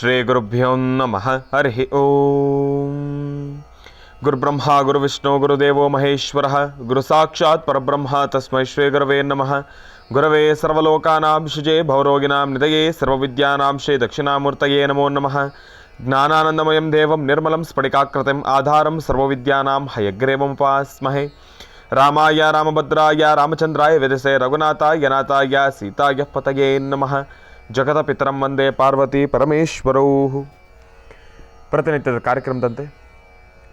ಶ್ರೀ ಗುರುಭ್ಯೋ ನಮಃ. ಹರಿ ಓಂ. ಗುರುಬ್ರಹ್ಮ ಗುರುವಿಷ್ಣು ಗುರುದೇವೋ ಮಹೇಶ್ವರ ಗುರು ಸಾಕ್ಷಾತ್ ಪರಬ್ರಹ್ಮ ತಸ್ಮೈ ಶ್ರೀ ಗುರವೇ ನಮಃ. ಗುರವೇ ಸರ್ವಲೋಕಾನಾಂ ಶುಜೇ ಭವರೋಗಿಣಾಂ ನಿಧಯೇ ಸರ್ವವಿದ್ಯಾನಾಂ ಶ್ರೀ ದಕ್ಷಿಣಾಮೂರ್ತಯೇ ನಮೋ ನಮಃ. ಜ್ಞಾನಾನಂದಮಯಂ ದೇವಂ ನಿರ್ಮಲಂ ಸ್ಫಟಿಕಾಕೃತಿಂ ಆಧಾರಂ ಸರ್ವವಿದ್ಯಾನಾಂ ಹಯಗ್ರೀವಮುಪಾಸ್ಮಹೇ. ರಾಮಾಯ ರಾಮಭದ್ರಾಯ ರಾಮಚಂದ್ರಾಯ ವೇದಸೇ ರಘುನಾಥಾಯ ನಾಥಾಯ ಸೀತಾಯ ಪತಯೇ ನಮಃ. ಜಗತ ಪಿತರಂ ವಂದೇ ಪಾರ್ವತಿ ಪರಮೇಶ್ವರೌ. ಪ್ರತಿನಿತ್ಯದ ಕಾರ್ಯಕ್ರಮದಂತೆ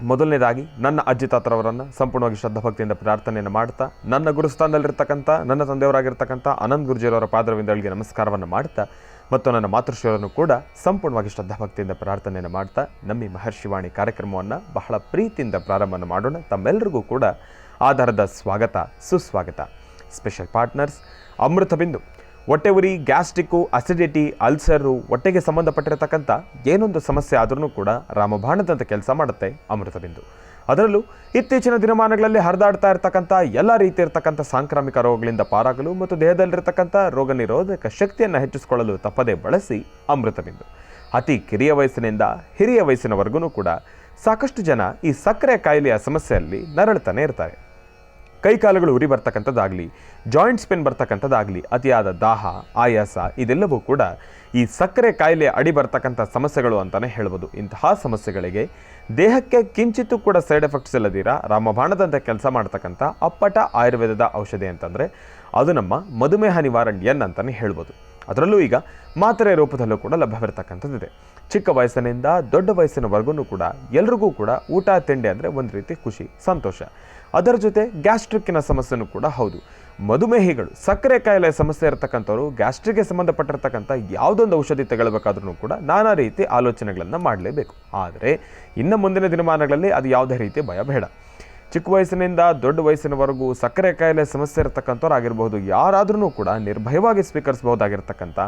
ಮೊದಲನೇದಾಗಿ ನನ್ನ ಅಜ್ಜಿ ತಾತರವರನ್ನು ಸಂಪೂರ್ಣವಾಗಿ ಶ್ರದ್ಧಾಭಕ್ತಿಯಿಂದ ಪ್ರಾರ್ಥನೆಯನ್ನು ಮಾಡ್ತಾ, ನನ್ನ ಗುರುಸ್ಥಾನದಲ್ಲಿರ್ತಕ್ಕಂಥ ನನ್ನ ತಂದೆಯವರಾಗಿರ್ತಕ್ಕಂಥ ಅನಂತ್ ಗುರುಜಿಯವರ ಪಾದರವಿಂದಗಳಿಗೆ ನಮಸ್ಕಾರವನ್ನು ಮಾಡ್ತಾ, ಮತ್ತು ನನ್ನ ಮಾತೃಶ್ರೀಯವರನ್ನು ಕೂಡ ಸಂಪೂರ್ಣವಾಗಿ ಶ್ರದ್ಧಾಭಕ್ತಿಯಿಂದ ಪ್ರಾರ್ಥನೆಯನ್ನು ಮಾಡ್ತಾ ನಮ್ಮಿ ಮಹರ್ಷಿವಾಣಿ ಕಾರ್ಯಕ್ರಮವನ್ನು ಬಹಳ ಪ್ರೀತಿಯಿಂದ ಪ್ರಾರಂಭವನ್ನು ಮಾಡೋಣ. ತಮ್ಮೆಲ್ಲರಿಗೂ ಕೂಡ ಆಧಾರದ ಸ್ವಾಗತ, ಸುಸ್ವಾಗತ. Special partners Amrutabindu. ಹೊಟ್ಟೆ ಉರಿ, ಗ್ಯಾಸ್ಟ್ರಿಕ್ಕು, ಅಸಿಡಿಟಿ, ಅಲ್ಸರು, ಹೊಟ್ಟೆಗೆ ಸಂಬಂಧಪಟ್ಟಿರತಕ್ಕಂಥ ಏನೊಂದು ಸಮಸ್ಯೆ ಆದ್ರೂ ಕೂಡ ರಾಮಬಾಣದಂತ ಕೆಲಸ ಮಾಡುತ್ತೆ ಅಮೃತಬಿಂದು. ಅದರಲ್ಲೂ ಇತ್ತೀಚಿನ ದಿನಮಾನಗಳಲ್ಲಿ ಹರಿದಾಡ್ತಾ ಇರತಕ್ಕಂಥ ಎಲ್ಲ ರೀತಿ ಇರತಕ್ಕಂಥ ಸಾಂಕ್ರಾಮಿಕ ರೋಗಗಳಿಂದ ಪಾರಾಗಲು ಮತ್ತು ದೇಹದಲ್ಲಿರತಕ್ಕಂಥ ರೋಗ ನಿರೋಧಕ ಶಕ್ತಿಯನ್ನು ಹೆಚ್ಚಿಸಿಕೊಳ್ಳಲು ತಪ್ಪದೇ ಬಳಸಿ ಅಮೃತಬಿಂದು. ಅತಿ ಕಿರಿಯ ವಯಸ್ಸಿನಿಂದ ಹಿರಿಯ ವಯಸ್ಸಿನವರೆಗೂ ಕೂಡ ಸಾಕಷ್ಟು ಜನ ಈ ಸಕ್ಕರೆ ಕಾಯಿಲೆಯ ಸಮಸ್ಯೆಯಲ್ಲಿ ನರಳುತ್ತಾನೆ ಇರ್ತಾರೆ. ಕೈಕಾಲುಗಳು ಉರಿ ಬರ್ತಕ್ಕಂಥದ್ದಾಗಲಿ, ಜಾಯಿಂಟ್ಸ್ ಪೇನ್ ಬರ್ತಕ್ಕಂಥದ್ದಾಗಲಿ, ಅತಿಯಾದ ದಾಹ, ಆಯಾಸ ಇದೆಲ್ಲವೂ ಕೂಡ ಈ ಸಕ್ಕರೆ ಕಾಯಿಲೆಯ ಅಡಿ ಬರ್ತಕ್ಕಂಥ ಸಮಸ್ಯೆಗಳು ಅಂತಲೇ ಹೇಳ್ಬೋದು. ಇಂತಹ ಸಮಸ್ಯೆಗಳಿಗೆ ದೇಹಕ್ಕೆ ಕಿಂಚಿತ್ತೂ ಕೂಡ ಸೈಡ್ ಎಫೆಕ್ಟ್ಸ್ ಇಲ್ಲದಿರ ರಾಮಬಾಣದಂಥ ಕೆಲಸ ಮಾಡ್ತಕ್ಕಂಥ ಅಪ್ಪಟ ಆಯುರ್ವೇದದ ಔಷಧಿ ಅಂತಂದರೆ ಅದು ನಮ್ಮ ಮಧುಮೇಹ ನಿವಾರಣೆಯನ್ ಅಂತಲೇ ಹೇಳ್ಬೋದು. ಅದರಲ್ಲೂ ಈಗ ಮಾತ್ರೆ ರೂಪದಲ್ಲೂ ಕೂಡ ಲಭ್ಯವಿರ್ತಕ್ಕಂಥದ್ದಿದೆ. ಚಿಕ್ಕ ವಯಸ್ಸಿನಿಂದ ದೊಡ್ಡ ವಯಸ್ಸಿನವರೆಗೂ ಕೂಡ ಎಲ್ರಿಗೂ ಕೂಡ ಊಟ ತಿಂಡಿ ಅಂದರೆ ಒಂದು ರೀತಿ ಖುಷಿ, ಸಂತೋಷ. ಅದರ ಜೊತೆ ಗ್ಯಾಸ್ಟ್ರಿಕ್ಕಿನ ಸಮಸ್ಯೆನೂ ಕೂಡ ಹೌದು. ಮಧುಮೇಹಿಗಳು, ಸಕ್ಕರೆ ಕಾಯಿಲೆ ಸಮಸ್ಯೆ ಇರತಕ್ಕಂಥವ್ರು ಗ್ಯಾಸ್ಟ್ರಿಕ್ಗೆ ಸಂಬಂಧಪಟ್ಟಿರ್ತಕ್ಕಂಥ ಯಾವುದೊಂದು ಔಷಧಿ ತಗೊಳ್ಬೇಕಾದ್ರೂ ಕೂಡ ನಾನಾ ರೀತಿ ಆಲೋಚನೆಗಳನ್ನು ಮಾಡಲೇಬೇಕು. ಆದರೆ ಇನ್ನು ಮುಂದಿನ ದಿನಮಾನಗಳಲ್ಲಿ ಅದು ಯಾವುದೇ ರೀತಿ ಭಯ ಬೇಡ. ಚಿಕ್ಕ ವಯಸ್ಸಿನಿಂದ ದೊಡ್ಡ ವಯಸ್ಸಿನವರೆಗೂ ಸಕ್ಕರೆ ಕಾಯಿಲೆ ಸಮಸ್ಯೆ ಇರತಕ್ಕಂಥವ್ರು ಆಗಿರ್ಬೋದು, ಯಾರಾದ್ರೂ ಕೂಡ ನಿರ್ಭಯವಾಗಿ ಸ್ವೀಕರಿಸಬಹುದಾಗಿರ್ತಕ್ಕಂಥ,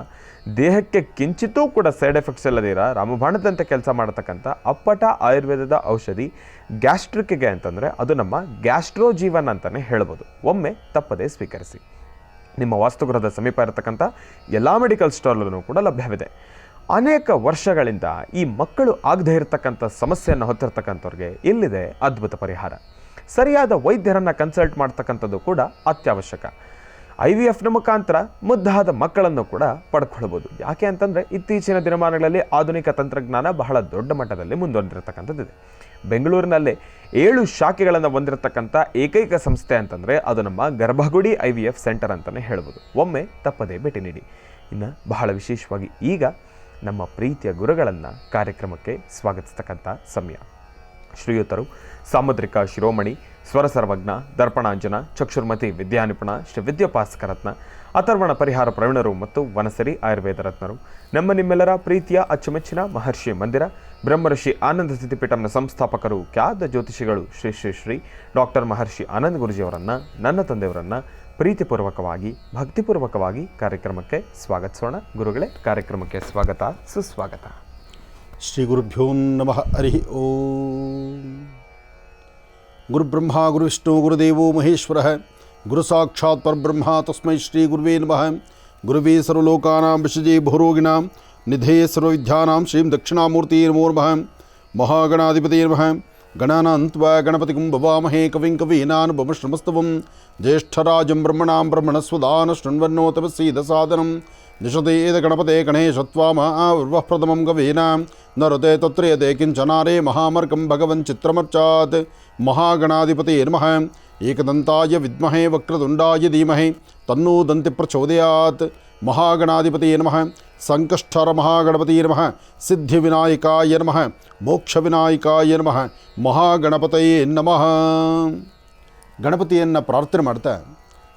ದೇಹಕ್ಕೆ ಕಿಂಚಿತ್ತೂ ಕೂಡ ಸೈಡ್ ಎಫೆಕ್ಟ್ಸ್ ಇಲ್ಲದಿರ ರಾಮಬಾಣದಂತೆ ಕೆಲಸ ಮಾಡತಕ್ಕಂಥ ಅಪ್ಪಟ ಆಯುರ್ವೇದದ ಔಷಧಿ ಗ್ಯಾಸ್ಟ್ರಿಕ್ಗೆ ಅಂತಂದರೆ ಅದು ನಮ್ಮ ಗ್ಯಾಸ್ಟ್ರೋ ಜೀವನ್ ಅಂತಲೇ ಹೇಳ್ಬೋದು. ಒಮ್ಮೆ ತಪ್ಪದೇ ಸ್ವೀಕರಿಸಿ. ನಿಮ್ಮ ವಾಸ್ತುಗೃಹದ ಸಮೀಪ ಇರತಕ್ಕಂಥ ಎಲ್ಲ ಮೆಡಿಕಲ್ ಸ್ಟೋರ್ಗಳೂ ಕೂಡ ಲಭ್ಯವಿದೆ. ಅನೇಕ ವರ್ಷಗಳಿಂದ ಈ ಮಕ್ಕಳು ಆಗದೇ ಇರತಕ್ಕಂಥ ಸಮಸ್ಯೆಯನ್ನು ಹೊತ್ತಿರ್ತಕ್ಕಂಥವ್ರಿಗೆ ಇಲ್ಲಿದೆ ಅದ್ಭುತ ಪರಿಹಾರ. ಸರಿಯಾದ ವೈದ್ಯರನ್ನು ಕನ್ಸಲ್ಟ್ ಮಾಡ್ತಕ್ಕಂಥದ್ದು ಕೂಡ ಅತ್ಯವಶ್ಯಕ. IVFನ ಮುಖಾಂತರ ಮುದ್ದಾದ ಮಕ್ಕಳನ್ನು ಕೂಡ ಪಡ್ಕೊಳ್ಬೋದು. ಯಾಕೆ ಅಂತಂದರೆ ಇತ್ತೀಚಿನ ದಿನಮಾನಗಳಲ್ಲಿ ಆಧುನಿಕ ತಂತ್ರಜ್ಞಾನ ಬಹಳ ದೊಡ್ಡ ಮಟ್ಟದಲ್ಲಿ ಮುಂದುವರೆದಿರ್ತಕ್ಕಂಥದ್ದಿದೆ. ಬೆಂಗಳೂರಿನಲ್ಲೇ 7 ಶಾಖೆಗಳನ್ನು ಹೊಂದಿರತಕ್ಕಂಥ ಏಕೈಕ ಸಂಸ್ಥೆ ಅಂತಂದರೆ ಅದು ನಮ್ಮ ಗರ್ಭಗುಡಿ IVF ಸೆಂಟರ್ ಅಂತಲೇ ಹೇಳ್ಬೋದು. ಒಮ್ಮೆ ತಪ್ಪದೇ ಭೇಟಿ ನೀಡಿ. ಇನ್ನು ಬಹಳ ವಿಶೇಷವಾಗಿ ಈಗ ನಮ್ಮ ಪ್ರೀತಿಯ ಗುರುಗಳನ್ನು ಕಾರ್ಯಕ್ರಮಕ್ಕೆ ಸ್ವಾಗತಿಸ್ತಕ್ಕಂಥ ಸಮಯ. ಶ್ರೀಯುತರು ಸಾಮುದ್ರಿಕ ಶಿರೋಮಣಿ, ಸ್ವರ ಸರ್ವಜ್ಞ, ದರ್ಪಣಾಂಜನ, ಚಕ್ಷುರ್ಮತಿ ವಿದ್ಯಾನಿಪುಣ, ಶ್ರೀ ವಿದ್ಯೋಪಾಸಕರತ್ನ, ಅಥರ್ವಣ ಪರಿಹಾರ ಪ್ರವೀಣರು ಮತ್ತು ವನಸರಿ ಆಯುರ್ವೇದ ರತ್ನರು, ನಮ್ಮ ನಿಮ್ಮೆಲ್ಲರ ಪ್ರೀತಿಯ ಅಚ್ಚುಮೆಚ್ಚಿನ ಮಹರ್ಷಿ ಮಂದಿರ ಬ್ರಹ್ಮರ್ಷಿ ಆನಂದ ಸಿದ್ಧಿಪೀಠಂನ ಸಂಸ್ಥಾಪಕರು, ಖ್ಯಾತ ಜ್ಯೋತಿಷಿಗಳು ಶ್ರೀ ಶ್ರೀ ಶ್ರೀ ಡಾಕ್ಟರ್ ಮಹರ್ಷಿ ಆನಂದ್ ಗುರುಜಿಯವರನ್ನು, ನನ್ನ ತಂದೆಯವರನ್ನು ಪ್ರೀತಿಪೂರ್ವಕವಾಗಿ ಭಕ್ತಿಪೂರ್ವಕವಾಗಿ ಕಾರ್ಯಕ್ರಮಕ್ಕೆ ಸ್ವಾಗತಿಸೋಣ. ಗುರುಗಳೇ, ಕಾರ್ಯಕ್ರಮಕ್ಕೆ ಸ್ವಾಗತ, ಸುಸ್ವಾಗತ. ಶ್ರೀ ಗುರುಭ್ಯೋ ನಮಃ. ಹರಿ ಓಂ. ಗುರುಬ್ರಹ್ಮ ಗುರುವಿಷ್ಣು ಗುರುದೇವೋ ಮಹೇಶ್ವರ ಗುರು ಸಾಕ್ಷಾತ್ ಪರಬ್ರಹ್ಮ ತಸ್ಮೈ ಶ್ರೀ ಗುರುವೇ ನಮಃ. ಗುರುವೇ ಸರ್ವಲೋಕಾನಾಂ ವಿಷಜೇ ಭೂರೋಗಿಣಾಂ ನಿಧಯೇ ಸರ್ವವಿದ್ಯಾನಾಂ ಶ್ರೀಂ ದಕ್ಷಿಣಾಮೂರ್ತಿ ನಮೋ ನಮಃ. ಮಹಾಗಣಾಧಿಪತಿ ನಮಃ. ಗಣಾನಾನ್ತ್ವಾ ಗಣಪತಿಂ ಭವಾಮಹೇ ಕವಿಂ ಕವೀನಾನುಪಮಶ್ರಮಸ್ತವಂ ಜ್ಯೇಷ್ಠರಾಜಂ ಬ್ರಹ್ಮಣಾಂ ಬ್ರಹ್ಮಣಸ್ವದಾನ ಶೃಣ್ವನ್ನೋತಮಸೀದ ಸಾಧನಂ ನಿಶತೇದ ಗಣಪತೆ ಗಣೇಶತ್ವಾಮಃ ಪ್ರಥಮಂ ಗವೇನಾಂ ನರತೆ ತತ್ರಯತೆ ಕಿಂಚನಾರೇ ಮಹಾಮರ್ಕಂ ಭಗವನ್ ಚಿತ್ರಮರ್ಚಾತ್. ಮಹಾಗಣಾಧಿಪತಿ ನಮಃ. ಏಕದಂತಾಯ ವಿದ್ಮಹೇ ವಕ್ರತುಂಡಾಯ ಧೀಮಹಿ ತನ್ನೋ ದಂತಿ ಪ್ರಚೋದಯಾತ್. ಮಹಾಗಣಾಧಿಪತಿ ನಮಃ. ಸಂಕಷ್ಟಹರ ಮಹಾಗಣಪತಿ ನಮಃ. ಸಿದ್ಧಿವಿನಾಯಕಾಯ ನಮಃ. ಮೋಕ್ಷವಿನಾಯಕಾಯ ನಮಃ. ಮಹಾಗಣಪತಯೇ ನಮಃ. ಗಣಪತಿಯನ್ನು ಪ್ರಾರ್ಥನೆ ಮಾಡ್ತಾ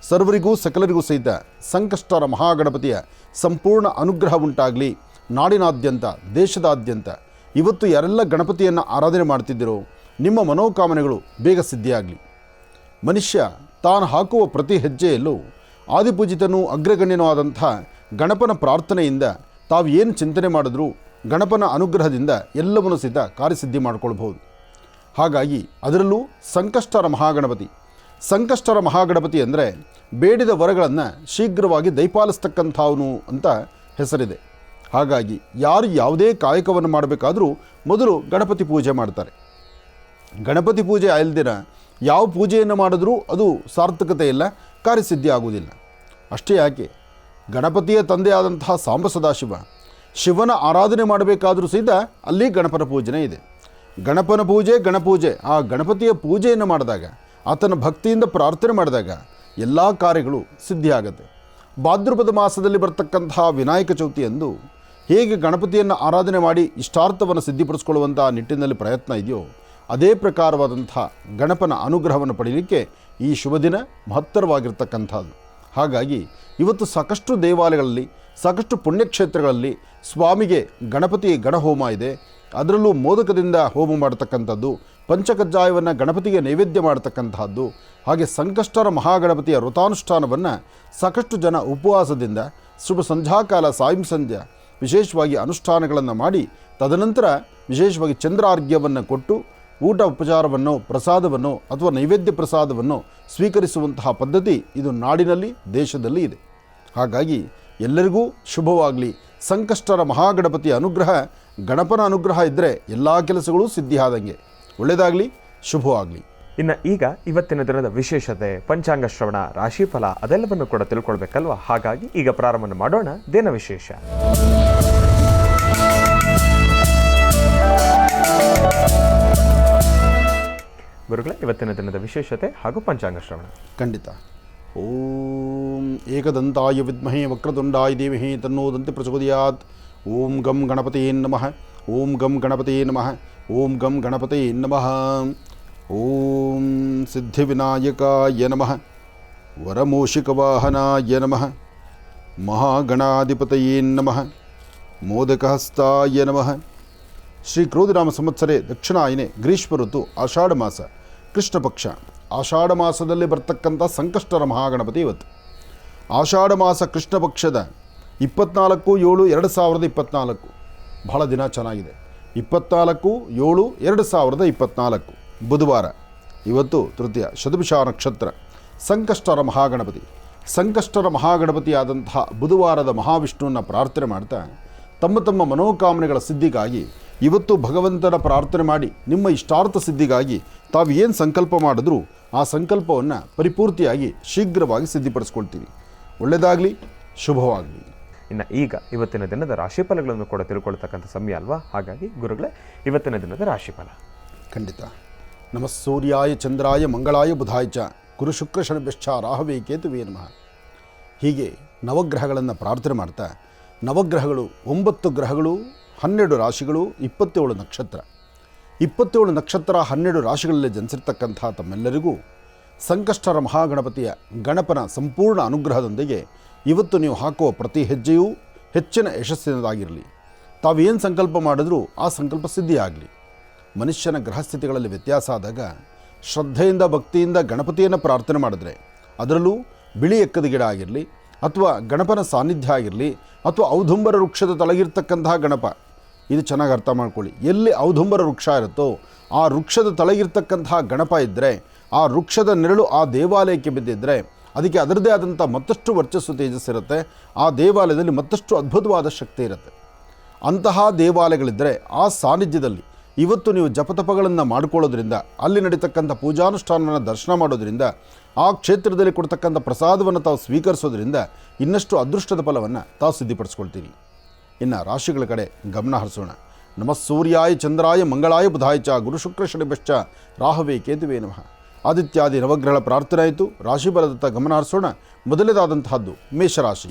ಸರ್ವರಿಗೂ ಸಕಲರಿಗೂ ಸಹಿತ ಸಂಕಷ್ಟರ ಮಹಾಗಣಪತಿಯ ಸಂಪೂರ್ಣ ಅನುಗ್ರಹ ಉಂಟಾಗಲಿ. ನಾಡಿನಾದ್ಯಂತ, ದೇಶದಾದ್ಯಂತ ಇವತ್ತು ಯಾರೆಲ್ಲ ಗಣಪತಿಯನ್ನು ಆರಾಧನೆ ಮಾಡ್ತಿದ್ದೀರೋ ನಿಮ್ಮ ಮನೋಕಾಮನೆಗಳು ಬೇಗ ಸಿದ್ಧಿಯಾಗಲಿ. ಮನುಷ್ಯ ತಾನು ಹಾಕುವ ಪ್ರತಿ ಹೆಜ್ಜೆಯಲ್ಲೂ ಆದಿಪೂಜಿತನೂ ಅಗ್ರಗಣ್ಯನೂ ಆದಂಥ ಗಣಪನ ಪ್ರಾರ್ಥನೆಯಿಂದ ತಾವು ಏನು ಚಿಂತನೆ ಮಾಡಿದ್ರೂ ಗಣಪನ ಅನುಗ್ರಹದಿಂದ ಎಲ್ಲವನ್ನೂ ಸಹಿತ ಕಾರ್ಯಸಿದ್ಧಿ ಮಾಡಿಕೊಳ್ಬಹುದು. ಹಾಗಾಗಿ ಅದರಲ್ಲೂ ಸಂಕಷ್ಟರ ಮಹಾಗಣಪತಿ, ಸಂಕಷ್ಟರ ಮಹಾಗಣಪತಿ ಅಂದರೆ ಬೇಡಿದ ವರಗಳನ್ನು ಶೀಘ್ರವಾಗಿ ದಯಪಾಲಿಸ್ತಕ್ಕಂಥವನು ಅಂತ ಹೆಸರಿದೆ. ಹಾಗಾಗಿ ಯಾರು ಯಾವುದೇ ಕಾಯಕವನ್ನು ಮಾಡಬೇಕಾದರೂ ಮೊದಲು ಗಣಪತಿ ಪೂಜೆ ಮಾಡ್ತಾರೆ. ಗಣಪತಿ ಪೂಜೆ ಅಲ್ದಿರ ಯಾವ ಪೂಜೆಯನ್ನು ಮಾಡಿದ್ರೂ ಅದು ಸಾರ್ಥಕತೆ ಇಲ್ಲ, ಕಾರ್ಯಸಿದ್ಧಿ ಆಗುವುದಿಲ್ಲ. ಅಷ್ಟೇ ಯಾಕೆ, ಗಣಪತಿಯ ತಂದೆಯಾದಂತಹ ಸಾಂಬ ಸದಾಶಿವ ಶಿವನ ಆರಾಧನೆ ಮಾಡಬೇಕಾದರೂ ಸಹಿತ ಅಲ್ಲಿ ಗಣಪನ ಪೂಜನೆ ಇದೆ. ಗಣಪನ ಪೂಜೆ ಗಣಪೂಜೆ, ಆ ಗಣಪತಿಯ ಪೂಜೆಯನ್ನು ಮಾಡಿದಾಗ, ಆತನ ಭಕ್ತಿಯಿಂದ ಪ್ರಾರ್ಥನೆ ಮಾಡಿದಾಗ ಎಲ್ಲ ಕಾರ್ಯಗಳು ಸಿದ್ಧಿಯಾಗುತ್ತೆ. ಭಾದ್ರಪದ ಮಾಸದಲ್ಲಿ ಬರ್ತಕ್ಕಂತಹ ವಿನಾಯಕ ಚೌತಿಯಂದು ಹೇಗೆ ಗಣಪತಿಯನ್ನು ಆರಾಧನೆ ಮಾಡಿ ಇಷ್ಟಾರ್ಥವನ್ನು ಸಿದ್ಧಿಪಡಿಸ್ಕೊಳ್ಳುವಂಥ ನಿಟ್ಟಿನಲ್ಲಿ ಪ್ರಯತ್ನ ಇದೆಯೋ, ಅದೇ ಪ್ರಕಾರವಾದಂಥ ಗಣಪನ ಅನುಗ್ರಹವನ್ನು ಪಡೆಯಲಿಕ್ಕೆ ಈ ಶುಭ ದಿನ ಮಹತ್ತರವಾಗಿರ್ತಕ್ಕಂಥದ್ದು. ಹಾಗಾಗಿ ಇವತ್ತು ಸಾಕಷ್ಟು ದೇವಾಲಯಗಳಲ್ಲಿ, ಸಾಕಷ್ಟು ಪುಣ್ಯಕ್ಷೇತ್ರಗಳಲ್ಲಿ ಸ್ವಾಮಿಗೆ ಗಣಪತಿ ಗಣಹೋಮ ಇದೆ. ಅದರಲ್ಲೂ ಮೋದಕದಿಂದ ಹೋಮ ಮಾಡತಕ್ಕಂಥದ್ದು, ಪಂಚಕಜ್ಜಾಯವನ್ನು ಗಣಪತಿಗೆ ನೈವೇದ್ಯ ಮಾಡತಕ್ಕಂತಹದ್ದು, ಹಾಗೆ ಸಂಕಷ್ಟರ ಮಹಾಗಣಪತಿಯ ವ್ರತಾನುಷ್ಠಾನವನ್ನು ಸಾಕಷ್ಟು ಜನ ಉಪವಾಸದಿಂದ ಶುಭ ಸಂಧ್ಯಾಕಾಲ ಸಾಯಂ ಸಂಧ್ಯಾ ವಿಶೇಷವಾಗಿ ಅನುಷ್ಠಾನಗಳನ್ನು ಮಾಡಿ ತದನಂತರ ವಿಶೇಷವಾಗಿ ಚಂದ್ರಾರ್ಘ್ಯವನ್ನು ಕೊಟ್ಟು ಊಟ ಉಪಚಾರವನ್ನು, ಪ್ರಸಾದವನ್ನು ಅಥವಾ ನೈವೇದ್ಯ ಪ್ರಸಾದವನ್ನು ಸ್ವೀಕರಿಸುವಂತಹ ಪದ್ಧತಿ ಇದು ನಾಡಿನಲ್ಲಿ, ದೇಶದಲ್ಲಿ ಇದೆ. ಹಾಗಾಗಿ ಎಲ್ಲರಿಗೂ ಶುಭವಾಗಲಿ. ಸಂಕಷ್ಟರ ಮಹಾಗಣಪತಿಯ ಅನುಗ್ರಹ, ಗಣಪನ ಅನುಗ್ರಹ ಇದ್ದರೆ ಎಲ್ಲ ಕೆಲಸಗಳು ಸಿದ್ಧಿಯಾದಂಗೆ. ಒಳ್ಳೆಯದಾಗಲಿ, ಶುಭವಾಗಲಿ. ಇನ್ನು ಈಗ ಇವತ್ತಿನ ದಿನದ ವಿಶೇಷತೆ, ಪಂಚಾಂಗ ಶ್ರವಣ, ರಾಶಿಫಲ ಅದೆಲ್ಲವನ್ನು ಕೂಡ ತಿಳ್ಕೊಳ್ಬೇಕಲ್ವ. ಹಾಗಾಗಿ ಈಗ ಪ್ರಾರಂಭ ಮಾಡೋಣ ದಿನ ವಿಶೇಷ. ಗುರುಗಳೇ, ಇವತ್ತಿನ ದಿನದ ವಿಶೇಷತೆ ಹಾಗೂ ಪಂಚಾಂಗ ಶ್ರವಣ. ಖಂಡಿತ. ಓಂ ಏಕದಂತಾಯ ವಿದ್ಮಹೇ ವಕ್ರತುಂಡಾಯ ಧೀಮಹಿ ತನ್ನೋ ದಂತಿ ಪ್ರಚೋದಯಾತ್. ಓಂ ಗಂ ಗಣಪತಯೇ ನಮಃ. ಓಂ ಗಂ ಗಣಪತಯೇ ನಮಃ. ಓಂ ಗಂ ಗಣಪತಯೇ ನಮಃ. ಓಂ ಸಿದ್ಧಿವಿನಾಯಕಾಯ ನಮಃ. ವರಮೂಷಿಕವಾಹನಾಯ ನಮಃ. ಮಹಾಗಣಾಧಿಪತಯೇ ನಮಃ. ಮೋದಕಹಸ್ತಾಯ ನಮಃ. ಶ್ರೀ ಕ್ರೋಧಿನಾಮ ಸಂವತ್ಸರೆ ದಕ್ಷಿಣಾಯನೆ ಗ್ರೀಷ್ಮ ಋತು ಆಷಾಢ ಮಾಸ ಕೃಷ್ಣ ಪಕ್ಷ. ಆಷಾಢ ಮಾಸದಲ್ಲಿ ಬರ್ತಕ್ಕಂಥ ಸಂಕಷ್ಟರ ಮಹಾಗಣಪತಿ ಇವತ್ತು. ಆಷಾಢ ಮಾಸ ಕೃಷ್ಣ ಪಕ್ಷದ 24/7/2024 ಬಹಳ ದಿನ ಚೆನ್ನಾಗಿದೆ. 24/7/2024 ಬುಧವಾರ. ಇವತ್ತು ತೃತೀಯ ಶತಭಿಷ ನಕ್ಷತ್ರ. ಸಂಕಷ್ಟರ ಮಹಾಗಣಪತಿ. ಸಂಕಷ್ಟರ ಮಹಾಗಣಪತಿಯಾದಂತಹ ಬುಧವಾರದ ಮಹಾವಿಷ್ಣುವನ್ನು ಪ್ರಾರ್ಥನೆ ಮಾಡ್ತಾ ತಮ್ಮ ತಮ್ಮ ಮನೋಕಾಮನೆಗಳ ಸಿದ್ಧಿಗಾಗಿ ಇವತ್ತು ಭಗವಂತನ ಪ್ರಾರ್ಥನೆ ಮಾಡಿ ನಿಮ್ಮ ಇಷ್ಟಾರ್ಥ ಸಿದ್ಧಿಗಾಗಿ ತಾವು ಏನು ಸಂಕಲ್ಪ ಮಾಡಿದ್ರೂ ಆ ಸಂಕಲ್ಪವನ್ನು ಪರಿಪೂರ್ತಿಯಾಗಿ ಶೀಘ್ರವಾಗಿ ಸಿದ್ಧಿಪಡಿಸ್ಕೊಳ್ತೀವಿ. ಒಳ್ಳೆಯದಾಗಲಿ, ಶುಭವಾಗಲಿ. ಇನ್ನು ಈಗ ಇವತ್ತಿನ ದಿನದ ರಾಶಿಫಲಗಳನ್ನು ಕೂಡ ತಿಳ್ಕೊಳ್ತಕ್ಕಂಥ ಸಮಯ ಅಲ್ವಾ. ಹಾಗಾಗಿ ಗುರುಗಳೇ, ಇವತ್ತಿನ ದಿನದ ರಾಶಿಫಲ. ಖಂಡಿತ. ನಮಃ ಸೂರ್ಯಾಯ ಚಂದ್ರಾಯ ಮಂಗಳಾಯ ಬುಧಾಯ ಚ ಗುರು ಶುಕ್ರ ಶನಿಭ್ಯಶ್ಚ ರಾಹವೇ ಕೇತುವೇ ನಮಃ. ಹೀಗೆ ನವಗ್ರಹಗಳನ್ನು ಪ್ರಾರ್ಥನೆ ಮಾಡ್ತಾ, ನವಗ್ರಹಗಳು 9 ಗ್ರಹಗಳು, 12 ರಾಶಿಗಳು, 27 ನಕ್ಷತ್ರ. 27 ನಕ್ಷತ್ರ, 12 ರಾಶಿಗಳಲ್ಲಿ ಜನಿಸಿರ್ತಕ್ಕಂಥ ತಮ್ಮೆಲ್ಲರಿಗೂ ಸಂಕಷ್ಟರ ಮಹಾಗಣಪತಿಯ ಗಣಪನ ಸಂಪೂರ್ಣ ಅನುಗ್ರಹದೊಂದಿಗೆ ಇವತ್ತು ನೀವು ಹಾಕುವ ಪ್ರತಿ ಹೆಜ್ಜೆಯೂ ಹೆಚ್ಚಿನ ಯಶಸ್ಸಿನದಾಗಿರಲಿ. ತಾವೇನು ಸಂಕಲ್ಪ ಮಾಡಿದ್ರೂ ಆ ಸಂಕಲ್ಪ ಸಿದ್ಧಿಯಾಗಲಿ. ಮನುಷ್ಯನ ಗ್ರಹಸ್ಥಿತಿಗಳಲ್ಲಿ ವ್ಯತ್ಯಾಸ ಆದಾಗ ಶ್ರದ್ಧೆಯಿಂದ ಭಕ್ತಿಯಿಂದ ಗಣಪತಿಯನ್ನು ಪ್ರಾರ್ಥನೆ ಮಾಡಿದ್ರೆ, ಅದರಲ್ಲೂ ಬಿಳಿ ಎಕ್ಕದ ಗಿಡ ಆಗಿರಲಿ ಅಥವಾ ಗಣಪನ ಸಾನ್ನಿಧ್ಯ ಆಗಿರಲಿ ಅಥವಾ ಔದುಂಬರ ವೃಕ್ಷದ ತಳಗಿರ್ತಕ್ಕಂತಹ ಗಣಪ, ಇದು ಚೆನ್ನಾಗಿ ಅರ್ಥ ಮಾಡ್ಕೊಳ್ಳಿ. ಎಲ್ಲಿ ಔದುಂಬರ ವೃಕ್ಷ ಇರುತ್ತೋ ಆ ವೃಕ್ಷದ ತಳಗಿರ್ತಕ್ಕಂತಹ ಗಣಪ ಇದ್ದರೆ, ಆ ವೃಕ್ಷದ ನೆರಳು ಆ ದೇವಾಲಯಕ್ಕೆ ಬಿದ್ದಿದ್ದರೆ ಅದಕ್ಕೆ ಅದರದ್ದೇ ಆದಂಥ ಮತ್ತಷ್ಟು ವರ್ಚಸ್ಸು ತೇಜಸ್ಸಿರುತ್ತೆ. ಆ ದೇವಾಲಯದಲ್ಲಿ ಮತ್ತಷ್ಟು ಅದ್ಭುತವಾದ ಶಕ್ತಿ ಇರುತ್ತೆ. ಅಂತಹ ದೇವಾಲಯಗಳಿದ್ದರೆ ಆ ಸಾನ್ನಿಧ್ಯದಲ್ಲಿ ಇವತ್ತು ನೀವು ಜಪತಪಗಳನ್ನು ಮಾಡಿಕೊಳ್ಳೋದ್ರಿಂದ, ಅಲ್ಲಿ ನಡೀತಕ್ಕಂಥ ಪೂಜಾನುಷ್ಠಾನವನ್ನು ದರ್ಶನ ಮಾಡೋದ್ರಿಂದ, ಆ ಕ್ಷೇತ್ರದಲ್ಲಿ ಕೊಡ್ತಕ್ಕಂಥ ಪ್ರಸಾದವನ್ನು ತಾವು ಸ್ವೀಕರಿಸೋದ್ರಿಂದ ಇನ್ನಷ್ಟು ಅದೃಷ್ಟದ ಫಲವನ್ನು ತಾವು ಸಿದ್ಧಿಪಡಿಸ್ಕೊಳ್ತೀರಿ. ಇನ್ನು ರಾಶಿಗಳ ಕಡೆ ಗಮನ ಹರಿಸೋಣ. ನಮಃ ಸೂರ್ಯಾಯ ಚಂದ್ರಾಯ ಮಂಗಳಾಯ ಬುಧಾಯ ಚ ಗುರು ಶುಕ್ರ ಶನಿಭ್ಯಶ್ಚ ರಾಹವೇ ಕೇತುವೇ ನಮಃ. ಆದಿತ್ಯಾದಿ ನವಗ್ರಹಗಳ ಪ್ರಾರ್ಥನೆ ಆಯಿತು. ರಾಶಿ ಬಲದತ್ತ ಗಮನ ಹರಿಸೋಣ. ಮೊದಲನೇದಾದಂತಹದ್ದು ಮೇಷರಾಶಿ.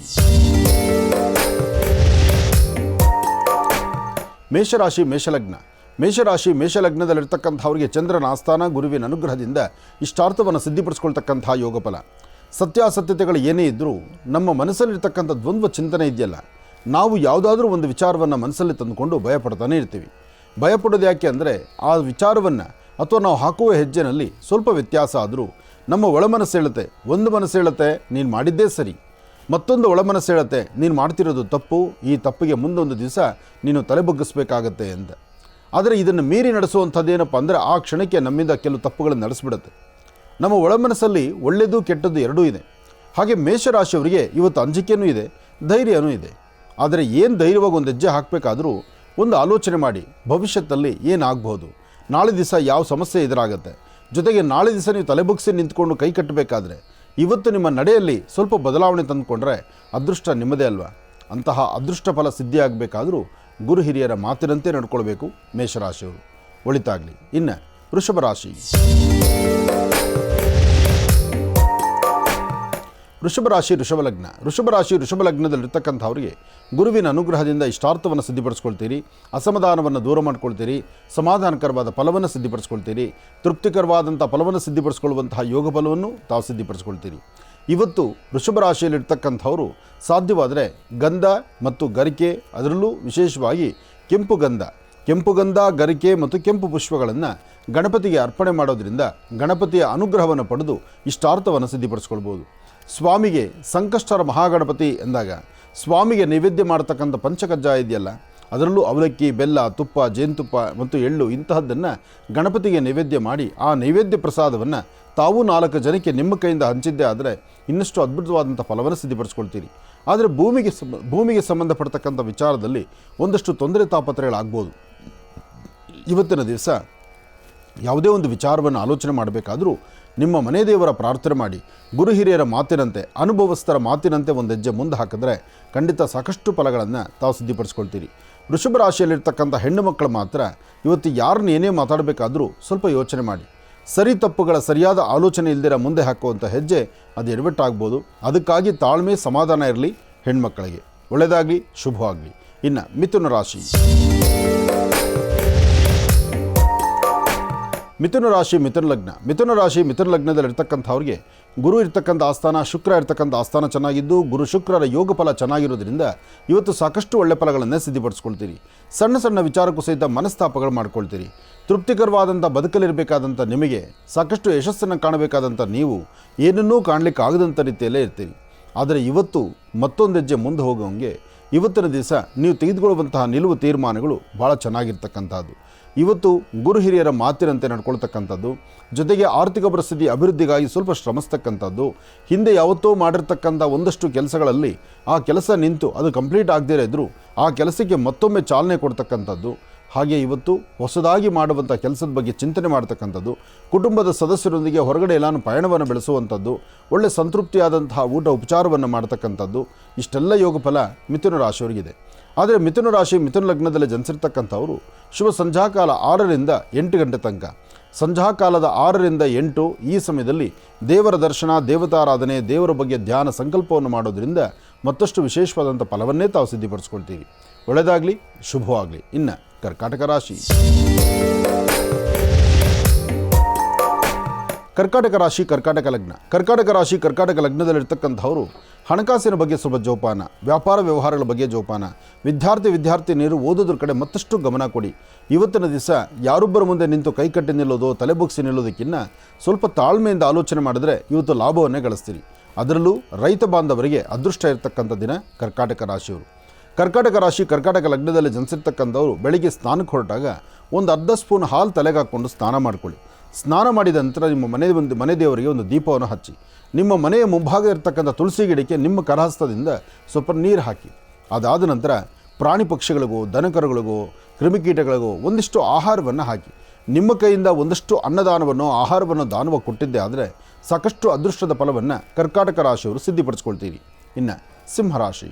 ಮೇಷರಾಶಿ ಮೇಷಲಗ್ನ. ಮೇಷರಾಶಿ ಮೇಷಲಗ್ನದಲ್ಲಿರ್ತಕ್ಕಂಥವ್ರಿಗೆ ಚಂದ್ರನ ಆಸ್ಥಾನ ಗುರುವಿನ ಅನುಗ್ರಹದಿಂದ ಇಷ್ಟಾರ್ಥವನ್ನು ಸಿದ್ಧಿಪಡಿಸ್ಕೊಳ್ತಕ್ಕಂಥ ಯೋಗಫಲ. ಸತ್ಯಾಸತ್ಯತೆಗಳು ಏನೇ ಇದ್ದರೂ ನಮ್ಮ ಮನಸ್ಸಲ್ಲಿರ್ತಕ್ಕಂಥ ದ್ವಂದ್ವ ಚಿಂತನೆ ಇದೆಯಲ್ಲ, ನಾವು ಯಾವುದಾದ್ರೂ ಒಂದು ವಿಚಾರವನ್ನು ಮನಸ್ಸಲ್ಲಿ ತಂದುಕೊಂಡು ಭಯಪಡ್ತಾನೆ ಇರ್ತೀವಿ. ಭಯಪಡೋದು ಯಾಕೆ ಅಂದರೆ, ಆ ವಿಚಾರವನ್ನು ಅಥವಾ ನಾವು ಹಾಕುವ ಹೆಜ್ಜೆನಲ್ಲಿ ಸ್ವಲ್ಪ ವ್ಯತ್ಯಾಸ ಆದರೂ ನಮ್ಮ ಒಳಮನಸ್ಸು ಹೇಳುತ್ತೆ, ಒಂದು ಮನಸ್ಸು ಹೇಳುತ್ತೆ ನೀನು ಮಾಡಿದ್ದೇ ಸರಿ, ಮತ್ತೊಂದು ಒಳಮನಸ್ಸು ಹೇಳುತ್ತೆ ನೀನು ಮಾಡ್ತಿರೋದು ತಪ್ಪು, ಈ ತಪ್ಪಿಗೆ ಮುಂದೊಂದು ದಿವಸ ನೀನು ತಲೆಬಗ್ಗಿಸ್ಬೇಕಾಗತ್ತೆ ಅಂತ. ಆದರೆ ಇದನ್ನು ಮೀರಿ ನಡೆಸುವಂಥದ್ದೇನಪ್ಪ ಅಂದರೆ, ಆ ಕ್ಷಣಕ್ಕೆ ನಮ್ಮಿಂದ ಕೆಲವು ತಪ್ಪುಗಳನ್ನು ನಡೆಸಿಬಿಡುತ್ತೆ. ನಮ್ಮ ಒಳಮನಸ್ಸಲ್ಲಿ ಒಳ್ಳೆಯದು ಕೆಟ್ಟದ್ದು ಎರಡೂ ಇದೆ. ಹಾಗೆ ಮೇಷರಾಶಿಯವರಿಗೆ ಇವತ್ತು ಅಂಜಿಕೆಯೂ ಇದೆ, ಧೈರ್ಯವೂ ಇದೆ. ಆದರೆ ಏನು ಧೈರ್ಯವಾಗಿ ಒಂದು ಹೆಜ್ಜೆ ಹಾಕಬೇಕಾದ್ರೂ ಒಂದು ಆಲೋಚನೆ ಮಾಡಿ, ಭವಿಷ್ಯದಲ್ಲಿ ಏನಾಗ್ಬೋದು, ನಾಳೆ ದಿವಸ ಯಾವ ಸಮಸ್ಯೆ ಎದುರಾಗುತ್ತೆ, ಜೊತೆಗೆ ನಾಳೆ ದಿವಸ ನೀವು ತಲೆಬುಗ್ಸಿ ನಿಂತ್ಕೊಂಡು ಕೈ ಕಟ್ಟಬೇಕಾದ್ರೆ ಇವತ್ತು ನಿಮ್ಮ ನಡೆಯಲ್ಲಿ ಸ್ವಲ್ಪ ಬದಲಾವಣೆ ತಂದುಕೊಂಡ್ರೆ ಅದೃಷ್ಟ ನಿಮ್ಮದೇ ಅಲ್ವಾ. ಅಂತಹ ಅದೃಷ್ಟ ಫಲ ಸಿದ್ಧಿಯಾಗಬೇಕಾದ್ರೂ ಗುರು ಹಿರಿಯರ ಮಾತಿನಂತೆ ನಡ್ಕೊಳ್ಬೇಕು ಮೇಷರಾಶಿಯವರು. ಒಳಿತಾಗಲಿ. ಇನ್ನು ವೃಷಭ ರಾಶಿ. ವೃಷಭ ರಾಶಿ ವೃಷಭ ಲಗ್ನ. ವೃಷಭ ರಾಶಿ ವೃಷಭ ಲಗ್ನದಲ್ಲಿರ್ತಕ್ಕಂಥವ್ರಿಗೆ ಗುರುವಿನ ಅನುಗ್ರಹದಿಂದ ಇಷ್ಟಾರ್ಥವನ್ನು ಸಿದ್ಧಿಪಡಿಸ್ಕೊಳ್ತೀರಿ, ಅಸಮಾಧಾನವನ್ನು ದೂರ ಮಾಡ್ಕೊಳ್ತೀರಿ, ಸಮಾಧಾನಕರವಾದ ಫಲವನ್ನು ಸಿದ್ಧಿಪಡಿಸ್ಕೊಳ್ತೀರಿ, ತೃಪ್ತಿಕರವಾದಂಥ ಫಲವನ್ನು ಸಿದ್ಧಿಪಡಿಸ್ಕೊಳ್ಳುವಂತಹ ಯೋಗ ಫಲವನ್ನು ತಾವು ಸಿದ್ಧಿಪಡಿಸ್ಕೊಳ್ತೀರಿ. ಇವತ್ತು ವೃಷಭ ರಾಶಿಯಲ್ಲಿರ್ತಕ್ಕಂಥವರು ಸಾಧ್ಯವಾದರೆ ಗಂಧ ಮತ್ತು ಗರಿಕೆ, ಅದರಲ್ಲೂ ವಿಶೇಷವಾಗಿ ಕೆಂಪು ಗಂಧ, ಗರಿಕೆ ಮತ್ತು ಕೆಂಪು ಪುಷ್ಪಗಳನ್ನು ಗಣಪತಿಗೆ ಅರ್ಪಣೆ ಮಾಡೋದ್ರಿಂದ ಗಣಪತಿಯ ಅನುಗ್ರಹವನ್ನು ಪಡೆದು ಇಷ್ಟಾರ್ಥವನ್ನು ಸಿದ್ಧಿಪಡಿಸ್ಕೊಳ್ಬೋದು. ಸ್ವಾಮಿಗೆ ಸಂಕಷ್ಟರ ಮಹಾಗಣಪತಿ ಎಂದಾಗ ಸ್ವಾಮಿಗೆ ನೈವೇದ್ಯ ಮಾಡತಕ್ಕಂಥ ಪಂಚಕಜ್ಜಾಯ ಇದೆಯಲ್ಲ, ಅದರಲ್ಲೂ ಅವಲಕ್ಕಿ, ಬೆಲ್ಲ, ತುಪ್ಪ, ಜೇನುತುಪ್ಪ ಮತ್ತು ಎಳ್ಳು ಇಂತಹದ್ದನ್ನು ಗಣಪತಿಗೆ ನೈವೇದ್ಯ ಮಾಡಿ ಆ ನೈವೇದ್ಯ ಪ್ರಸಾದವನ್ನು ತಾವು 4 ಜನಕ್ಕೆ ನಿಮ್ಮ ಕೈಯಿಂದ ಹಂಚಿದ್ದೇ ಆದರೆ ಇನ್ನಷ್ಟು ಅದ್ಭುತವಾದಂಥ ಫಲವನ್ನು ಸಿದ್ಧಿಪಡಿಸ್ಕೊಳ್ತೀರಿ. ಆದರೆ ಭೂಮಿಗೆ ಸಂಬಂಧಪಡ್ತಕ್ಕಂಥ ವಿಚಾರದಲ್ಲಿ ಒಂದಷ್ಟು ತೊಂದರೆ ತಾಪತ್ರಗಳಾಗ್ಬೋದು. ಇವತ್ತಿನ ದಿವಸ ಯಾವುದೇ ಒಂದು ವಿಚಾರವನ್ನು ಆಲೋಚನೆ ಮಾಡಬೇಕಾದರೂ ನಿಮ್ಮ ಮನೆ ದೇವರ ಪ್ರಾರ್ಥನೆ ಮಾಡಿ, ಗುರು ಹಿರಿಯರ ಮಾತಿನಂತೆ, ಅನುಭವಸ್ಥರ ಮಾತಿನಂತೆ ಒಂದು ಹೆಜ್ಜೆ ಮುಂದೆ ಹಾಕಿದ್ರೆ ಖಂಡಿತ ಸಾಕಷ್ಟು ಫಲಗಳನ್ನು ತಾವು ಸಿದ್ಧಿಪಡಿಸ್ಕೊಳ್ತೀರಿ. ವೃಷಭ ರಾಶಿಯಲ್ಲಿರ್ತಕ್ಕಂಥ ಹೆಣ್ಣು ಮಕ್ಕಳು ಮಾತ್ರ ಇವತ್ತು ಯಾರನ್ನ ಏನೇ ಮಾತಾಡಬೇಕಾದರೂ ಸ್ವಲ್ಪ ಯೋಚನೆ ಮಾಡಿ, ಸರಿ ತಪ್ಪುಗಳ ಸರಿಯಾದ ಆಲೋಚನೆ ಇಲ್ದಿರ ಮುಂದೆ ಹಾಕುವಂಥ ಹೆಜ್ಜೆ ಅದು ಎಡವಟ್ಟಾಗ್ಬೋದು. ಅದಕ್ಕಾಗಿ ತಾಳ್ಮೆ, ಸಮಾಧಾನ ಇರಲಿ ಹೆಣ್ಮಕ್ಕಳಿಗೆ. ಒಳ್ಳೆಯದಾಗಲಿ, ಶುಭವಾಗಲಿ. ಇನ್ನು ಮಿಥುನ ರಾಶಿ. ಮಿಥುನ ರಾಶಿ ಮಿಥುನ ಲಗ್ನ. ಮಿಥುನ ರಾಶಿ ಮಿಥುನ ಲಗ್ನದಲ್ಲಿರ್ತಕ್ಕಂಥವ್ರಿಗೆ ಗುರು ಇರ್ತಕ್ಕಂಥ ಆಸ್ಥಾನ, ಶುಕ್ರ ಇರ್ತಕ್ಕಂಥ ಆಸ್ಥಾನ ಚೆನ್ನಾಗಿದ್ದು ಗುರು ಶುಕ್ರರ ಯೋಗ ಫಲ ಚೆನ್ನಾಗಿರೋದ್ರಿಂದ ಇವತ್ತು ಸಾಕಷ್ಟು ಒಳ್ಳೆ ಫಲಗಳನ್ನೇ ಸಿದ್ಧಿಪಡಿಸ್ಕೊಳ್ತೀರಿ. ಸಣ್ಣ ಸಣ್ಣ ವಿಚಾರಕ್ಕೂ ಸಹಿತ ಮನಸ್ತಾಪಗಳು ಮಾಡ್ಕೊಳ್ತೀರಿ. ತೃಪ್ತಿಕರವಾದಂಥ ಬದುಕಲಿರಬೇಕಾದಂಥ ನಿಮಗೆ, ಸಾಕಷ್ಟು ಯಶಸ್ಸನ್ನು ಕಾಣಬೇಕಾದಂಥ ನೀವು ಏನನ್ನೂ ಕಾಣಲಿಕ್ಕೆ ಆಗದಂಥ ರೀತಿಯಲ್ಲೇ ಇರ್ತೀರಿ. ಆದರೆ ಇವತ್ತು ಮತ್ತೊಂದು ಹೆಜ್ಜೆ ಮುಂದೆ ಹೋಗೋಂಗೆ ಇವತ್ತಿನ ದಿವಸ ನೀವು ತೆಗೆದುಕೊಳ್ಳುವಂತಹ ನಿಲುವು ತೀರ್ಮಾನಗಳು ಭಾಳ ಚೆನ್ನಾಗಿರ್ತಕ್ಕಂಥದ್ದು. ಇವತ್ತು ಗುರು ಹಿರಿಯರ ಮಾತಿನಂತೆ ನಡ್ಕೊಳ್ತಕ್ಕಂಥದ್ದು, ಜೊತೆಗೆ ಆರ್ಥಿಕ ಪರಿಸ್ಥಿತಿ ಅಭಿವೃದ್ಧಿಗಾಗಿ ಸ್ವಲ್ಪ ಶ್ರಮಿಸ್ತಕ್ಕಂಥದ್ದು, ಹಿಂದೆ ಯಾವತ್ತೋ ಮಾಡಿರ್ತಕ್ಕಂಥ ಒಂದಷ್ಟು ಕೆಲಸಗಳಲ್ಲಿ ಆ ಕೆಲಸ ನಿಂತು ಅದು ಕಂಪ್ಲೀಟ್ ಆಗದೇ ಇದ್ದರೂ ಆ ಕೆಲಸಕ್ಕೆ ಮತ್ತೊಮ್ಮೆ ಚಾಲನೆ ಕೊಡ್ತಕ್ಕಂಥದ್ದು, ಹಾಗೆ ಇವತ್ತು ಹೊಸದಾಗಿ ಮಾಡುವಂಥ ಕೆಲಸದ ಬಗ್ಗೆ ಚಿಂತನೆ ಮಾಡ್ತಕ್ಕಂಥದ್ದು, ಕುಟುಂಬದ ಸದಸ್ಯರೊಂದಿಗೆ ಹೊರಗಡೆ ಎಲ್ಲಾನು ಪಯಣವನ್ನು ಬೆಳೆಸುವಂಥದ್ದು, ಒಳ್ಳೆ ಸಂತೃಪ್ತಿಯಾದಂತಹ ಊಟ ಉಪಚಾರವನ್ನು ಮಾಡ್ತಕ್ಕಂಥದ್ದು, ಇಷ್ಟೆಲ್ಲ ಯೋಗ ಫಲ ಮಿಥುನ ರಾಶಿಯವರಿಗಿದೆ. ಆದರೆ ಮಿಥುನ ರಾಶಿ ಮಿಥುನ ಲಗ್ನದಲ್ಲಿ ಜನಿಸಿರ್ತಕ್ಕಂಥವರು ಶುಭ ಸಂಧ್ಯಾಕಾಲ 6ರಿಂದ 8 ಗಂಟೆ ತನಕ, ಸಂಧ್ಯಾಕಾಲದ 6ರಿಂದ 8 ಈ ಸಮಯದಲ್ಲಿ ದೇವರ ದರ್ಶನ, ದೇವತಾರಾಧನೆ, ದೇವರ ಬಗ್ಗೆ ಧ್ಯಾನ ಸಂಕಲ್ಪವನ್ನು ಮಾಡೋದ್ರಿಂದ ಮತ್ತಷ್ಟು ವಿಶೇಷವಾದಂಥ ಫಲವನ್ನೇ ತಾವು ಸಿದ್ಧಿಪಡಿಸ್ಕೊಳ್ತೀರಿ. ಒಳ್ಳೆಯದಾಗಲಿ, ಶುಭವಾಗಲಿ. ಇನ್ನು ಕರ್ಕಾಟಕ ರಾಶಿ. ಕರ್ಕಾಟಕ ರಾಶಿ ಕರ್ಕಾಟಕ ಲಗ್ನ. ಕರ್ಕಾಟಕ ರಾಶಿ ಕರ್ಕಾಟಕ ಲಗ್ನದಲ್ಲಿರ್ತಕ್ಕಂಥವರು ಹಣಕಾಸಿನ ಬಗ್ಗೆ ಸ್ವಲ್ಪ ಜೋಪಾನ, ವ್ಯಾಪಾರ ವ್ಯವಹಾರಗಳ ಬಗ್ಗೆ ಜೋಪಾನ, ವಿದ್ಯಾರ್ಥಿನಿಯರು ಓದೋದ್ರ ಕಡೆ ಮತ್ತಷ್ಟು ಗಮನ ಕೊಡಿ. ಇವತ್ತಿನ ದಿವಸ ಯಾರೊಬ್ಬರ ಮುಂದೆ ನಿಂತು ಕೈಕಟ್ಟಿ ನಿಲ್ಲೋದು, ತಲೆಬುಗ್ಸಿ ನಿಲ್ಲೋದಕ್ಕಿಂತ ಸ್ವಲ್ಪ ತಾಳ್ಮೆಯಿಂದ ಆಲೋಚನೆ ಮಾಡಿದ್ರೆ ಇವತ್ತು ಲಾಭವನ್ನೇ ಗಳಿಸ್ತೀರಿ. ಅದರಲ್ಲೂ ರೈತ ಬಾಂಧವರಿಗೆ ಅದೃಷ್ಟ ಇರತಕ್ಕಂಥ ದಿನ ಕರ್ಕಾಟಕ ರಾಶಿಯವರು. ಕರ್ಕಾಟಕ ರಾಶಿ ಕರ್ಕಾಟಕ ಲಗ್ನದಲ್ಲಿ ಜನಿಸಿರ್ತಕ್ಕಂಥವರು ಬೆಳಿಗ್ಗೆ ಸ್ನಾನಕ್ಕೆ ಹೊರಟಾಗ ಒಂದು ಅರ್ಧ ಸ್ಪೂನ್ ಹಾಲು ತಲೆಗೆ ಹಾಕ್ಕೊಂಡು ಸ್ನಾನ ಮಾಡ್ಕೊಳ್ಳಿ. ಸ್ನಾನ ಮಾಡಿದ ನಂತರ ನಿಮ್ಮ ಮನೆ ದೇವರಿಗೆ ಒಂದು ದೀಪವನ್ನು ಹಚ್ಚಿ, ನಿಮ್ಮ ಮನೆಯ ಮುಂಭಾಗ ಇರತಕ್ಕಂಥ ತುಳಸಿ ಗಿಡಕ್ಕೆ ನಿಮ್ಮ ಕರಹಸ್ತದಿಂದ ಸ್ವಲ್ಪ ನೀರು ಹಾಕಿ, ಅದಾದ ನಂತರ ಪ್ರಾಣಿ ಪಕ್ಷಿಗಳಿಗೂ, ದನಕರುಗಳಿಗೂ, ಕ್ರಿಮಿಕೀಟಗಳಿಗೂ ಒಂದಿಷ್ಟು ಆಹಾರವನ್ನು ಹಾಕಿ, ನಿಮ್ಮ ಕೈಯಿಂದ ಒಂದಷ್ಟು ಅನ್ನದಾನವನ್ನು, ಆಹಾರವನ್ನು ದಾನವಾಗಿ ಕೊಟ್ಟಿದ್ದೆ ಆದರೆ ಸಾಕಷ್ಟು ಅದೃಷ್ಟದ ಫಲವನ್ನು ಕರ್ಕಾಟಕ ರಾಶಿಯವರು ಸಿದ್ಧಿಪಡಿಸ್ಕೊಳ್ತೀರಿ. ಇನ್ನು ಸಿಂಹರಾಶಿ.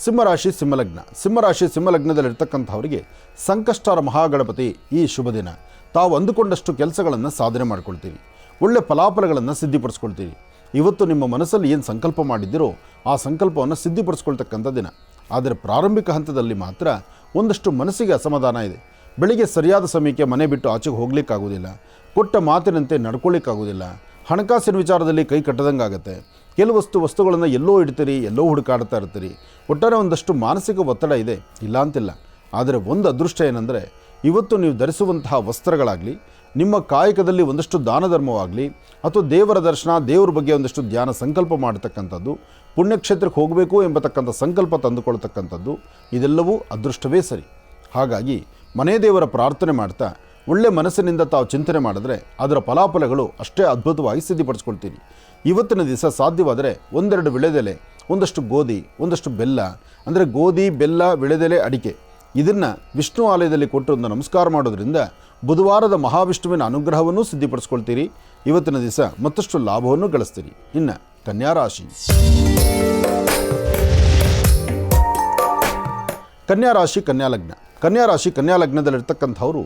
ಸಿಂಹರಾಶಿ ಸಿಂಹಲಗ್ನ. ಸಿಂಹರಾಶಿ ಸಿಂಹಲಗ್ನದಲ್ಲಿರ್ತಕ್ಕಂಥವರಿಗೆ ಸಂಕಷ್ಟರ ಮಹಾಗಣಪತಿ ಈ ಶುಭ ದಿನ. ತಾವು ಅಂದುಕೊಂಡಷ್ಟು ಕೆಲಸಗಳನ್ನು ಸಾಧನೆ ಮಾಡ್ಕೊಳ್ತೀರಿ, ಒಳ್ಳೆ ಫಲಾಫಲಗಳನ್ನು ಸಿದ್ಧಿಪಡಿಸ್ಕೊಳ್ತೀರಿ. ಇವತ್ತು ನಿಮ್ಮ ಮನಸ್ಸಲ್ಲಿ ಏನು ಸಂಕಲ್ಪ ಮಾಡಿದ್ದೀರೋ ಆ ಸಂಕಲ್ಪವನ್ನು ಸಿದ್ಧಿಪಡಿಸ್ಕೊಳ್ತಕ್ಕಂಥ ದಿನ. ಆದರೆ ಪ್ರಾರಂಭಿಕ ಹಂತದಲ್ಲಿ ಮಾತ್ರ ಒಂದಷ್ಟು ಮನಸ್ಸಿಗೆ ಅಸಮಾಧಾನ ಇದೆ. ಬೆಳಿಗ್ಗೆ ಸರಿಯಾದ ಸಮಯಕ್ಕೆ ಮನೆ ಬಿಟ್ಟು ಆಚೆಗೆ ಹೋಗ್ಲಿಕ್ಕಾಗೋದಿಲ್ಲ, ಕೊಟ್ಟ ಮಾತಿನಂತೆ ನಡ್ಕೊಳ್ಳಿಕ್ಕಾಗೋದಿಲ್ಲ, ಹಣಕಾಸಿನ ವಿಚಾರದಲ್ಲಿ ಕೈ ಕಟ್ಟದಂಗಾಗತ್ತೆ, ಕೆಲವಷ್ಟು ವಸ್ತುಗಳನ್ನು ಎಲ್ಲೋ ಇಡ್ತೀರಿ, ಎಲ್ಲೋ ಹುಡುಕಾಡ್ತಾ ಇರ್ತೀರಿ. ಒಟ್ಟಾರೆ ಒಂದಷ್ಟು ಮಾನಸಿಕ ಒತ್ತಡ ಇದೆ, ಇಲ್ಲ ಅಂತಿಲ್ಲ. ಆದರೆ ಒಂದು ಅದೃಷ್ಟ ಏನಂದರೆ ಇವತ್ತು ನೀವು ಧರಿಸುವಂತಹ ವಸ್ತ್ರಗಳಾಗಲಿ, ನಿಮ್ಮ ಕಾಯಕದಲ್ಲಿ ಒಂದಷ್ಟು ದಾನ ಧರ್ಮವಾಗಲಿ, ಅಥವಾ ದೇವರ ದರ್ಶನ, ದೇವರ ಬಗ್ಗೆ ಒಂದಷ್ಟು ಧ್ಯಾನ ಸಂಕಲ್ಪ ಮಾಡತಕ್ಕಂಥದ್ದು, ಪುಣ್ಯಕ್ಷೇತ್ರಕ್ಕೆ ಹೋಗಬೇಕು ಎಂಬತಕ್ಕಂಥ ಸಂಕಲ್ಪ ತಂದುಕೊಳ್ತಕ್ಕಂಥದ್ದು, ಇದೆಲ್ಲವೂ ಅದೃಷ್ಟವೇ ಸರಿ. ಹಾಗಾಗಿ ಮನೆ ದೇವರ ಪ್ರಾರ್ಥನೆ ಮಾಡ್ತಾ ಒಳ್ಳೆ ಮನಸ್ಸಿನಿಂದ ತಾವು ಚಿಂತನೆ ಮಾಡಿದ್ರೆ ಅದರ ಫಲಾಫಲಗಳು ಅಷ್ಟೇ ಅದ್ಭುತವಾಗಿ ಸಿದ್ಧಿಪಡಿಸ್ಕೊಳ್ತೀರಿ. ಇವತ್ತಿನ ದಿವಸ ಸಾಧ್ಯವಾದರೆ ಒಂದೆರಡು ವಿಳೆದೆಲೆ, ಒಂದಷ್ಟು ಗೋಧಿ, ಒಂದಷ್ಟು ಬೆಲ್ಲ, ಅಂದರೆ ಗೋಧಿ, ಬೆಲ್ಲ, ವಿಳೆದೆಲೆ, ಅಡಿಕೆ ಇದನ್ನು ವಿಷ್ಣು ಆಲಯದಲ್ಲಿ ಕೊಟ್ಟು ಒಂದು ನಮಸ್ಕಾರ ಮಾಡೋದ್ರಿಂದ ಬುಧವಾರದ ಮಹಾವಿಷ್ಣುವಿನ ಅನುಗ್ರಹವನ್ನು ಸಿದ್ಧಿಪಡಿಸ್ಕೊಳ್ತೀರಿ. ಇವತ್ತಿನ ದಿವಸ ಮತ್ತಷ್ಟು ಲಾಭವನ್ನು ಗಳಿಸ್ತೀರಿ. ಇನ್ನು ಕನ್ಯಾ ರಾಶಿ. ಕನ್ಯಾ ರಾಶಿ, ಕನ್ಯಾ ಲಗ್ನ. ಕನ್ಯಾ ರಾಶಿ, ಕನ್ಯಾ ಲಗ್ನದಲ್ಲಿರ್ತಕ್ಕಂಥವರು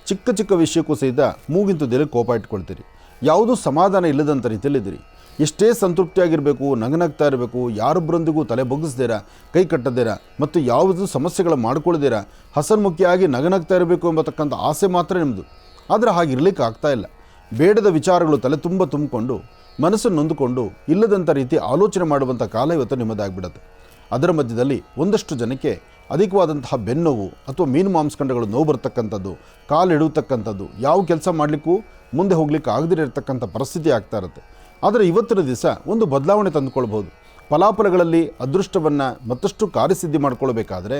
ಚಿಕ್ಕ ಚಿಕ್ಕ ವಿಷಯಕ್ಕೂ ಸಹಿತ ಮೂಗಿಂತುದೆಲೆ ಕೋಪ ಇಟ್ಕೊಳ್ತೀರಿ. ಯಾವುದೂ ಸಮಾಧಾನ ಇಲ್ಲದಂಥ ರೀತಿಯಲ್ಲಿದ್ದೀರಿ. ಎಷ್ಟೇ ಸಂತೃಪ್ತಿಯಾಗಿರಬೇಕು, ನಗನಗ್ತಾ ಇರಬೇಕು, ಯಾರೊಬ್ಬರೊಂದಿಗೂ ತಲೆ ಬಗ್ಗಿಸ್ದೇರ, ಕೈ ಕಟ್ಟದೇರ ಮತ್ತು ಯಾವುದೂ ಸಮಸ್ಯೆಗಳು ಮಾಡ್ಕೊಳ್ದೇರ ಹಸನ್ಮುಖಿಯಾಗಿ ನಗನಗ್ತಾ ಇರಬೇಕು ಎಂಬತಕ್ಕಂಥ ಆಸೆ ಮಾತ್ರ ನಿಮ್ಮದು. ಆದರೆ ಹಾಗಿರ್ಲಿಕ್ಕೆ ಆಗ್ತಾ ಇಲ್ಲ. ಬೇಡದ ವಿಚಾರಗಳು ತಲೆ ತುಂಬ ತುಂಬಿಕೊಂಡು ಮನಸ್ಸನ್ನು ನೊಂದುಕೊಂಡು ಇಲ್ಲದಂಥ ರೀತಿ ಆಲೋಚನೆ ಮಾಡುವಂಥ ಕಾಲ ಇವತ್ತು ನಿಮ್ಮದಾಗಿಬಿಡುತ್ತೆ. ಅದರ ಮಧ್ಯದಲ್ಲಿ ಒಂದಷ್ಟು ಜನಕ್ಕೆ ಅಧಿಕವಾದಂತಹ ಬೆನ್ನೋವು ಅಥವಾ ಮೀನು ಮಾಂಸಖಂಡಗಳು ನೋವು ಬರ್ತಕ್ಕಂಥದ್ದು, ಕಾಲಿಡುತ್ತಕ್ಕಂಥದ್ದು, ಯಾವ ಕೆಲಸ ಮಾಡಲಿಕ್ಕೂ ಮುಂದೆ ಹೋಗ್ಲಿಕ್ಕೆ ಆಗದಿರತಕ್ಕಂಥ ಪರಿಸ್ಥಿತಿ ಆಗ್ತಾ ಇರುತ್ತೆ. ಆದರೆ ಇವತ್ತಿನ ದಿವಸ ಒಂದು ಬದಲಾವಣೆ ತಂದುಕೊಳ್ಬೋದು. ಫಲಾಫಲಗಳಲ್ಲಿ ಅದೃಷ್ಟವನ್ನು ಮತ್ತಷ್ಟು ಕಾರ್ಯಸಿದ್ಧಿ ಮಾಡಿಕೊಳ್ಬೇಕಾದ್ರೆ,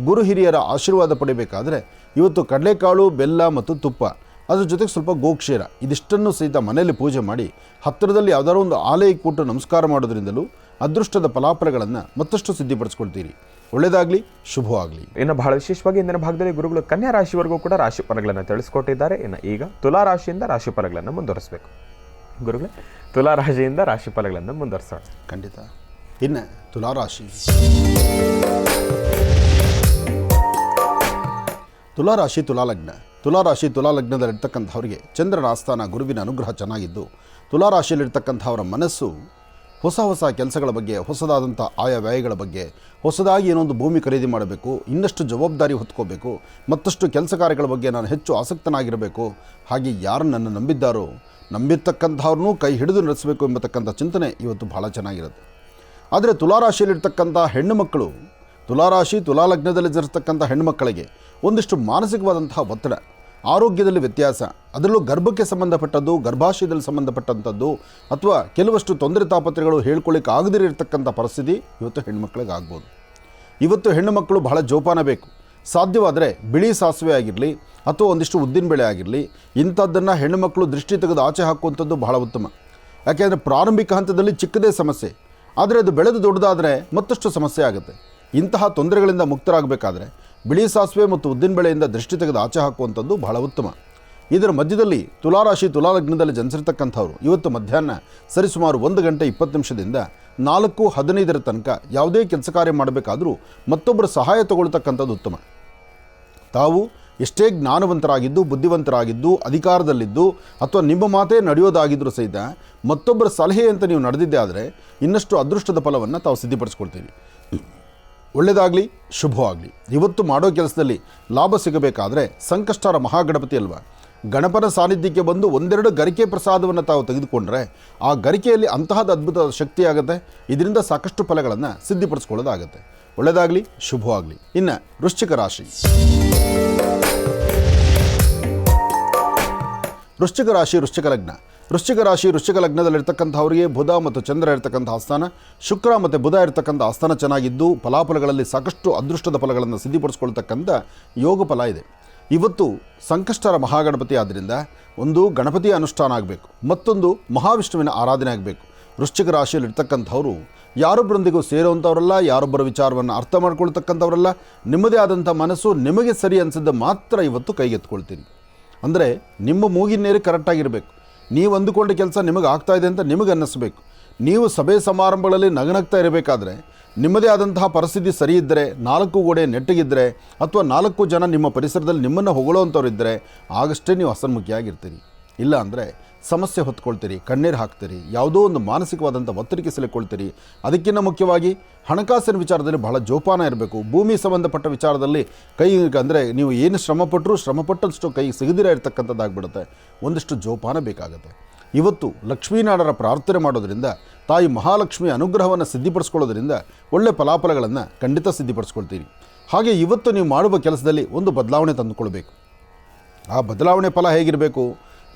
ಗುರು ಹಿರಿಯರ ಆಶೀರ್ವಾದ ಪಡಿಬೇಕಾದ್ರೆ ಇವತ್ತು ಕಡಲೆಕಾಳು, ಬೆಲ್ಲ ಮತ್ತು ತುಪ್ಪ, ಅದ್ರ ಜೊತೆಗೆ ಸ್ವಲ್ಪ ಗೋಕ್ಷೀರ ಇದಿಷ್ಟನ್ನು ಸಹಿತ ಮನೆಯಲ್ಲಿ ಪೂಜೆ ಮಾಡಿ ಹತ್ತಿರದಲ್ಲಿ ಯಾವುದಾದ್ರು ಒಂದು ಆಲಯಕ್ಕೆ ಕೊಟ್ಟು ನಮಸ್ಕಾರ ಮಾಡೋದ್ರಿಂದಲೂ ಅದೃಷ್ಟದ ಫಲಾಫಲಗಳನ್ನು ಮತ್ತಷ್ಟು ಸಿದ್ಧಿಪಡಿಸ್ಕೊಳ್ತೀರಿ. ಒಳ್ಳೆಯದಾಗಲಿ, ಶುಭವಾಗಲಿ. ಇನ್ನು ಬಹಳ ವಿಶೇಷವಾಗಿ ಇಂದಿನ ಭಾಗದಲ್ಲಿ ಗುರುಗಳು ಕನ್ಯಾ ರಾಶಿವರೆಗೂ ಕೂಡ ರಾಶಿ ಫಲಗಳನ್ನು ತಿಳಿಸ್ಕೊಟ್ಟಿದ್ದಾರೆ. ಇನ್ನು ಈಗ ತುಲಾ ರಾಶಿಯಿಂದ ರಾಶಿ ಫಲಗಳನ್ನು ಮುಂದುವರಿಸಬೇಕು. ಗುರುಗಳೇ, ತುಲಾ ರಾಶಿಯಿಂದ ರಾಶಿ ಫಲಗಳನ್ನು ಮುಂದುವರಿಸೋಣ. ಖಂಡಿತ. ಇನ್ನು ತುಲಾರಾಶಿ. ತುಲಾರಾಶಿ, ತುಲಾಲಗ್ನ. ತುಲಾರಾಶಿ, ತುಲಾಲಗ್ನದಲ್ಲಿರ್ತಕ್ಕಂಥವ್ರಿಗೆ ಚಂದ್ರನ ಆಸ್ಥಾನ ಗುರುವಿನ ಅನುಗ್ರಹ ಚೆನ್ನಾಗಿದ್ದು ತುಲಾರಾಶಿಯಲ್ಲಿರ್ತಕ್ಕಂಥವರ ಮನಸ್ಸು ಹೊಸ ಹೊಸ ಕೆಲಸಗಳ ಬಗ್ಗೆ, ಹೊಸದಾದಂಥ ಆಯಾ ವ್ಯಯಗಳ ಬಗ್ಗೆ, ಹೊಸದಾಗಿ ಏನೊಂದು ಭೂಮಿ ಖರೀದಿ ಮಾಡಬೇಕು, ಇನ್ನಷ್ಟು ಜವಾಬ್ದಾರಿ ಹೊತ್ಕೋಬೇಕು, ಮತ್ತಷ್ಟು ಕೆಲಸ ಕಾರ್ಯಗಳ ಬಗ್ಗೆ ನಾನು ಹೆಚ್ಚು ಆಸಕ್ತನಾಗಿರಬೇಕು, ಹಾಗೆ ಯಾರು ನನ್ನ ನಂಬಿದ್ದಾರೋ ನಂಬಿರ್ತಕ್ಕಂಥವ್ರನ್ನೂ ಕೈ ಹಿಡಿದು ನಡೆಸಬೇಕು ಎಂಬತಕ್ಕಂಥ ಚಿಂತನೆ ಇವತ್ತು ಭಾಳ ಚೆನ್ನಾಗಿರುತ್ತೆ. ಆದರೆ ತುಲಾರಾಶಿಯಲ್ಲಿರ್ತಕ್ಕಂಥ ಹೆಣ್ಣು ಮಕ್ಕಳು, ತುಲಾರಾಶಿ ತುಲಾಲಗ್ನದಲ್ಲಿ ಇರತಕ್ಕಂಥ ಹೆಣ್ಣುಮಕ್ಕಳಿಗೆ ಒಂದಿಷ್ಟು ಮಾನಸಿಕವಾದಂತಹ ಒತ್ತಡ, ಆರೋಗ್ಯದಲ್ಲಿ ವ್ಯತ್ಯಾಸ, ಅದರಲ್ಲೂ ಗರ್ಭಕ್ಕೆ ಸಂಬಂಧಪಟ್ಟದ್ದು, ಗರ್ಭಾಶಯದಲ್ಲಿ ಸಂಬಂಧಪಟ್ಟಂಥದ್ದು ಅಥವಾ ಕೆಲವಷ್ಟು ತೊಂದರೆ ತಾಪತ್ರೆಗಳು ಹೇಳ್ಕೊಳ್ಳಿಕ್ಕೆ ಆಗದಿರತಕ್ಕಂಥ ಪರಿಸ್ಥಿತಿ ಇವತ್ತು ಹೆಣ್ಣುಮಕ್ಕಳಿಗೆ ಆಗ್ಬೋದು. ಇವತ್ತು ಹೆಣ್ಣು ಮಕ್ಕಳು ಬಹಳ ಜೋಪಾನ ಬೇಕು. ಸಾಧ್ಯವಾದರೆ ಬಿಳಿ ಸಾಸಿವೆ ಆಗಿರಲಿ ಅಥವಾ ಒಂದಿಷ್ಟು ಉದ್ದಿನಬೇಳೆ ಆಗಿರಲಿ, ಇಂಥದ್ದನ್ನು ಹೆಣ್ಣುಮಕ್ಕಳು ದೃಷ್ಟಿ ತೆಗೆದು ಆಚೆ ಹಾಕುವಂಥದ್ದು ಬಹಳ ಉತ್ತಮ. ಯಾಕೆಂದರೆ ಪ್ರಾರಂಭಿಕ ಹಂತದಲ್ಲಿ ಚಿಕ್ಕದೇ ಸಮಸ್ಯೆ, ಆದರೆ ಅದು ಬೆಳೆದು ದೊಡ್ಡದಾದರೆ ಮತ್ತಷ್ಟು ಸಮಸ್ಯೆ ಆಗುತ್ತೆ. ಇಂತಹ ತೊಂದರೆಗಳಿಂದ ಮುಕ್ತರಾಗಬೇಕಾದ್ರೆ ಬಿಳಿ ಸಾಸಿವೆ ಮತ್ತು ಉದ್ದಿನಬೇಳೆಯಿಂದ ದೃಷ್ಟಿ ತೆಗೆದು ಆಚೆ ಹಾಕುವಂಥದ್ದು ಬಹಳ ಉತ್ತಮ. ಇದರ ಮಧ್ಯದಲ್ಲಿ ತುಲಾರಾಶಿ ತುಲಾಲಗ್ನದಲ್ಲಿ ಜನಿಸಿರ್ತಕ್ಕಂಥವ್ರು ಇವತ್ತು ಮಧ್ಯಾಹ್ನ ಸರಿಸುಮಾರು 1 ಗಂಟೆ 20 ನಿಮಿಷದಿಂದ 4:15 ತನಕ ಯಾವುದೇ ಕೆಲಸ ಕಾರ್ಯ ಮಾಡಬೇಕಾದರೂ ಮತ್ತೊಬ್ಬರ ಸಹಾಯ ತಗೊಳ್ತಕ್ಕಂಥದ್ದು ಉತ್ತಮ. ತಾವು ಎಷ್ಟೇ ಜ್ಞಾನವಂತರಾಗಿದ್ದು, ಬುದ್ಧಿವಂತರಾಗಿದ್ದು, ಅಧಿಕಾರದಲ್ಲಿದ್ದು ಅಥವಾ ನಿಮ್ಮ ಮಾತೇ ನಡೆಯೋದಾಗಿದ್ದರೂ ಸಹಿತ ಮತ್ತೊಬ್ಬರ ಸಲಹೆ ಅಂತ ನೀವು ನಡೆದಿದ್ದೆ ಆದರೆ ಇನ್ನಷ್ಟು ಅದೃಷ್ಟದ ಫಲವನ್ನು ತಾವು ಸಿದ್ಧಿಪಡಿಸ್ಕೊಳ್ತೀರಿ. ಒಳ್ಳೆಯದಾಗಲಿ, ಶುಭವಾಗಲಿ. ಇವತ್ತು ಮಾಡೋ ಕೆಲಸದಲ್ಲಿ ಲಾಭ ಸಿಗಬೇಕಾದ್ರೆ ಸಂಕಷ್ಟರ ಮಹಾಗಣಪತಿ ಅಲ್ವಾ, ಗಣಪನ ಸಾನ್ನಿಧ್ಯಕ್ಕೆ ಬಂದು ಒಂದೆರಡು ಗರಿಕೆ ಪ್ರಸಾದವನ್ನು ತಾವು ತೆಗೆದುಕೊಂಡ್ರೆ ಆ ಗರಿಕೆಯಲ್ಲಿ ಅಂತಹದ್ದು ಅದ್ಭುತ ಶಕ್ತಿಯಾಗುತ್ತೆ. ಇದರಿಂದ ಸಾಕಷ್ಟು ಫಲಗಳನ್ನು ಸಿದ್ಧಿಪಡಿಸ್ಕೊಳ್ಳೋದಾಗುತ್ತೆ. ಒಳ್ಳೆಯದಾಗಲಿ, ಶುಭವಾಗಲಿ. ಇನ್ನು ವೃಶ್ಚಿಕ ರಾಶಿ. ವೃಶ್ಚಿಕ ರಾಶಿ, ವೃಶ್ಚಿಕ ಲಗ್ನ. ವೃಶ್ಚಿಕ ರಾಶಿ, ವೃಶ್ಚಿಕ ಲಗ್ನದಲ್ಲಿರ್ತಕ್ಕಂಥವರಿಗೆ ಬುಧ ಮತ್ತು ಚಂದ್ರ ಇರ್ತಕ್ಕಂಥ ಆಸ್ಥಾನ, ಶುಕ್ರ ಮತ್ತು ಬುಧ ಇರ್ತಕ್ಕಂಥ ಆಸ್ಥಾನ ಚೆನ್ನಾಗಿದ್ದು ಫಲಾಫಲಗಳಲ್ಲಿ ಸಾಕಷ್ಟು ಅದೃಷ್ಟದ ಫಲಗಳನ್ನು ಸಿದ್ಧಿಪಡಿಸ್ಕೊಳ್ತಕ್ಕಂಥ ಯೋಗ ಫಲ ಇದೆ. ಇವತ್ತು ಸಂಕಷ್ಟರ ಮಹಾಗಣಪತಿ ಆದ್ದರಿಂದ ಒಂದು ಗಣಪತಿಯ ಅನುಷ್ಠಾನ ಆಗಬೇಕು, ಮತ್ತೊಂದು ಮಹಾವಿಷ್ಣುವಿನ ಆರಾಧನೆ ಆಗಬೇಕು. ವೃಶ್ಚಿಕ ರಾಶಿಯಲ್ಲಿರ್ತಕ್ಕಂಥವರು ಯಾರೊಬ್ಬರೊಂದಿಗೂ ಸೇರುವಂಥವರಲ್ಲ, ಯಾರೊಬ್ಬರ ವಿಚಾರವನ್ನು ಅರ್ಥ ಮಾಡ್ಕೊಳ್ತಕ್ಕಂಥವರಲ್ಲ. ನಿಮ್ಮದೇ ಆದಂಥ ಮನಸ್ಸು ನಿಮಗೆ ಸರಿ ಅನಿಸಿದ್ದು ಮಾತ್ರ ಇವತ್ತು ಕೈಗೆತ್ಕೊಳ್ತೀರಿ. ಅಂದರೆ ನಿಮ್ಮ ಮೂಗಿನ ಕರೆಕ್ಟಾಗಿರಬೇಕು. ನೀವು ಅಂದುಕೊಂಡ ಕೆಲಸ ನಿಮಗೆ ಆಗ್ತಾ ಇದೆ ಅಂತ ನಿಮಗೆ ಅನ್ನಿಸ್ಬೇಕು. ನೀವು ಸಭೆ ಸಮಾರಂಭಗಳಲ್ಲಿ ನಗನಗ್ತಾ ಇರಬೇಕಾದ್ರೆ ನಿಮ್ಮದೇ ಆದಂತಹ ಪರಿಸ್ಥಿತಿ ಸರಿ ಇದ್ದರೆ, 4 ಗೋಡೆ ನೆಟ್ಟಗಿದ್ದರೆ ಅಥವಾ 4 ಜನ ನಿಮ್ಮ ಪರಿಸರದಲ್ಲಿ ನಿಮ್ಮನ್ನು ಹೊಗಳೋವಂಥವ್ರು ಇದ್ದರೆ ಆಗಷ್ಟೇ ನೀವು ಹಸನ್ಮುಖಿಯಾಗಿರ್ತೀರಿ. ಇಲ್ಲ ಅಂದರೆ ಸಮಸ್ಯೆ ಹೊತ್ಕೊಳ್ತೀರಿ, ಕಣ್ಣೀರು ಹಾಕ್ತೀರಿ, ಯಾವುದೋ ಒಂದು ಮಾನಸಿಕವಾದಂಥ ಒತ್ತಡಕ್ಕೆ ಸಿಲುಕೊಳ್ತೀರಿ. ಅದಕ್ಕಿಂತ ಮುಖ್ಯವಾಗಿ ಹಣಕಾಸಿನ ವಿಚಾರದಲ್ಲಿ ಬಹಳ ಜೋಪಾನ ಇರಬೇಕು. ಭೂಮಿ ಸಂಬಂಧಪಟ್ಟ ವಿಚಾರದಲ್ಲಿ ಕೈ ಅಂದರೆ ನೀವು ಏನು ಶ್ರಮಪಟ್ಟಷ್ಟು ಕೈ ಸಿಗದಿರ ಇರತಕ್ಕಂಥದ್ದಾಗ್ಬಿಡುತ್ತೆ. ಒಂದಿಷ್ಟು ಜೋಪಾನ ಬೇಕಾಗುತ್ತೆ. ಇವತ್ತು ಲಕ್ಷ್ಮೀನಾರಾಯಣರ ಪ್ರಾರ್ಥನೆ ಮಾಡೋದ್ರಿಂದ, ತಾಯಿ ಮಹಾಲಕ್ಷ್ಮಿ ಅನುಗ್ರಹವನ್ನು ಸಿದ್ಧಿಪಡಿಸ್ಕೊಳ್ಳೋದ್ರಿಂದ ಒಳ್ಳೆ ಫಲಾಫಲಗಳನ್ನು ಖಂಡಿತ ಸಿದ್ಧಿಪಡಿಸ್ಕೊಳ್ತೀರಿ. ಹಾಗೆ ಇವತ್ತು ನೀವು ಮಾಡುವ ಕೆಲಸದಲ್ಲಿ ಒಂದು ಬದಲಾವಣೆ ತಂದುಕೊಳ್ಬೇಕು. ಆ ಬದಲಾವಣೆ ಫಲ ಹೇಗಿರಬೇಕು?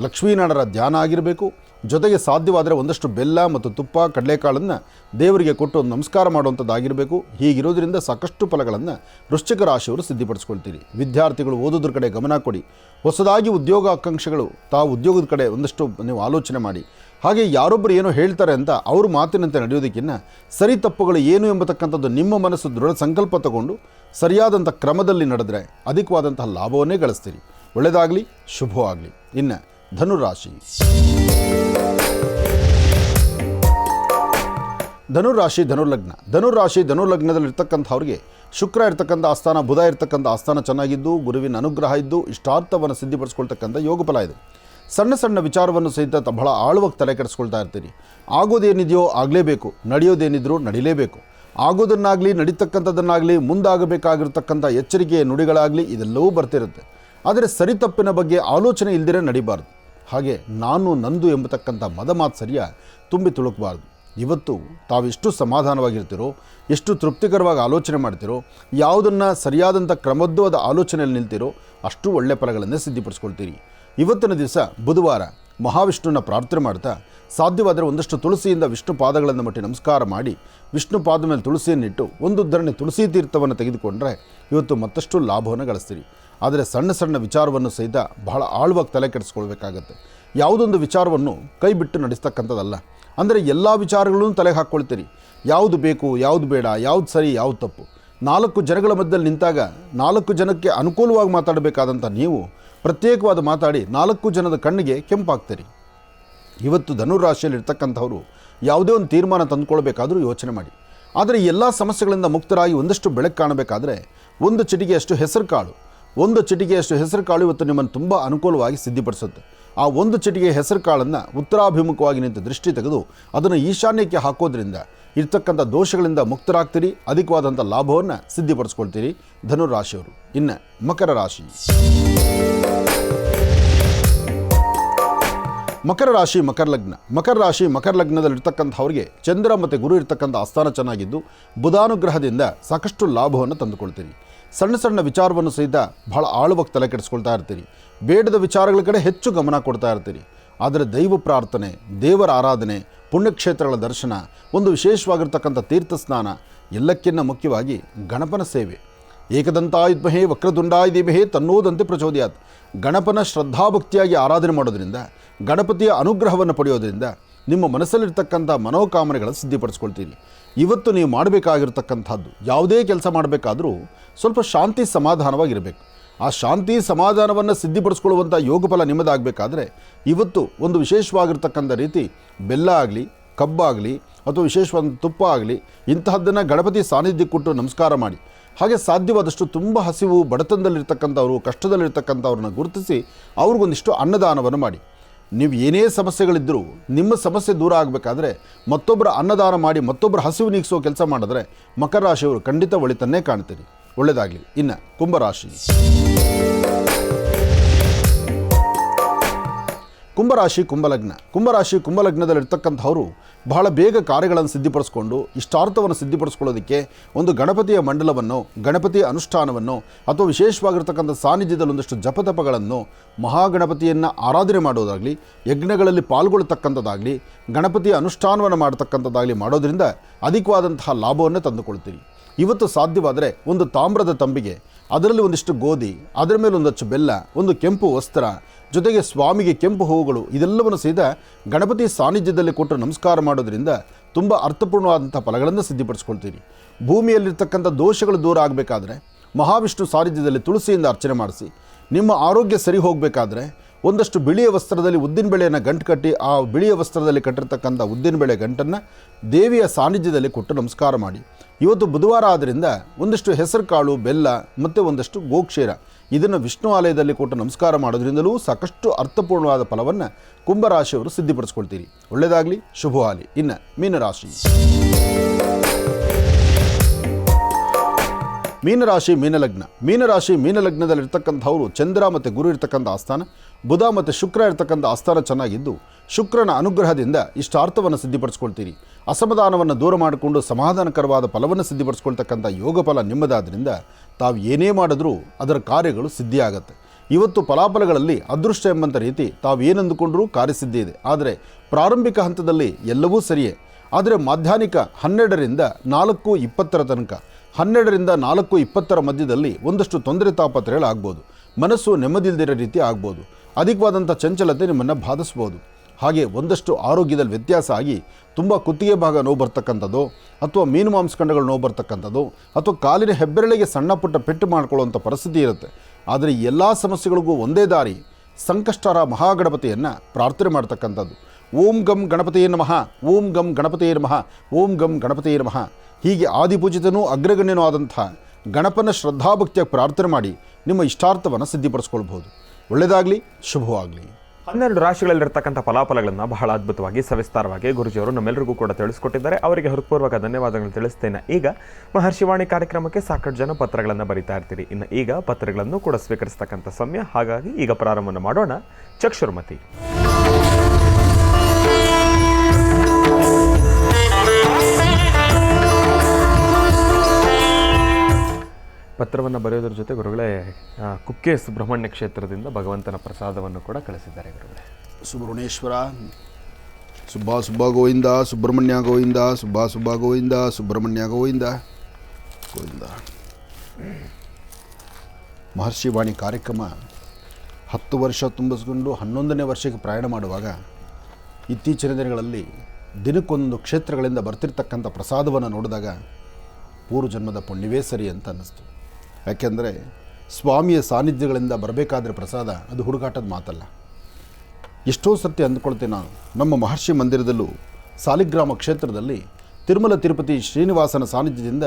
ಲಕ್ಷ್ಮೀನಾರಾಯಣರ ಧ್ಯಾನ ಆಗಿರಬೇಕು, ಜೊತೆಗೆ ಸಾಧ್ಯವಾದರೆ ಒಂದಷ್ಟು ಬೆಲ್ಲ ಮತ್ತು ತುಪ್ಪ ಕಡಲೆಕಾಳನ್ನು ದೇವರಿಗೆ ಕೊಟ್ಟು ಒಂದು ನಮಸ್ಕಾರ ಮಾಡುವಂಥದ್ದಾಗಿರಬೇಕು. ಹೀಗಿರೋದ್ರಿಂದ ಸಾಕಷ್ಟು ಫಲಗಳನ್ನು ವೃಶ್ಚಿಕ ರಾಶಿಯವರು ಸಿದ್ಧಿಪಡಿಸ್ಕೊಳ್ತೀರಿ. ವಿದ್ಯಾರ್ಥಿಗಳು ಓದೋದ್ರ ಕಡೆ ಗಮನ ಕೊಡಿ. ಹೊಸದಾಗಿ ಉದ್ಯೋಗ ಆಕಾಂಕ್ಷಿಗಳು ತಾವು ಉದ್ಯೋಗದ ಕಡೆ ಒಂದಷ್ಟು ನೀವು ಆಲೋಚನೆ ಮಾಡಿ. ಹಾಗೆ ಯಾರೊಬ್ಬರು ಏನೋ ಹೇಳ್ತಾರೆ ಅಂತ ಅವ್ರ ಮಾತಿನಂತೆ ನಡೆಯೋದಕ್ಕಿಂತ ಸರಿ ತಪ್ಪುಗಳು ಏನು ಎಂಬತಕ್ಕಂಥದ್ದು ನಿಮ್ಮ ಮನಸ್ಸು ದೃಢ ಸಂಕಲ್ಪ ತಗೊಂಡು ಸರಿಯಾದಂಥ ಕ್ರಮದಲ್ಲಿ ನಡೆದರೆ ಅಧಿಕವಾದಂತಹ ಲಾಭವನ್ನೇ ಗಳಿಸ್ತೀರಿ. ಒಳ್ಳೆಯದಾಗಲಿ, ಶುಭವಾಗಲಿ. ಇನ್ನು ಧನುರಾಶಿ. ಧನುರ್ಲಗ್ನದಲ್ಲಿರ್ತಕ್ಕಂಥವ್ರಿಗೆ ಶುಕ್ರ ಇರ್ತಕ್ಕಂಥ ಆಸ್ಥಾನ, ಬುಧ ಇರ್ತಕ್ಕಂಥ ಆಸ್ಥಾನ ಚೆನ್ನಾಗಿದ್ದು ಗುರುವಿನ ಅನುಗ್ರಹ ಇದ್ದು ಇಷ್ಟಾರ್ಥವನ್ನು ಸಿದ್ಧಿಪಡಿಸ್ಕೊಳ್ತಕ್ಕಂಥ ಯೋಗ ಫಲ ಇದೆ. ಸಣ್ಣ ಸಣ್ಣ ವಿಚಾರವನ್ನು ಸಹಿತ ಬಹಳ ಆಳವಾಗಿ ತಲೆ ಕೆಡಿಸ್ಕೊಳ್ತಾ ಇರ್ತೀರಿ. ಆಗೋದೇನಿದೆಯೋ ಆಗಲೇಬೇಕು, ನಡೆಯೋದೇನಿದ್ರೂ ನಡಿಲೇಬೇಕು. ಆಗೋದನ್ನಾಗಲಿ ನಡೀತಕ್ಕಂಥದ್ದನ್ನಾಗಲಿ ಮುಂದಾಗಬೇಕಾಗಿರ್ತಕ್ಕಂಥ ಎಚ್ಚರಿಕೆಯ ನುಡಿಗಳಾಗಲಿ ಇದೆಲ್ಲವೂ ಬರ್ತಿರುತ್ತೆ. ಆದರೆ ಸರಿ ತಪ್ಪಿನ ಬಗ್ಗೆ ಆಲೋಚನೆ ಇಲ್ಲದಿರೇ ನಡಿಬಾರ್ದು. ಹಾಗೆ ನಾನು ನಂದು ಎಂಬತಕ್ಕಂಥ ಮದಮಾತ್ಸರ್ಯ ತುಂಬಿ ತುಳುಕಬಾರ್ದು. ಇವತ್ತು ತಾವೆಷ್ಟು ಸಮಾಧಾನವಾಗಿರ್ತೀರೋ, ಎಷ್ಟು ತೃಪ್ತಿಕರವಾಗಿ ಆಲೋಚನೆ ಮಾಡ್ತೀರೋ, ಯಾವುದನ್ನು ಸರಿಯಾದಂಥ ಕ್ರಮಬದ್ಧವಾದ ಆಲೋಚನೆಯಲ್ಲಿ ನಿಲ್ತೀರೋ ಅಷ್ಟು ಒಳ್ಳೆಯ ಫಲಗಳನ್ನೇ ಸಿದ್ಧಿಪಡಿಸ್ಕೊಳ್ತೀರಿ. ಇವತ್ತಿನ ದಿವಸ ಬುಧವಾರ ಮಹಾವಿಷ್ಣುವಿನ ಪ್ರಾರ್ಥನೆ ಮಾಡ್ತಾ ಸಾಧ್ಯವಾದರೆ ಒಂದಷ್ಟು ತುಳಸಿಯಿಂದ ವಿಷ್ಣು ಪಾದಗಳನ್ನು ಮಟ್ಟಿ ನಮಸ್ಕಾರ ಮಾಡಿ ವಿಷ್ಣು ಪಾದ ಮೇಲೆ ತುಳಸಿಯನ್ನಿಟ್ಟು ಒಂದು ಉದ್ಧರಣೆ ತುಳಸಿ ತೀರ್ಥವನ್ನು ತೆಗೆದುಕೊಂಡ್ರೆ ಇವತ್ತು ಮತ್ತಷ್ಟು ಲಾಭವನ್ನು ಗಳಿಸ್ತೀರಿ. ಆದರೆ ಸಣ್ಣ ಸಣ್ಣ ವಿಚಾರವನ್ನು ಸಹಿತ ಬಹಳ ಆಳವಾಗಿ ತಲೆ ಕೆಡಿಸ್ಕೊಳ್ಬೇಕಾಗತ್ತೆ. ಯಾವುದೊಂದು ವಿಚಾರವನ್ನು ಕೈ ಬಿಟ್ಟು ನಡೆಸ್ತಕ್ಕಂಥದ್ದಲ್ಲ. ಅಂದರೆ ಎಲ್ಲ ವಿಚಾರಗಳನ್ನು ತಲೆಗೆ ಹಾಕ್ಕೊಳ್ತೀರಿ. ಯಾವುದು ಬೇಕು, ಯಾವುದು ಬೇಡ, ಯಾವುದು ಸರಿ, ಯಾವುದು ತಪ್ಪು. 4 ಜನಗಳ ಮಧ್ಯದಲ್ಲಿ ನಿಂತಾಗ 4 ಜನಕ್ಕೆ ಅನುಕೂಲವಾಗಿ ಮಾತಾಡಬೇಕಾದಂಥ ನೀವು ಪ್ರತ್ಯೇಕವಾದ ಮಾತಾಡಿ 4 ಜನದ ಕಣ್ಣಿಗೆ ಕೆಂಪಾಗ್ತೀರಿ. ಇವತ್ತು ಧನುರಾಶಿಯಲ್ಲಿರ್ತಕ್ಕಂಥವರು ಯಾವುದೇ ಒಂದು ತೀರ್ಮಾನ ತಂದುಕೊಳ್ಬೇಕಾದ್ರೂ ಯೋಚನೆ ಮಾಡಿ. ಆದರೆ ಎಲ್ಲ ಸಮಸ್ಯೆಗಳಿಂದ ಮುಕ್ತರಾಗಿ ಒಂದಷ್ಟು ಬೆಳಕು ಕಾಣಬೇಕಾದ್ರೆ ಒಂದು ಚಿಟಿಕೆಯಷ್ಟು ಹೆಸರು ಕಾಳು ಇವತ್ತು ನಿಮ್ಮನ್ನು ತುಂಬ ಅನುಕೂಲವಾಗಿ ಸಿದ್ಧಿಪಡಿಸುತ್ತೆ. ಆ ಒಂದು ಚಿಟಿಕೆ ಹೆಸರು ಕಾಳನ್ನು ಉತ್ತರಾಭಿಮುಖವಾಗಿ ನಿಂತು ದೃಷ್ಟಿ ತೆಗೆದು ಅದನ್ನು ಈಶಾನ್ಯಕ್ಕೆ ಹಾಕೋದ್ರಿಂದ ಇರ್ತಕ್ಕಂಥ ದೋಷಗಳಿಂದ ಮುಕ್ತರಾಗ್ತೀರಿ. ಅಧಿಕವಾದಂಥ ಲಾಭವನ್ನು ಸಿದ್ಧಿಪಡಿಸ್ಕೊಳ್ತೀರಿ ಧನುರಾಶಿಯವರು. ಇನ್ನು ಮಕರ ರಾಶಿ. ಮಕರ ಲಗ್ನದಲ್ಲಿರ್ತಕ್ಕಂಥವ್ರಿಗೆ ಚಂದ್ರ ಮತ್ತು ಗುರು ಇರ್ತಕ್ಕಂಥ ಆಸ್ಥಾನ ಚೆನ್ನಾಗಿದ್ದು ಬುಧಾನುಗ್ರಹದಿಂದ ಸಾಕಷ್ಟು ಲಾಭವನ್ನು ತಂದುಕೊಳ್ತೀರಿ. ಸಣ್ಣ ಸಣ್ಣ ವಿಚಾರವನ್ನು ಸಹಿತ ಬಹಳ ಆಳವಾಗಿ ತಲೆ ಕೆಡಿಸ್ಕೊಳ್ತಾ ಇರ್ತೀರಿ. ಬೇಡದ ವಿಚಾರಗಳ ಕಡೆ ಹೆಚ್ಚು ಗಮನ ಕೊಡ್ತಾ ಇರ್ತೀರಿ. ಆದರೆ ದೈವ ಪ್ರಾರ್ಥನೆ, ದೇವರ ಆರಾಧನೆ, ಪುಣ್ಯಕ್ಷೇತ್ರಗಳ ದರ್ಶನ, ಒಂದು ವಿಶೇಷವಾಗಿರ್ತಕ್ಕಂಥ ತೀರ್ಥ ಸ್ನಾನ, ಎಲ್ಲಕ್ಕಿಂತ ಮುಖ್ಯವಾಗಿ ಗಣಪನ ಸೇವೆ. ಏಕದಂತಾಯ ವಿದ್ಮಹೇ ವಕ್ರತುಂಡಾಯ ಧೀಮಹಿ ತನ್ನೋದಂತೆ ಪ್ರಚೋದಯಾತ್. ಗಣಪನ ಶ್ರದ್ಧಾಭಕ್ತಿಯಾಗಿ ಆರಾಧನೆ ಮಾಡೋದ್ರಿಂದ, ಗಣಪತಿಯ ಅನುಗ್ರಹವನ್ನು ಪಡೆಯೋದ್ರಿಂದ ನಿಮ್ಮ ಮನಸ್ಸಲ್ಲಿರ್ತಕ್ಕಂಥ ಮನೋಕಾಮನೆಗಳನ್ನು ಸಿದ್ಧಿಪಡಿಸ್ಕೊಳ್ತೀರಿ. ಇವತ್ತು ನೀವು ಮಾಡಬೇಕಾಗಿರ್ತಕ್ಕಂಥದ್ದು ಯಾವುದೇ ಕೆಲಸ ಮಾಡಬೇಕಾದ್ರೂ ಸ್ವಲ್ಪ ಶಾಂತಿ ಸಮಾಧಾನವಾಗಿರಬೇಕು. ಆ ಶಾಂತಿ ಸಮಾಧಾನವನ್ನು ಸಿದ್ಧಿಪಡಿಸ್ಕೊಳ್ಳುವಂಥ ಯೋಗಫಲ ನಿಮ್ಮದಾಗಬೇಕಾದ್ರೆ ಇವತ್ತು ಒಂದು ವಿಶೇಷವಾಗಿರ್ತಕ್ಕಂಥ ರೀತಿ ಬೆಲ್ಲ ಆಗಲಿ, ಕಬ್ಬಾಗಲಿ ಅಥವಾ ವಿಶೇಷವಾದ ತುಪ್ಪ ಆಗಲಿ ಇಂತಹದ್ದನ್ನು ಗಣಪತಿ ಸಾನ್ನಿಧ್ಯಕ್ಕೆ ಕೊಟ್ಟು ನಮಸ್ಕಾರ ಮಾಡಿ. ಹಾಗೆ ಸಾಧ್ಯವಾದಷ್ಟು ತುಂಬ ಹಸಿವು ಬಡತನದಲ್ಲಿರ್ತಕ್ಕಂಥವ್ರು, ಕಷ್ಟದಲ್ಲಿರ್ತಕ್ಕಂಥವ್ರನ್ನ ಗುರುತಿಸಿ ಅವ್ರಿಗೊಂದಿಷ್ಟು ಅನ್ನದಾನವನ್ನು ಮಾಡಿ. ನೀವು ಏನೇ ಸಮಸ್ಯೆಗಳಿದ್ದರೂ ನಿಮ್ಮ ಸಮಸ್ಯೆ ದೂರ ಆಗಬೇಕಾದ್ರೆ ಮತ್ತೊಬ್ಬರ ಅನ್ನದಾನ ಮಾಡಿ ಮತ್ತೊಬ್ಬರ ಹಸಿವು ನೀಗಿಸೋ ಕೆಲಸ ಮಾಡಿದ್ರೆ ಮಕರ ರಾಶಿಯವರು ಖಂಡಿತ ಒಳಿತನ್ನೇ ಕಾಣ್ತೀರಿ. ಒಳ್ಳೆಯದಾಗಲಿ. ಇನ್ನು ಕುಂಭರಾಶಿ. ಕುಂಭಲಗ್ನದಲ್ಲಿರ್ತಕ್ಕಂಥವರು ಬಹಳ ಬೇಗ ಕಾರ್ಯಗಳನ್ನು ಸಿದ್ಧಿಪಡಿಸ್ಕೊಂಡು ಇಷ್ಟಾರ್ಥವನ್ನು ಸಿದ್ಧಿಪಡಿಸ್ಕೊಳ್ಳೋದಕ್ಕೆ ಒಂದು ಗಣಪತಿಯ ಮಂಡಲವನ್ನು, ಗಣಪತಿಯ ಅನುಷ್ಠಾನವನ್ನು ಅಥವಾ ವಿಶೇಷವಾಗಿರ್ತಕ್ಕಂಥ ಸಾನ್ನಿಧ್ಯದಲ್ಲಿ ಒಂದಷ್ಟು ಜಪತಪಗಳನ್ನು, ಮಹಾಗಣಪತಿಯನ್ನು ಆರಾಧನೆ ಮಾಡೋದಾಗಲಿ, ಯಜ್ಞಗಳಲ್ಲಿ ಪಾಲ್ಗೊಳ್ತಕ್ಕಂಥದ್ದಾಗಲಿ, ಗಣಪತಿಯ ಅನುಷ್ಠಾನವನ್ನು ಮಾಡ್ತಕ್ಕಂಥದ್ದಾಗಲಿ ಮಾಡೋದ್ರಿಂದ ಅಧಿಕವಾದಂತಹ ಲಾಭವನ್ನು ತಂದುಕೊಳ್ತೀರಿ. ಇವತ್ತು ಸಾಧ್ಯವಾದರೆ ಒಂದು ತಾಮ್ರದ ತಂಬಿಗೆ, ಅದರಲ್ಲಿ ಒಂದಿಷ್ಟು ಗೋಧಿ, ಅದರ ಮೇಲೆ ಒಂದಷ್ಟು ಬೆಲ್ಲ, ಒಂದು ಕೆಂಪು ವಸ್ತ್ರ, ಜೊತೆಗೆ ಸ್ವಾಮಿಗೆ ಕೆಂಪು ಹೂವುಗಳು, ಇದೆಲ್ಲವನ್ನು ಸಹಿತ ಗಣಪತಿ ಸಾನ್ನಿಧ್ಯದಲ್ಲಿ ಕೊಟ್ಟು ನಮಸ್ಕಾರ ಮಾಡೋದ್ರಿಂದ ತುಂಬ ಅರ್ಥಪೂರ್ಣವಾದಂಥ ಫಲಗಳನ್ನು ಸಿದ್ಧಿಪಡಿಸ್ಕೊಳ್ತೀರಿ. ಭೂಮಿಯಲ್ಲಿರ್ತಕ್ಕಂಥ ದೋಷಗಳು ದೂರ ಆಗಬೇಕಾದ್ರೆ ಮಹಾವಿಷ್ಣು ಸಾನ್ನಿಧ್ಯದಲ್ಲಿ ತುಳಸಿಯಿಂದ ಅರ್ಚನೆ ಮಾಡಿಸಿ. ನಿಮ್ಮ ಆರೋಗ್ಯ ಸರಿ ಹೋಗಬೇಕಾದ್ರೆ ಒಂದಷ್ಟು ಬಿಳಿಯ ವಸ್ತ್ರದಲ್ಲಿ ಉದ್ದಿನಬೇಳೆಯನ್ನು ಗಂಟು ಕಟ್ಟಿ ಆ ಬಿಳಿಯ ವಸ್ತ್ರದಲ್ಲಿ ಕಟ್ಟಿರ್ತಕ್ಕಂಥ ಉದ್ದಿನಬೇಳೆ ಗಂಟನ್ನು ದೇವಿಯ ಸಾನ್ನಿಧ್ಯದಲ್ಲಿ ಕೊಟ್ಟು ನಮಸ್ಕಾರ ಮಾಡಿ. ಇವತ್ತು ಬುಧವಾರ ಆದ್ದರಿಂದ ಒಂದಷ್ಟು ಹೆಸರು ಕಾಳು, ಬೆಲ್ಲ ಮತ್ತು ಒಂದಷ್ಟು ಗೋಕ್ಷೀರ ಇದನ್ನು ವಿಷ್ಣು ಆಲಯದಲ್ಲಿ ಕೊಟ್ಟು ನಮಸ್ಕಾರ ಮಾಡೋದ್ರಿಂದಲೂ ಸಾಕಷ್ಟು ಅರ್ಥಪೂರ್ಣವಾದ ಫಲವನ್ನು ಕುಂಭರಾಶಿಯವರು ಸಿದ್ಧಿಪಡಿಸ್ಕೊಳ್ತೀರಿ. ಒಳ್ಳೆಯದಾಗಲಿ, ಶುಭವಾಗಲಿ. ಇನ್ನು ಮೀನಲಗ್ನದಲ್ಲಿರ್ತಕ್ಕಂಥವರು ಚಂದ್ರ ಮತ್ತು ಗುರು ಇರ್ತಕ್ಕಂಥ ಆಸ್ಥಾನ, ಬುಧ ಮತ್ತು ಶುಕ್ರ ಇರ್ತಕ್ಕಂಥ ಆಸ್ಥಾನ ಚೆನ್ನಾಗಿದ್ದು ಶುಕ್ರನ ಅನುಗ್ರಹದಿಂದ ಇಷ್ಟಾರ್ಥವನ್ನು ಸಿದ್ಧಿಪಡಿಸ್ಕೊಳ್ತೀರಿ. ಅಸಮಾಧಾನವನ್ನು ದೂರ ಮಾಡಿಕೊಂಡು ಸಮಾಧಾನಕರವಾದ ಫಲವನ್ನು ಸಿದ್ಧಿಪಡಿಸ್ಕೊಳ್ತಕ್ಕಂಥ ಯೋಗ ಫಲ ನಿಮ್ಮದಾದ್ರಿಂದ ತಾವು ಏನೇ ಮಾಡಿದ್ರೂ ಅದರ ಕಾರ್ಯಗಳು ಸಿದ್ಧಿಯಾಗತ್ತೆ. ಇವತ್ತು ಫಲಾಫಲಗಳಲ್ಲಿ ಅದೃಷ್ಟ ಎಂಬಂಥ ರೀತಿ ತಾವೇನೆಂದುಕೊಂಡರೂ ಕಾರ್ಯಸಿದ್ಧಿ ಇದೆ. ಆದರೆ ಪ್ರಾರಂಭಿಕ ಹಂತದಲ್ಲಿ ಎಲ್ಲವೂ ಸರಿಯೇ. ಆದರೆ ಮಾಧ್ಯಾಹ್ನಿಕ 12ರಿಂದ 4:20 ತನಕ 12ರಿಂದ 4:20 ಮಧ್ಯದಲ್ಲಿ ಒಂದಷ್ಟು ತೊಂದರೆ ತಾಪತ್ರಯಗಳಾಗ್ಬೋದು. ಮನಸ್ಸು ನೆಮ್ಮದಿಲ್ದಿರೋ ರೀತಿ ಆಗ್ಬೋದು. ಅಧಿಕವಾದಂಥ ಚಂಚಲತೆ ನಿಮ್ಮನ್ನು ಬಾಧಿಸ್ಬೋದು. ಹಾಗೆ ಒಂದಷ್ಟು ಆರೋಗ್ಯದಲ್ಲಿ ವ್ಯತ್ಯಾಸ ಆಗಿ ತುಂಬ ಕುತ್ತಿಗೆ ಭಾಗ ನೋವು ಬರ್ತಕ್ಕಂಥದ್ದು, ಅಥವಾ ಮೀನು ಮಾಂಸಖಂಡಗಳು ನೋವು ಬರ್ತಕ್ಕಂಥದ್ದು, ಅಥವಾ ಕಾಲಿನ ಹೆಬ್ಬೆರಳಿಗೆ ಸಣ್ಣ ಪುಟ್ಟ ಪೆಟ್ಟು ಮಾಡ್ಕೊಳ್ಳುವಂಥ ಪರಿಸ್ಥಿತಿ ಇರುತ್ತೆ. ಆದರೆ ಈ ಎಲ್ಲ ಸಮಸ್ಯೆಗಳಿಗೂ ಒಂದೇ ದಾರಿ, ಸಂಕಷ್ಟಹರ ಮಹಾಗಣಪತಿಯನ್ನು ಪ್ರಾರ್ಥನೆ ಮಾಡ್ತಕ್ಕಂಥದ್ದು. ಓಂ ಗಂ ಗಣಪತಿಯೇ ನಮಃ, ಓಂ ಗಂ ಗಣಪತಿಯೇ ನಮಃ, ಓಂ ಗಂ ಗಣಪತಿಯೇ ನಮಃ. ಹೀಗೆ ಆದಿಪೂಜಿತನೂ ಅಗ್ರಗಣ್ಯನೂ ಆದಂಥ ಗಣಪನ ಶ್ರದ್ಧಾಭಕ್ತಿಯಾಗಿ ಪ್ರಾರ್ಥನೆ ಮಾಡಿ ನಿಮ್ಮ ಇಷ್ಟಾರ್ಥವನ್ನು ಸಿದ್ಧಿಪಡಿಸ್ಕೊಳ್ಬೋದು. ಒಳ್ಳೆಯದಾಗಲಿ, ಶುಭವಾಗಲಿ. 12 ರಾಶಿಗಳಲ್ಲಿರ್ತಕ್ಕಂಥ ಫಲಾಫಲಗಳನ್ನು ಬಹಳ ಅದ್ಭುತವಾಗಿ ಸವಿಸ್ತಾರವಾಗಿ ಗುರುಜಿಯವರು ನಮ್ಮೆಲ್ಲರಿಗೂ ಕೂಡ ತಿಳಿಸ್ಕೊಟ್ಟಿದ್ದಾರೆ. ಅವರಿಗೆ ಹೃತ್ಪೂರ್ವಕ ಧನ್ಯವಾದಗಳನ್ನು ತಿಳಿಸ್ತೇನೆ. ಈಗ ಮಹರ್ಷಿವಾಣಿ ಕಾರ್ಯಕ್ರಮಕ್ಕೆ ಸಾಕಷ್ಟು ಜನ ಪತ್ರಗಳನ್ನು ಬರಿತಾ ಇರ್ತೀರಿ. ಇನ್ನು ಈಗ ಪತ್ರಗಳನ್ನು ಕೂಡ ಸ್ವೀಕರಿಸ್ತಕ್ಕಂಥ ಸಮಯ. ಹಾಗಾಗಿ ಈಗ ಪ್ರಾರಂಭವನ್ನು ಮಾಡೋಣ. ಚಕ್ಷುರ್ಮತಿ. ಪತ್ರವನ್ನು ಬರೆಯೋದ್ರ ಜೊತೆ ಗುರುಗಳೇ ಕುಕ್ಕೆ ಸುಬ್ರಹ್ಮಣ್ಯ ಕ್ಷೇತ್ರದಿಂದ ಭಗವಂತನ ಪ್ರಸಾದವನ್ನು ಕೂಡ ಕಳಿಸಿದ್ದಾರೆ ಗುರುಗಳೇ. ಸುಬ್ರಹ್ಮಣ್ಯೇಶ್ವರ ಸುಬ್ಬ ಗೋವಿಂದ, ಸುಬ್ರಹ್ಮಣ್ಯ ಗೋವಿಂದ, ಸುಬ್ಬ ಗೋವಿಂದ, ಸುಬ್ರಹ್ಮಣ್ಯ ಗೋವಿಂದ ಗೋವಿಂದ. ಮಹರ್ಷಿವಾಣಿ ಕಾರ್ಯಕ್ರಮ 10 ವರ್ಷ ತುಂಬಿಸ್ಕೊಂಡು 11ನೇ ವರ್ಷಕ್ಕೆ ಪ್ರಯಾಣ ಮಾಡುವಾಗ ಇತ್ತೀಚಿನ ದಿನಗಳಲ್ಲಿ ದಿನಕ್ಕೊಂದು ಕ್ಷೇತ್ರಗಳಿಂದ ಬರ್ತಿರ್ತಕ್ಕಂಥ ಪ್ರಸಾದವನ್ನು ನೋಡಿದಾಗ ಪೂರ್ವಜನ್ಮದ ಪುಣ್ಯವೇ ಸರಿ ಅಂತ ಅನ್ನಿಸ್ತು. ಯಾಕೆಂದರೆ ಸ್ವಾಮಿಯ ಸಾನ್ನಿಧ್ಯಗಳಿಂದ ಬರಬೇಕಾದ್ರೆ ಪ್ರಸಾದ ಅದು ಹುಡುಗಾಟದ ಮಾತಲ್ಲ. ಎಷ್ಟೋ ಸರ್ತಿ ಅಂದ್ಕೊಳ್ತೇನೆ ನಾನು, ನಮ್ಮ ಮಹರ್ಷಿ ಮಂದಿರದಲ್ಲೂ ಸಾಲಿಗ್ರಾಮ ಕ್ಷೇತ್ರದಲ್ಲಿ ತಿರುಮಲ ತಿರುಪತಿ ಶ್ರೀನಿವಾಸನ ಸಾನ್ನಿಧ್ಯದಿಂದ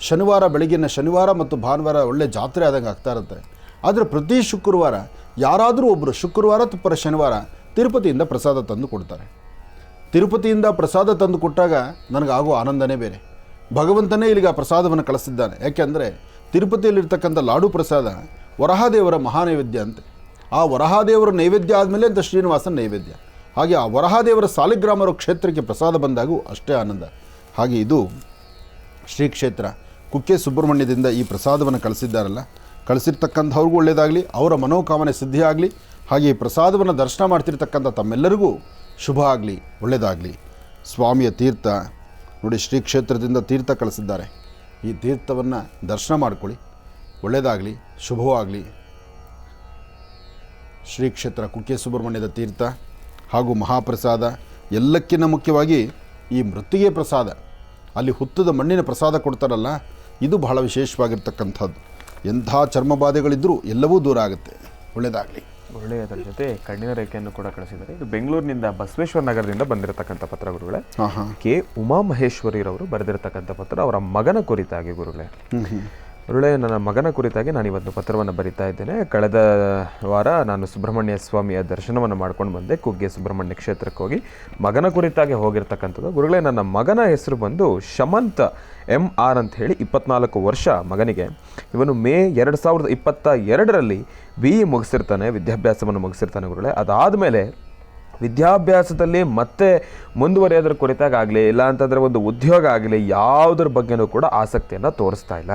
ಶನಿವಾರ ಬೆಳಗ್ಗಿನ ಶನಿವಾರ ಮತ್ತು ಭಾನುವಾರ ಒಳ್ಳೆ ಜಾತ್ರೆ ಆದಂಗೆ ಆಗ್ತಾ ಇರುತ್ತೆ. ಆದರೆ ಪ್ರತಿ ಶುಕ್ರವಾರ ಯಾರಾದರೂ ಒಬ್ಬರು ಶುಕ್ರವಾರ ತುಪ್ಪರ ಶನಿವಾರ ತಿರುಪತಿಯಿಂದ ಪ್ರಸಾದ ತಂದು ಕೊಡ್ತಾರೆ. ತಿರುಪತಿಯಿಂದ ಪ್ರಸಾದ ತಂದು ಕೊಟ್ಟಾಗ ನನಗಾಗೋ ಆನಂದನೇ ಬೇರೆ. ಭಗವಂತನೇ ಇಲ್ಲಿಗೆ ಆ ಪ್ರಸಾದವನ್ನು ಕಳಿಸಿದ್ದಾನೆ. ಯಾಕೆಂದರೆ ತಿರುಪತಿಯಲ್ಲಿರ್ತಕ್ಕಂಥ ಲಾಡು ಪ್ರಸಾದ ವರಹಾದೇವರ ಮಹಾನೈವೇದ್ಯ ಅಂತೆ. ಆ ವರಹಾದೇವರ ನೈವೇದ್ಯ ಆದಮೇಲೆ ಅಂತ ಶ್ರೀನಿವಾಸನ ನೈವೇದ್ಯ. ಹಾಗೆ ಆ ವರಹಾದೇವರ ಸಾಲಿಗ್ರಾಮರ ಕ್ಷೇತ್ರಕ್ಕೆ ಪ್ರಸಾದ ಬಂದಾಗೂ ಅಷ್ಟೇ ಆನಂದ. ಹಾಗೆ ಇದು ಶ್ರೀ ಕ್ಷೇತ್ರ ಕುಕ್ಕೆ ಸುಬ್ರಹ್ಮಣ್ಯದಿಂದ ಈ ಪ್ರಸಾದವನ್ನು ಕಳಿಸಿದ್ದಾರಲ್ಲ, ಕಳಿಸಿರ್ತಕ್ಕಂಥವ್ರಿಗೂ ಒಳ್ಳೆಯದಾಗಲಿ, ಅವರ ಮನೋಕಾಮನೆ ಸಿದ್ಧಿಯಾಗಲಿ. ಹಾಗೆ ಈ ಪ್ರಸಾದವನ್ನು ದರ್ಶನ ಮಾಡ್ತಿರ್ತಕ್ಕಂಥ ತಮ್ಮೆಲ್ಲರಿಗೂ ಶುಭ ಆಗಲಿ, ಒಳ್ಳೆಯದಾಗಲಿ. ಸ್ವಾಮಿಯ ತೀರ್ಥ ನೋಡಿ, ಶ್ರೀ ಕ್ಷೇತ್ರದಿಂದ ತೀರ್ಥ ಕಳಿಸಿದ್ದಾರೆ. ಈ ತೀರ್ಥವನ್ನು ದರ್ಶನ ಮಾಡಿಕೊಳ್ಳಿ, ಒಳ್ಳೆಯದಾಗಲಿ, ಶುಭವಾಗಲಿ. ಶ್ರೀ ಕ್ಷೇತ್ರ ಕುಕ್ಕೆ ಸುಬ್ರಹ್ಮಣ್ಯದ ತೀರ್ಥ ಹಾಗೂ ಮಹಾಪ್ರಸಾದ, ಎಲ್ಲಕ್ಕಿಂತ ಮುಖ್ಯವಾಗಿ ಈ ಮೃತ್ತಿಗೆ ಪ್ರಸಾದ, ಅಲ್ಲಿ ಹುತ್ತದ ಮಣ್ಣಿನ ಪ್ರಸಾದ ಕೊಡ್ತಾರಲ್ಲ, ಇದು ಬಹಳ ವಿಶೇಷವಾಗಿರ್ತಕ್ಕಂಥದ್ದು. ಎಂಥ ಚರ್ಮಬಾಧೆಗಳಿದ್ದರೂ ಎಲ್ಲವೂ ದೂರ ಆಗುತ್ತೆ. ಒಳ್ಳೆಯದಾಗಲಿ. ಒಳ್ಳೆಯದರ ಜೊತೆ ಕಣ್ಣಿನ ರೇಖೆಯನ್ನು ಕೂಡ ಕಳಿಸಿದ್ದಾರೆ. ಇದು ಬೆಂಗಳೂರಿನಿಂದ ಬಸವೇಶ್ವರ ನಗರದಿಂದ ಬಂದಿರತಕ್ಕಂಥ ಪತ್ರ ಗುರುಗಳೇ. ಕೆ ಉಮಾ ಮಹೇಶ್ವರಿರವರು ಬರೆದಿರತಕ್ಕಂಥ ಪತ್ರ ಅವರ ಮಗನ ಕುರಿತಾಗಿ ಗುರುಗಳೇ. ಗುರುಗಳೇ, ನನ್ನ ಮಗನ ಕುರಿತಾಗಿ ನಾನು ಇವತ್ತು ಪತ್ರವನ್ನು ಬರಿತಾ ಇದ್ದೇನೆ. ಕಳೆದ ವಾರ ನಾನು ಸುಬ್ರಹ್ಮಣ್ಯ ಸ್ವಾಮಿಯ ದರ್ಶನವನ್ನು ಮಾಡ್ಕೊಂಡು ಬಂದೆ. ಕುಗ್ಗೆ ಸುಬ್ರಹ್ಮಣ್ಯ ಕ್ಷೇತ್ರಕ್ಕೆ ಹೋಗಿ ಮಗನ ಕುರಿತಾಗಿ ಹೋಗಿರ್ತಕ್ಕಂಥದ್ದು. ಗುರುಗಳೇ, ನನ್ನ ಮಗನ ಹೆಸರು ಬಂದು ಶಮಂತ್ MR ಅಂತ ಹೇಳಿ, 24 ವರ್ಷ ಮಗನಿಗೆ. ಇವನು ಮೇ 2022ರಲ್ಲಿ BE ಮುಗಿಸಿರ್ತಾನೆ, ವಿದ್ಯಾಭ್ಯಾಸವನ್ನು ಮುಗಿಸಿರ್ತಾನೆ ಗುರುಗಳೇ. ಅದಾದಮೇಲೆ ವಿದ್ಯಾಭ್ಯಾಸದಲ್ಲಿ ಮತ್ತೆ ಮುಂದುವರಿಯೋದ್ರ ಕುರಿತಾಗಲಿ, ಇಲ್ಲ ಅಂತಂದರೆ ಒಂದು ಉದ್ಯೋಗ ಆಗಲಿ, ಯಾವುದ್ರ ಬಗ್ಗೆನೂ ಕೂಡ ಆಸಕ್ತಿಯನ್ನು ತೋರಿಸ್ತಾ ಇಲ್ಲ.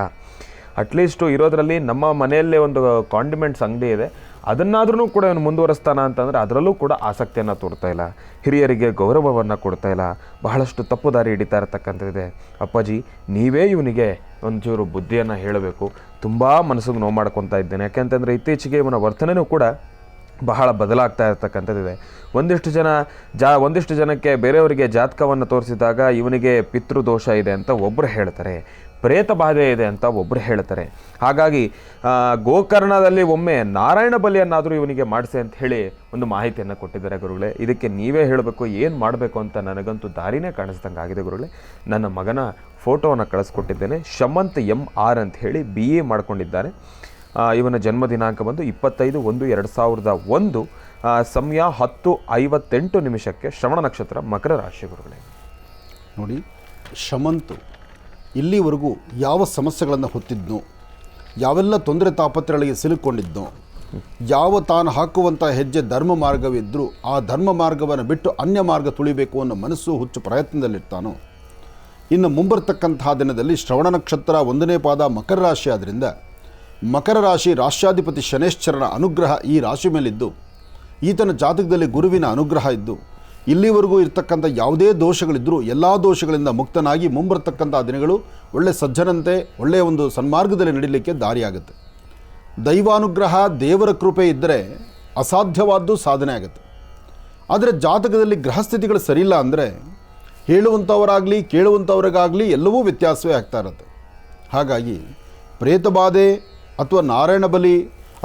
ಅಟ್ಲೀಸ್ಟು ಇರೋದರಲ್ಲಿ ನಮ್ಮ ಮನೆಯಲ್ಲೇ ಒಂದು ಕಾಂಡಿಮೆಂಟ್ಸ್ ಅಂಗಡಿ ಇದೆ, ಅದನ್ನಾದ್ರೂ ಕೂಡ ಇವನು ಮುಂದುವರಿಸ್ತಾನ ಅಂತಂದರೆ ಅದರಲ್ಲೂ ಕೂಡ ಆಸಕ್ತಿಯನ್ನು ತೋರ್ತಾ ಇಲ್ಲ. ಹಿರಿಯರಿಗೆ ಗೌರವವನ್ನು ಕೊಡ್ತಾ ಇಲ್ಲ. ಬಹಳಷ್ಟು ತಪ್ಪು ದಾರಿ ಹಿಡಿತಾ ಇರತಕ್ಕಂಥದ್ದಿದೆ. ಅಪ್ಪಾಜಿ, ನೀವೇ ಇವನಿಗೆ ಒಂಚೂರು ಬುದ್ಧಿಯನ್ನು ಹೇಳಬೇಕು. ತುಂಬ ಮನಸ್ಸಿಗೆ ನೋವು ಮಾಡ್ಕೊತಾ ಇದ್ದೇನೆ. ಯಾಕೆಂತಂದರೆ ಇತ್ತೀಚೆಗೆ ಇವನ ವರ್ತನೆಯೂ ಕೂಡ ಬಹಳ ಬದಲಾಗ್ತಾ ಇರ್ತಕ್ಕಂಥದ್ದಿದೆ. ಒಂದಿಷ್ಟು ಜನಕ್ಕೆ ಬೇರೆಯವರಿಗೆ ಜಾತಕವನ್ನು ತೋರಿಸಿದಾಗ ಇವನಿಗೆ ಪಿತೃದೋಷ ಇದೆ ಅಂತ ಒಬ್ಬರು ಹೇಳ್ತಾರೆ, ಪ್ರೇತ ಬಾಧೆ ಇದೆ ಅಂತ ಒಬ್ಬರು ಹೇಳ್ತಾರೆ. ಹಾಗಾಗಿ ಗೋಕರ್ಣದಲ್ಲಿ ಒಮ್ಮೆ ನಾರಾಯಣ ಬಲಿಯನ್ನಾದರೂ ಇವನಿಗೆ ಮಾಡಿಸೆ ಅಂತ ಹೇಳಿ ಒಂದು ಮಾಹಿತಿಯನ್ನು ಕೊಟ್ಟಿದ್ದಾರೆ ಗುರುಗಳೇ. ಇದಕ್ಕೆ ನೀವೇ ಹೇಳಬೇಕು, ಏನು ಮಾಡಬೇಕು ಅಂತ ನನಗಂತೂ ದಾರಿನೇ ಕಾಣಿಸ್ದಂಗೆ ಆಗಿದೆ ಗುರುಗಳೇ. ನನ್ನ ಮಗನ ಫೋಟೋವನ್ನು ಕಳಿಸ್ಕೊಟ್ಟಿದ್ದೇನೆ. ಶಮಂತ್ MR ಅಂತ ಹೇಳಿ BA ಮಾಡ್ಕೊಂಡಿದ್ದಾನೆ. ಇವನ ಜನ್ಮ ದಿನಾಂಕ ಬಂದು 25/1/2001, ಸಮಯ 10:58 ಶ್ರವಣ ನಕ್ಷತ್ರ, ಮಕರ ರಾಶಿ ಗುರುಗಳೇ. ನೋಡಿ, ಶಮಂತು ಇಲ್ಲಿವರೆಗೂ ಯಾವ ಸಮಸ್ಯೆಗಳನ್ನು ಹೊತ್ತಿದ್ನೋ, ಯಾವೆಲ್ಲ ತೊಂದರೆ ತಾಪತ್ರಗಳಿಗೆ ಸಿಲುಕೊಂಡಿದ್ನೋ, ಯಾವ ತಾನು ಹಾಕುವಂಥ ಹೆಜ್ಜೆ ಧರ್ಮ ಮಾರ್ಗವಿದ್ದರೂ ಆ ಧರ್ಮ ಮಾರ್ಗವನ್ನು ಬಿಟ್ಟು ಅನ್ಯ ಮಾರ್ಗ ತುಳಿಬೇಕು ಅನ್ನೋ ಮನಸ್ಸು ಹುಚ್ಚು ಪ್ರಯತ್ನದಲ್ಲಿರ್ತಾನೋ, ಇನ್ನು ಮುಂಬರ್ತಕ್ಕಂತಹ ದಿನದಲ್ಲಿ ಶ್ರವಣ ನಕ್ಷತ್ರ 1ನೇ ಪಾದ ಮಕರ ರಾಶಿ ಆದ್ದರಿಂದ ಮಕರ ರಾಶಿ ರಾಶ್ಯಾಧಿಪತಿ ಶನೇಶ್ಚರನ ಅನುಗ್ರಹ ಈ ರಾಶಿ ಮೇಲಿದ್ದು, ಈತನ ಜಾತಕದಲ್ಲಿ ಗುರುವಿನ ಅನುಗ್ರಹ ಇದ್ದು, ಇಲ್ಲಿವರೆಗೂ ಇರ್ತಕ್ಕಂಥ ಯಾವುದೇ ದೋಷಗಳಿದ್ದರೂ ಎಲ್ಲ ದೋಷಗಳಿಂದ ಮುಕ್ತನಾಗಿ ಮುಂಬರ್ತಕ್ಕಂಥ ದಿನಗಳು ಒಳ್ಳೆ ಸಜ್ಜನಂತೆ ಒಳ್ಳೆಯ ಒಂದು ಸನ್ಮಾರ್ಗದಲ್ಲಿ ನಡೀಲಿಕ್ಕೆ ದಾರಿಯಾಗುತ್ತೆ. ದೈವಾನುಗ್ರಹ ದೇವರ ಕೃಪೆ ಇದ್ದರೆ ಅಸಾಧ್ಯವಾದ್ದು ಸಾಧನೆ ಆಗುತ್ತೆ. ಆದರೆ ಜಾತಕದಲ್ಲಿ ಗ್ರಹಸ್ಥಿತಿಗಳು ಸರಿಯಿಲ್ಲ ಅಂದರೆ ಹೇಳುವಂಥವರಾಗಲಿ ಕೇಳುವಂಥವ್ರಿಗಾಗಲಿ ಎಲ್ಲವೂ ವ್ಯತ್ಯಾಸವೇ ಆಗ್ತಾ ಇರುತ್ತೆ. ಹಾಗಾಗಿ ಪ್ರೇತಬಾಧೆ ಅಥವಾ ನಾರಾಯಣ ಬಲಿ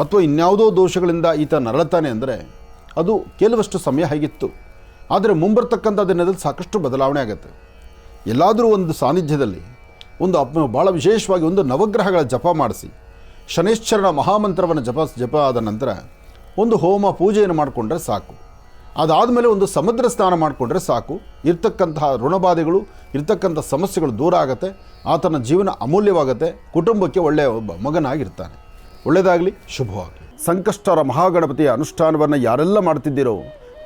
ಅಥವಾ ಇನ್ಯಾವುದೋ ದೋಷಗಳಿಂದ ಈತ ನರಳುತ್ತಾನೆ ಅಂದರೆ ಅದು ಕೆಲವಷ್ಟು ಸಮಯ ಹೇಗಿತ್ತು. ಆದರೆ ಮುಂಬರ್ತಕ್ಕಂಥ ದಿನದಲ್ಲಿ ಸಾಕಷ್ಟು ಬದಲಾವಣೆ ಆಗುತ್ತೆ. ಎಲ್ಲಾದರೂ ಒಂದು ಸಾನ್ನಿಧ್ಯದಲ್ಲಿ ಭಾಳ ವಿಶೇಷವಾಗಿ ಒಂದು ನವಗ್ರಹಗಳ ಜಪ ಮಾಡಿಸಿ ಶನೇಶ್ಚರನ ಮಹಾಮಂತ್ರವನ್ನು ಜಪ ಆದ ನಂತರ ಒಂದು ಹೋಮ ಪೂಜೆಯನ್ನು ಮಾಡಿಕೊಂಡ್ರೆ ಸಾಕು. ಅದಾದಮೇಲೆ ಒಂದು ಸಮುದ್ರ ಸ್ನಾನ ಮಾಡಿಕೊಂಡ್ರೆ ಸಾಕು. ಇರ್ತಕ್ಕಂತಹ ಋಣಬಾಧೆಗಳು ಇರ್ತಕ್ಕಂಥ ಸಮಸ್ಯೆಗಳು ದೂರ ಆಗುತ್ತೆ. ಆತನ ಜೀವನ ಅಮೂಲ್ಯವಾಗುತ್ತೆ. ಕುಟುಂಬಕ್ಕೆ ಒಳ್ಳೆಯ ಒಬ್ಬ ಮಗನಾಗಿರ್ತಾನೆ. ಒಳ್ಳೆಯದಾಗಲಿ, ಶುಭವಾಗಲಿ. ಸಂಕಷ್ಟರ ಮಹಾಗಣಪತಿಯ ಅನುಷ್ಠಾನವನ್ನು ಯಾರೆಲ್ಲ ಮಾಡ್ತಿದ್ದೀರೋ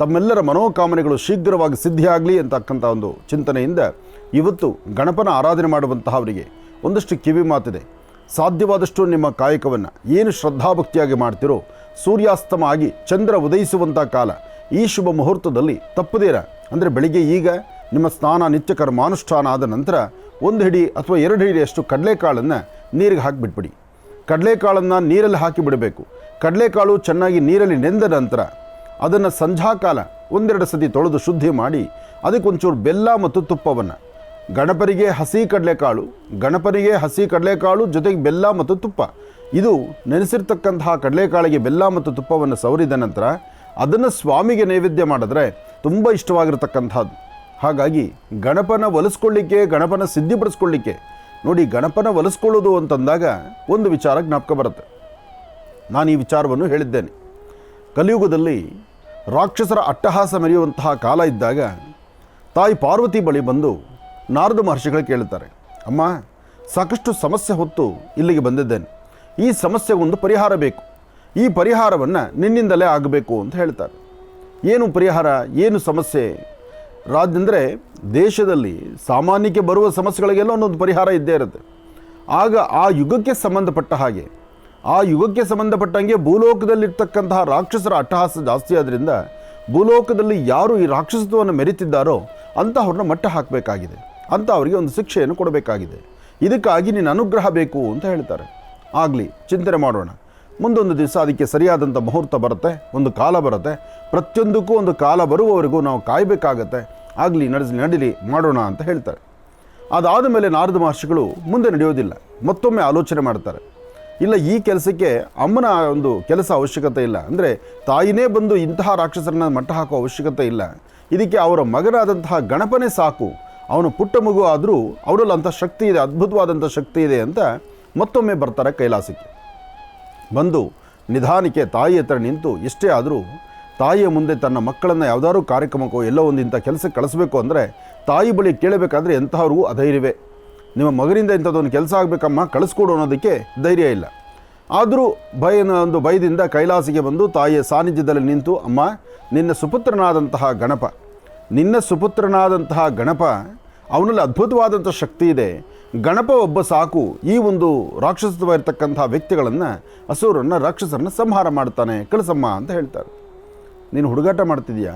ತಮ್ಮೆಲ್ಲರ ಮನೋಕಾಮನೆಗಳು ಶೀಘ್ರವಾಗಿ ಸಿದ್ಧಿಯಾಗಲಿ ಅಂತಕ್ಕಂಥ ಒಂದು ಚಿಂತನೆಯಿಂದ ಇವತ್ತು ಗಣಪನ ಆರಾಧನೆ ಮಾಡುವಂತಹವರಿಗೆ ಒಂದಷ್ಟು ಕಿವಿ ಮಾತಿದೆ. ಸಾಧ್ಯವಾದಷ್ಟು ನಿಮ್ಮ ಕಾಯಕವನ್ನು ಏನು ಶ್ರದ್ಧಾಭಕ್ತಿಯಾಗಿ ಮಾಡ್ತಿರೋ ಸೂರ್ಯಾಸ್ತಮ ಆಗಿ ಚಂದ್ರ ಉದಯಿಸುವಂಥ ಕಾಲ ಈ ಶುಭ ಮುಹೂರ್ತದಲ್ಲಿ ತಪ್ಪದೇರ ಅಂದರೆ ಬೆಳಿಗ್ಗೆ ಈಗ ನಿಮ್ಮ ಸ್ನಾನ ನಿತ್ಯ ಕರ್ಮಾನುಷ್ಠಾನ ಆದ ನಂತರ 1 ಹಿಡಿ ಅಥವಾ 2 ಹಿಡಿಯಷ್ಟು ಕಡಲೆಕಾಳನ್ನು ನೀರಿಗೆ ಹಾಕಿಬಿಟ್ಬಿಡಿ. ಕಡಲೆಕಾಳನ್ನು ನೀರಲ್ಲಿ ಹಾಕಿ ಬಿಡಬೇಕು. ಕಡಲೆಕಾಳು ಚೆನ್ನಾಗಿ ನೀರಲ್ಲಿ ನೆಂದ ನಂತರ ಅದನ್ನು ಸಂಧ್ಯಾಕಾಲ 1-2 ಸತಿ ತೊಳೆದು ಶುದ್ಧಿ ಮಾಡಿ ಅದಕ್ಕೊಂಚೂರು ಬೆಲ್ಲ ಮತ್ತು ತುಪ್ಪವನ್ನು ಗಣಪನಿಗೆ ಹಸಿ ಕಡಲೆಕಾಳು ಜೊತೆಗೆ ಬೆಲ್ಲ ಮತ್ತು ತುಪ್ಪ, ಇದು ನೆನೆಸಿರ್ತಕ್ಕಂತಹ ಕಡಲೆಕಾಳಿಗೆ ಬೆಲ್ಲ ಮತ್ತು ತುಪ್ಪವನ್ನು ಸವರಿದ ನಂತರ ಅದನ್ನು ಸ್ವಾಮಿಗೆ ನೈವೇದ್ಯ ಮಾಡಿದ್ರೆ ತುಂಬ ಇಷ್ಟವಾಗಿರ್ತಕ್ಕಂಥದ್ದು. ಹಾಗಾಗಿ ಗಣಪನ ಒಲಿಸ್ಕೊಳ್ಳಿಕ್ಕೆ, ಗಣಪನ ಸಿದ್ಧಿಪಡಿಸ್ಕೊಳ್ಳಿಕ್ಕೆ ನೋಡಿ, ಗಣಪನ ಒಲಿಸ್ಕೊಳ್ಳೋದು ಅಂತಂದಾಗ ಒಂದು ವಿಚಾರ ಜ್ಞಾಪಕ ಬರುತ್ತೆ. ನಾನು ಈ ವಿಚಾರವನ್ನು ಹೇಳಿದ್ದೇನೆ. ಕಲಿಯುಗದಲ್ಲಿ ರಾಕ್ಷಸರ ಅಟ್ಟಹಾಸ ಮೆರೆಯುವಂತಹ ಕಾಲ ಇದ್ದಾಗ ತಾಯಿ ಪಾರ್ವತಿ ಬಳಿ ಬಂದು ನಾರದ ಮಹರ್ಷಿಗಳು ಕೇಳುತ್ತಾರೆ, ಅಮ್ಮ, ಸಾಕಷ್ಟು ಸಮಸ್ಯೆ ಹೊತ್ತು ಇಲ್ಲಿಗೆ ಬಂದಿದ್ದೇನೆ. ಈ ಸಮಸ್ಯೆಗೊಂದು ಪರಿಹಾರ ಬೇಕು. ಈ ಪರಿಹಾರವನ್ನು ನಿನ್ನಿಂದಲೇ ಆಗಬೇಕು ಅಂತ ಹೇಳ್ತಾರೆ. ಏನು ಪರಿಹಾರ, ಏನು ಸಮಸ್ಯೆ? ಅಂದರೆ ದೇಶದಲ್ಲಿ ಸಾಮಾನ್ಯಕ್ಕೆ ಬರುವ ಸಮಸ್ಯೆಗಳಿಗೆಲ್ಲ ಒಂದೊಂದು ಪರಿಹಾರ ಇದ್ದೇ ಇರುತ್ತೆ. ಆಗ ಆ ಯುಗಕ್ಕೆ ಸಂಬಂಧಪಟ್ಟಂಗೆ ಭೂಲೋಕದಲ್ಲಿರ್ತಕ್ಕಂತಹ ರಾಕ್ಷಸರ ಅಟ್ಟಹಾಸ ಜಾಸ್ತಿ ಆದ್ದರಿಂದ ಭೂಲೋಕದಲ್ಲಿ ಯಾರು ಈ ರಾಕ್ಷಸತ್ವವನ್ನು ಮೆರೀತಿದ್ದಾರೋ ಅಂತಹವ್ರನ್ನ ಮಟ್ಟ ಹಾಕಬೇಕಾಗಿದೆ, ಅಂತ ಅವರಿಗೆ ಒಂದು ಶಿಕ್ಷೆಯನ್ನು ಕೊಡಬೇಕಾಗಿದೆ. ಇದಕ್ಕಾಗಿ ನೀನು ಅನುಗ್ರಹ ಬೇಕು ಅಂತ ಹೇಳ್ತಾರೆ. ಆಗಲಿ, ಚಿಂತನೆ ಮಾಡೋಣ. ಮುಂದೊಂದು ದಿವಸ ಅದಕ್ಕೆ ಸರಿಯಾದಂಥ ಮುಹೂರ್ತ ಬರುತ್ತೆ, ಒಂದು ಕಾಲ ಬರುತ್ತೆ. ಪ್ರತಿಯೊಂದಕ್ಕೂ ಒಂದು ಕಾಲ ಬರುವವರೆಗೂ ನಾವು ಕಾಯಬೇಕಾಗತ್ತೆ. ಆಗಲಿ, ನಡೀಲಿ, ಮಾಡೋಣ ಅಂತ ಹೇಳ್ತಾರೆ. ಅದಾದ ಮೇಲೆ ನಾರದ ಮಹರ್ಷಿಗಳು ಮುಂದೆ ನಡೆಯೋದಿಲ್ಲ, ಮತ್ತೊಮ್ಮೆ ಆಲೋಚನೆ ಮಾಡ್ತಾರೆ. ಇಲ್ಲ, ಈ ಕೆಲಸಕ್ಕೆ ಅಮ್ಮನ ಒಂದು ಕೆಲಸ ಅವಶ್ಯಕತೆ ಇಲ್ಲ, ಅಂದರೆ ತಾಯಿನೇ ಬಂದು ಇಂತಹ ರಾಕ್ಷಸರನ್ನ ಮಟ್ಟ ಹಾಕೋ ಅವಶ್ಯಕತೆ ಇಲ್ಲ. ಇದಕ್ಕೆ ಅವರ ಮಗನಾದಂತಹ ಗಣಪನೇ ಸಾಕು. ಅವನು ಪುಟ್ಟ ಮಗು ಆದರೂ ಅವರಲ್ಲಿ ಅಂಥ ಶಕ್ತಿ ಇದೆ, ಅದ್ಭುತವಾದಂಥ ಶಕ್ತಿ ಇದೆ ಅಂತ ಮತ್ತೊಮ್ಮೆ ಬರ್ತಾರೆ ಕೈಲಾಸಕ್ಕೆ. ಬಂದು ನಿಧಾನಕ್ಕೆ ತಾಯಿ ಹತ್ರ ನಿಂತು, ಎಷ್ಟೇ ಆದರೂ ತಾಯಿಯ ಮುಂದೆ ತನ್ನ ಮಕ್ಕಳನ್ನು ಯಾವುದಾದ್ರೂ ಕಾರ್ಯಕ್ರಮಕ್ಕೋ ಎಲ್ಲೋ ಒಂದು ಇಂಥ ಕೆಲಸಕ್ಕೆ ಕಳಿಸ್ಬೇಕು ಅಂದರೆ ತಾಯಿ ಬಳಿ ಕೇಳಬೇಕಾದ್ರೆ ಎಂಥವ್ರಿಗೂ ಅಧೈರ್ಯವೇ. ನಿಮ್ಮ ಮಗನಿಂದ ಇಂಥದ್ದೊಂದು ಕೆಲಸ ಆಗಬೇಕಮ್ಮ, ಕಳಿಸ್ಕೊಡು ಅನ್ನೋದಕ್ಕೆ ಧೈರ್ಯ ಇಲ್ಲ. ಆದರೂ ಭಯದಿಂದ ಕೈಲಾಸಿಗೆ ಬಂದು ತಾಯಿಯ ಸಾನ್ನಿಧ್ಯದಲ್ಲಿ ನಿಂತು, ಅಮ್ಮ, ನಿನ್ನ ಸುಪುತ್ರನಾದಂತಹ ಗಣಪ ಅವನಲ್ಲಿ ಅದ್ಭುತವಾದಂಥ ಶಕ್ತಿ ಇದೆ. ಗಣಪ ಒಬ್ಬ ಸಾಕು, ಈ ಒಂದು ರಾಕ್ಷಸತ್ವ ಇರ್ತಕ್ಕಂಥ ವ್ಯಕ್ತಿಗಳನ್ನು, ರಾಕ್ಷಸರನ್ನ ಸಂಹಾರ ಮಾಡ್ತಾನೆ, ಕಳಿಸಮ್ಮ ಅಂತ ಹೇಳ್ತಾರೆ. ನೀನು ಹುಡುಗಾಟ ಮಾಡ್ತಿದೀಯಾ?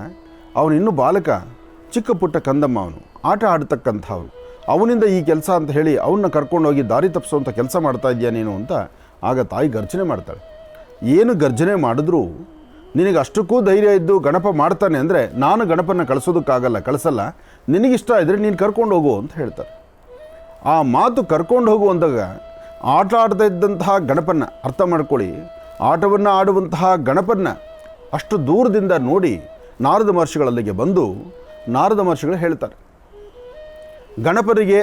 ಅವನು ಇನ್ನೂ ಬಾಲಕ, ಚಿಕ್ಕ ಪುಟ್ಟ ಕಂದಮ್ಮ, ಅವನು ಆಟ ಆಡ್ತಕ್ಕಂಥವನು. ಅವನಿಂದ ಈ ಕೆಲಸ ಅಂತ ಹೇಳಿ ಅವನ್ನ ಕರ್ಕೊಂಡೋಗಿ ದಾರಿ ತಪ್ಪಿಸುವಂಥ ಕೆಲಸ ಮಾಡ್ತಾ ಇದೆಯಾ ನೀನು ಅಂತ ಆಗ ತಾಯಿ ಗರ್ಜನೆ ಮಾಡ್ತಾಳೆ. ಏನು ಗರ್ಜನೆ ಮಾಡಿದ್ರೂ ನಿನಗೆ ಅಷ್ಟಕ್ಕೂ ಧೈರ್ಯ ಇದ್ದು ಗಣಪ ಮಾಡ್ತಾನೆ ಅಂದರೆ ನಾನು ಗಣಪನ ಕಳಿಸಲ್ಲ, ನಿನಗಿಷ್ಟ ಇದ್ದರೆ ನೀನು ಕರ್ಕೊಂಡು ಹೋಗು ಅಂತ ಹೇಳ್ತಾರೆ. ಆ ಮಾತು ಕರ್ಕೊಂಡು ಹೋಗುವಂದಾಗ ಆಟ ಆಡ್ತಾ ಇದ್ದಂತಹ ಗಣಪನ್ನ ಅರ್ಥ ಮಾಡ್ಕೊಳ್ಳಿ. ಆಟವನ್ನು ಆಡುವಂತಹ ಗಣಪನ್ನ ಅಷ್ಟು ದೂರದಿಂದ ನೋಡಿ ನಾರದ ಮಹರ್ಷಿಗಳಲ್ಲಿಗೆ ಬಂದು ನಾರದ ಮಹರ್ಷಿಗಳು ಹೇಳ್ತಾರೆ, ಗಣಪನಿಗೆ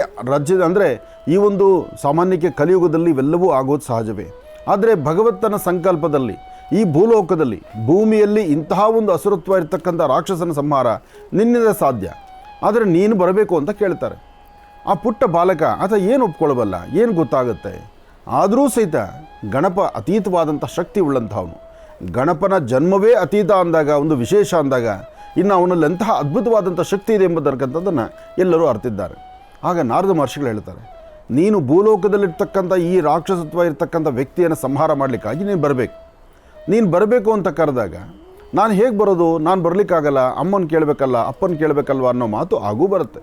ಅಂದರೆ ಈ ಒಂದು ಸಾಮಾನ್ಯಕ್ಕೆ ಕಲಿಯುಗದಲ್ಲಿ ಇವೆಲ್ಲವೂ ಆಗೋದು ಸಹಜವೇ. ಆದರೆ ಭಗವಂತನ ಸಂಕಲ್ಪದಲ್ಲಿ ಈ ಭೂಲೋಕದಲ್ಲಿ ಭೂಮಿಯಲ್ಲಿ ಇಂತಹ ಒಂದು ಅಸುರತ್ವ ಇರತಕ್ಕಂಥ ರಾಕ್ಷಸನ ಸಂಹಾರ ನಿನ್ನಿಂದ ಸಾಧ್ಯ, ಆದರೆ ನೀನು ಬರಬೇಕು ಅಂತ ಕೇಳ್ತಾರೆ. ಆ ಪುಟ್ಟ ಬಾಲಕ ಆತ ಏನು ಒಪ್ಕೊಳ್ಳಬಲ್ಲ, ಏನು ಗೊತ್ತಾಗುತ್ತೆ? ಆದರೂ ಸಹಿತ ಗಣಪ ಅತೀತವಾದಂಥ ಶಕ್ತಿ ಉಳ್ಳಂಥವನು. ಗಣಪನ ಜನ್ಮವೇ ಅತೀತ ಅಂದಾಗ, ಒಂದು ವಿಶೇಷ ಅಂದಾಗ, ಇನ್ನು ಅವನಲ್ಲಿ ಎಂತಹ ಅದ್ಭುತವಾದಂಥ ಶಕ್ತಿ ಇದೆ ಎಂಬುದಕ್ಕಂಥದ್ದನ್ನು ಎಲ್ಲರೂ ಅರ್ತಿದ್ದಾರೆ. ಆಗ ನಾರದ ಮಹರ್ಷಿಗಳು ಹೇಳ್ತಾರೆ, ನೀನು ಭೂಲೋಕದಲ್ಲಿರ್ತಕ್ಕಂಥ ಈ ರಾಕ್ಷಸತ್ವ ಇರ್ತಕ್ಕಂಥ ವ್ಯಕ್ತಿಯನ್ನು ಸಂಹಾರ ಮಾಡಲಿಕ್ಕಾಗಿ ನೀನು ಬರಬೇಕು. ನೀನು ಬರಬೇಕು ಅಂತ ಕರೆದಾಗ ನಾನು ಹೇಗೆ ಬರೋದು, ನಾನು ಬರಲಿಕ್ಕಾಗಲ್ಲ, ಅಮ್ಮನ ಕೇಳಬೇಕಲ್ಲ, ಅಪ್ಪನ ಕೇಳಬೇಕಲ್ವ ಅನ್ನೋ ಮಾತು ಆಗೂ ಬರುತ್ತೆ.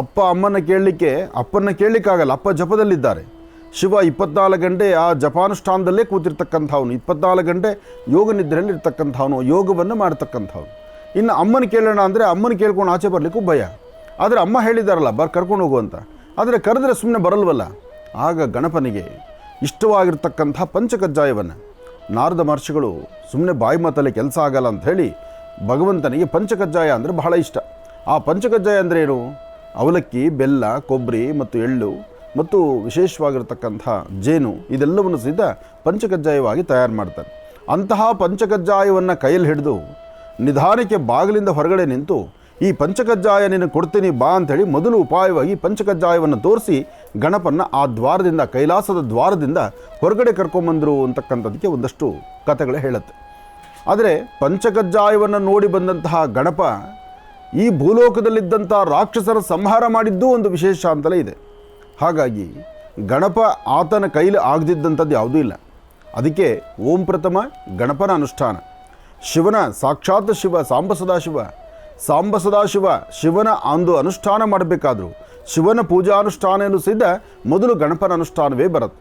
ಅಪ್ಪ ಅಮ್ಮನ ಕೇಳಲಿಕ್ಕೆ ಅಪ್ಪನ ಕೇಳಲಿಕ್ಕಾಗಲ್ಲ, ಅಪ್ಪ ಜಪದಲ್ಲಿದ್ದಾರೆ. ಶಿವ 24 ಗಂಟೆ ಆ ಜಪಾನುಷ್ಠಾನದಲ್ಲೇ ಕೂತಿರ್ತಕ್ಕಂಥವನು, 24 ಗಂಟೆ ಯೋಗ ನಿದ್ರೆಯಲ್ಲಿ ಇರ್ತಕ್ಕಂಥವನು, ಯೋಗವನ್ನು ಮಾಡ್ತಕ್ಕಂಥವನು. ಇನ್ನು ಅಮ್ಮನ ಕೇಳೋಣ ಅಂದರೆ ಅಮ್ಮನ ಕೇಳ್ಕೊಂಡು ಆಚೆ ಬರಲಿಕ್ಕೂ ಭಯ. ಆದರೆ ಅಮ್ಮ ಹೇಳಿದಾರಲ್ಲ ಕರ್ಕೊಂಡು ಹೋಗು ಅಂತ, ಆದರೆ ಕರೆದ್ರೆ ಸುಮ್ಮನೆ ಬರಲ್ವಲ್ಲ. ಆಗ ಗಣಪನಿಗೆ ಇಷ್ಟವಾಗಿರ್ತಕ್ಕಂಥ ಪಂಚಕಜ್ಜಾಯವನ್ನು ನಾರದ ಮಹರ್ಷಿಗಳು ಸುಮ್ಮನೆ ಬಾಯಿ ಮಾತಲ್ಲಿ ಕೆಲಸ ಆಗಲ್ಲ ಅಂಥೇಳಿ ಭಗವಂತನಿಗೆ ಪಂಚಕಜ್ಜಾಯ ಅಂದರೆ ಬಹಳ ಇಷ್ಟ. ಆ ಪಂಚಕಜ್ಜಾಯ ಅಂದರೆ ಏನು? ಅವಲಕ್ಕಿ, ಬೆಲ್ಲ, ಕೊಬ್ಬರಿ ಮತ್ತು ಎಳ್ಳು ಮತ್ತು ವಿಶೇಷವಾಗಿರ್ತಕ್ಕಂಥ ಜೇನು ಇದೆಲ್ಲವನ್ನು ಸಹಿತ ಪಂಚಕಜ್ಜಾಯವಾಗಿ ತಯಾರು ಮಾಡ್ತಾರೆ. ಅಂತಹ ಪಂಚಕಜ್ಜಾಯವನ್ನು ಕೈಯಲ್ಲಿ ಹಿಡಿದು ನಿಧಾನಕ್ಕೆ ಬಾಗಿಲಿಂದ ಹೊರಗಡೆ ನಿಂತು ಈ ಪಂಚಕಜ್ಜಾಯ ನೀನು ಕೊಡ್ತೀನಿ ಬಾ ಅಂಥೇಳಿ ಮೊದಲು ಉಪಾಯವಾಗಿ ಪಂಚಕಜ್ಜಾಯವನ್ನು ತೋರಿಸಿ ಗಣಪನ್ನ ಆ ದ್ವಾರದಿಂದ, ಕೈಲಾಸದ ದ್ವಾರದಿಂದ ಹೊರಗಡೆ ಕರ್ಕೊಂಬಂದರು ಅಂತಕ್ಕಂಥದ್ದಕ್ಕೆ ಒಂದಷ್ಟು ಕಥೆಗಳೇ ಹೇಳುತ್ತೆ. ಆದರೆ ಪಂಚಕಜ್ಜಾಯವನ್ನು ನೋಡಿ ಬಂದಂತಹ ಗಣಪ ಈ ಭೂಲೋಕದಲ್ಲಿದ್ದಂಥ ರಾಕ್ಷಸರ ಸಂಹಾರ ಮಾಡಿದ್ದೂ ಒಂದು ವಿಶೇಷ ಅಂತಲೇ ಇದೆ. ಹಾಗಾಗಿ ಗಣಪ ಆತನ ಕೈಲಿ ಆಗದಿದ್ದಂಥದ್ದು ಯಾವುದೂ ಇಲ್ಲ. ಅದಕ್ಕೆ ಓಂ ಪ್ರಥಮ ಗಣಪನ ಅನುಷ್ಠಾನ. ಶಿವನ ಸಾಕ್ಷಾತ್ ಶಿವ ಸಾಂಬ ಸದಾಶಿವ ಶಿವನ ಒಂದು ಅನುಷ್ಠಾನ ಮಾಡಬೇಕಾದ್ರೂ ಶಿವನ ಪೂಜಾನುಷ್ಠಾನವೂ ಸಹಿತ ಮೊದಲು ಗಣಪನ ಅನುಷ್ಠಾನವೇ ಬರುತ್ತೆ.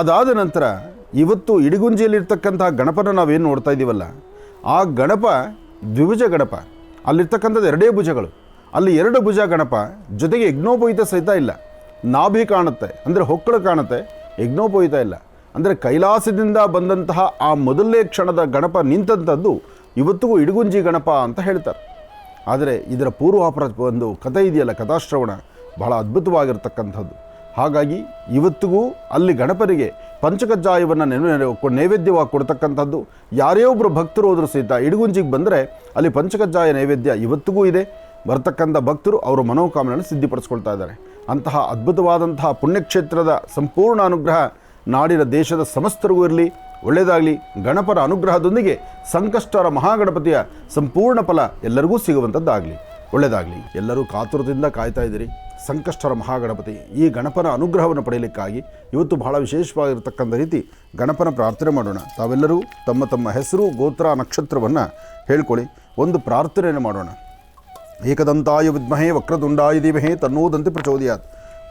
ಅದಾದ ನಂತರ ಇವತ್ತು ಇಡಿಗುಂಜಿಯಲ್ಲಿರ್ತಕ್ಕಂಥ ಗಣಪನ ನಾವೇನು ನೋಡ್ತಾ ಇದ್ದೀವಲ್ಲ, ಆ ಗಣಪ ದ್ವಿಭುಜ ಗಣಪ. ಅಲ್ಲಿರ್ತಕ್ಕಂಥದ್ದು 2 ಭುಜಗಳು, ಅಲ್ಲಿ 2 ಭುಜ ಗಣಪ, ಜೊತೆಗೆ ಯಜ್ಞೋಪವೀತ ಸಹಿತ ಇಲ್ಲ. ನಾಭಿ ಕಾಣುತ್ತೆ ಅಂದರೆ ಹೊಕ್ಕಳು ಕಾಣುತ್ತೆ, ಯಜ್ಞೋಪವೀತ ಇಲ್ಲ. ಅಂದರೆ ಕೈಲಾಸದಿಂದ ಬಂದಂತಹ ಆ ಮೊದಲನೇ ಕ್ಷಣದ ಗಣಪ ನಿಂತಂಥದ್ದು ಇವತ್ತಿಗೂ ಇಡಿಗುಂಜಿ ಗಣಪ ಅಂತ ಹೇಳ್ತಾರೆ. ಆದರೆ ಇದರ ಪೂರ್ವಾಪರ ಒಂದು ಕಥೆ ಇದೆಯಲ್ಲ, ಕಥಾಶ್ರವಣ ಬಹಳ ಅದ್ಭುತವಾಗಿರ್ತಕ್ಕಂಥದ್ದು. ಹಾಗಾಗಿ ಇವತ್ತಿಗೂ ಅಲ್ಲಿ ಗಣಪನಿಗೆ ಪಂಚಕಜ್ಜಾಯವನ್ನು ನೈವೇದ್ಯವಾಗಿ ಕೊಡ್ತಕ್ಕಂಥದ್ದು. ಯಾರೇ ಒಬ್ಬರು ಭಕ್ತರು ಹೋದರೂ ಸಹಿತ ಇಡಿಗುಂಜಿಗೆ ಬಂದರೆ ಅಲ್ಲಿ ಪಂಚಕಜ್ಜಾಯ ನೈವೇದ್ಯ ಇವತ್ತಿಗೂ ಇದೆ. ಬರ್ತಕ್ಕಂಥ ಭಕ್ತರು ಅವರ ಮನೋಕಾಮನೆಯನ್ನು ಸಿದ್ಧಿಪಡಿಸ್ಕೊಳ್ತಾ ಇದ್ದಾರೆ. ಅಂತಹ ಅದ್ಭುತವಾದಂತಹ ಪುಣ್ಯಕ್ಷೇತ್ರದ ಸಂಪೂರ್ಣ ಅನುಗ್ರಹ ನಾಡಿನ ದೇಶದ ಸಮಸ್ತರಿಗೂ ಇರಲಿ, ಒಳ್ಳೆಯದಾಗಲಿ. ಗಣಪನ ಅನುಗ್ರಹದೊಂದಿಗೆ ಸಂಕಷ್ಟರ ಮಹಾಗಣಪತಿಯ ಸಂಪೂರ್ಣ ಫಲ ಎಲ್ಲರಿಗೂ ಸಿಗುವಂಥದ್ದಾಗಲಿ, ಒಳ್ಳೆಯದಾಗಲಿ. ಎಲ್ಲರೂ ಕಾತುರದಿಂದ ಕಾಯ್ತಾ ಇದ್ದೀರಿ ಸಂಕಷ್ಟರ ಮಹಾಗಣಪತಿ. ಈ ಗಣಪನ ಅನುಗ್ರಹವನ್ನು ಪಡೆಯಲಿಕ್ಕಾಗಿ ಇವತ್ತು ಬಹಳ ವಿಶೇಷವಾಗಿರ್ತಕ್ಕಂಥ ರೀತಿ ಗಣಪನ ಪ್ರಾರ್ಥನೆ ಮಾಡೋಣ. ತಾವೆಲ್ಲರೂ ತಮ್ಮ ತಮ್ಮ ಹೆಸರು, ಗೋತ್ರ, ನಕ್ಷತ್ರವನ್ನು ಹೇಳ್ಕೊಳ್ಳಿ. ಒಂದು ಪ್ರಾರ್ಥನೆಯನ್ನು ಮಾಡೋಣ. ಏಕದಂತಾಯ ವಿದ್ಮಹೇ ವಕ್ರತುಂಡಾಯ ಧೀಮಹಿ ತನ್ನೋ ದಂತಿ ಪ್ರಚೋದಯಾತ್.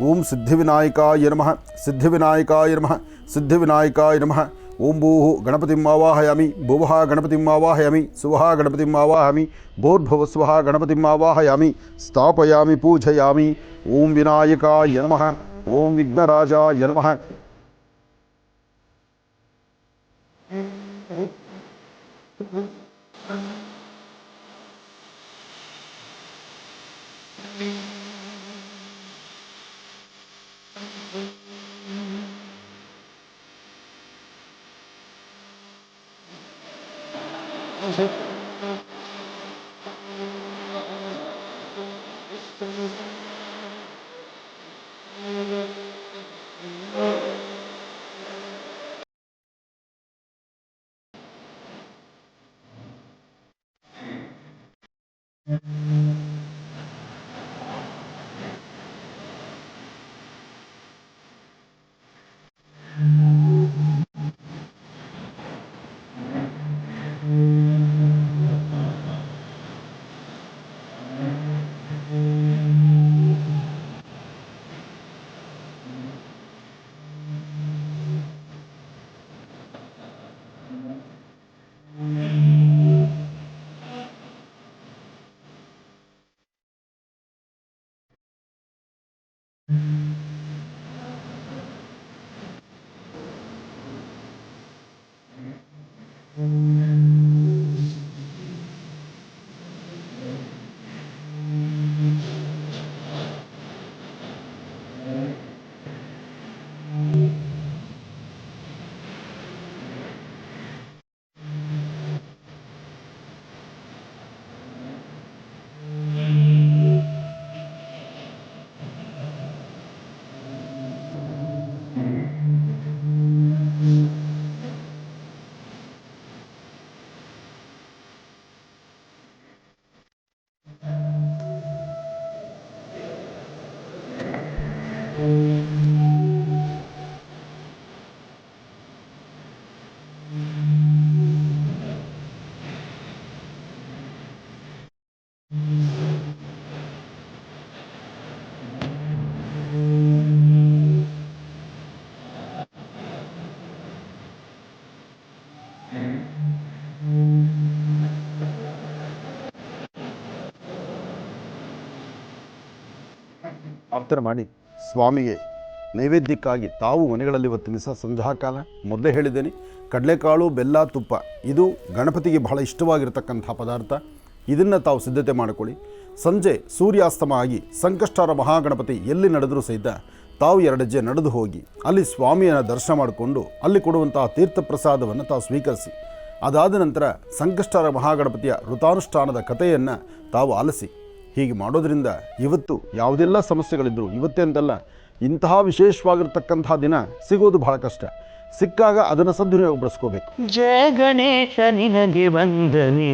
ಓಂ ಸಿದ್ಧಿವಿನಾಯಕಾಯ ನಮಃ, ಸಿದ್ಧಿವಿನಾಯಕಾಯ ನಮಃ, ಸಿದ್ಧಿವಿನಾಯಕಾಯ ನಮಃ. ಓಂ ಭೂಃ ಗಣಪತಿಂ ಆವಾಹಯಾಮಿ, ಭುವಃ ಗಣಪತಿಂ ಆವಾಹಯಾಮಿ, ಸುವಃ ಗಣಪತಿಂ ಆವಾಹಯಾಮಿ, ಭೂರ್ಭುವಃ ಸ್ವಃ ಗಣಪತಿಂ ಆವಾಹಯಾಮಿ, ಸ್ಥಾಪಯಾಮಿ, ಪೂಜಯಾಮಿ. ಓಂ ವಿನಾಯಕಾಯ ನಮಃ, ಓಂ ವಿಘ್ನರಾಜಾಯ ನಮಃ. ಆಪ್ತರ ಮಾಡಿ ಸ್ವಾಮಿಗೆ ನೈವೇದ್ಯಕ್ಕಾಗಿ ತಾವು ಮನೆಗಳಲ್ಲಿ ಇವತ್ತಿನ ದಿವಸ ಸಂಧ್ಯಾಕಾಲ ಮೊದಲೇ ಹೇಳಿದ್ದೇನೆ, ಕಡಲೆಕಾಳು ಬೆಲ್ಲ ತುಪ್ಪ ಇದು ಗಣಪತಿಗೆ ಬಹಳ ಇಷ್ಟವಾಗಿರ್ತಕ್ಕಂಥ ಪದಾರ್ಥ. ಇದನ್ನು ತಾವು ಸಿದ್ಧತೆ ಮಾಡಿಕೊಳ್ಳಿ. ಸಂಜೆ ಸೂರ್ಯಾಸ್ತಮ ಆಗಿ ಸಂಕಷ್ಟಹರ ಮಹಾಗಣಪತಿ ಎಲ್ಲಿ ನಡೆದರೂ ಸಹಿತ ತಾವು 2 ಹೆಜ್ಜೆ ನಡೆದು ಹೋಗಿ ಅಲ್ಲಿ ಸ್ವಾಮಿಯನ್ನು ದರ್ಶನ ಮಾಡಿಕೊಂಡು ಅಲ್ಲಿ ಕೊಡುವಂತಹ ತೀರ್ಥ ಪ್ರಸಾದವನ್ನು ತಾವು ಸ್ವೀಕರಿಸಿ. ಅದಾದ ನಂತರ ಸಂಕಷ್ಟಹರ ಮಹಾಗಣಪತಿಯ ವೃತಾನುಷ್ಠಾನದ ಕಥೆಯನ್ನು ತಾವು ಆಲಿಸಿ. ಹೀಗೆ ಮಾಡೋದ್ರಿಂದ ಇವತ್ತು ಯಾವುದೆಲ್ಲ ಸಮಸ್ಯೆಗಳಿದ್ದರೂ ಇವತ್ತೇ ಅಂತಲ್ಲ, ಇಂತಹ ವಿಶೇಷವಾಗಿರ್ತಕ್ಕಂಥ ದಿನ ಸಿಗೋದು ಬಹಳ ಕಷ್ಟ. ಸಿಕ್ಕಾಗ ಅದನ್ನು ಸದ್ವಿನಿಯೋಗಪಡಿಸ್ಕೋಬೇಕು. ಜಯ ಗಣೇಶ ನಿನಗೆ ವಂದನೆ.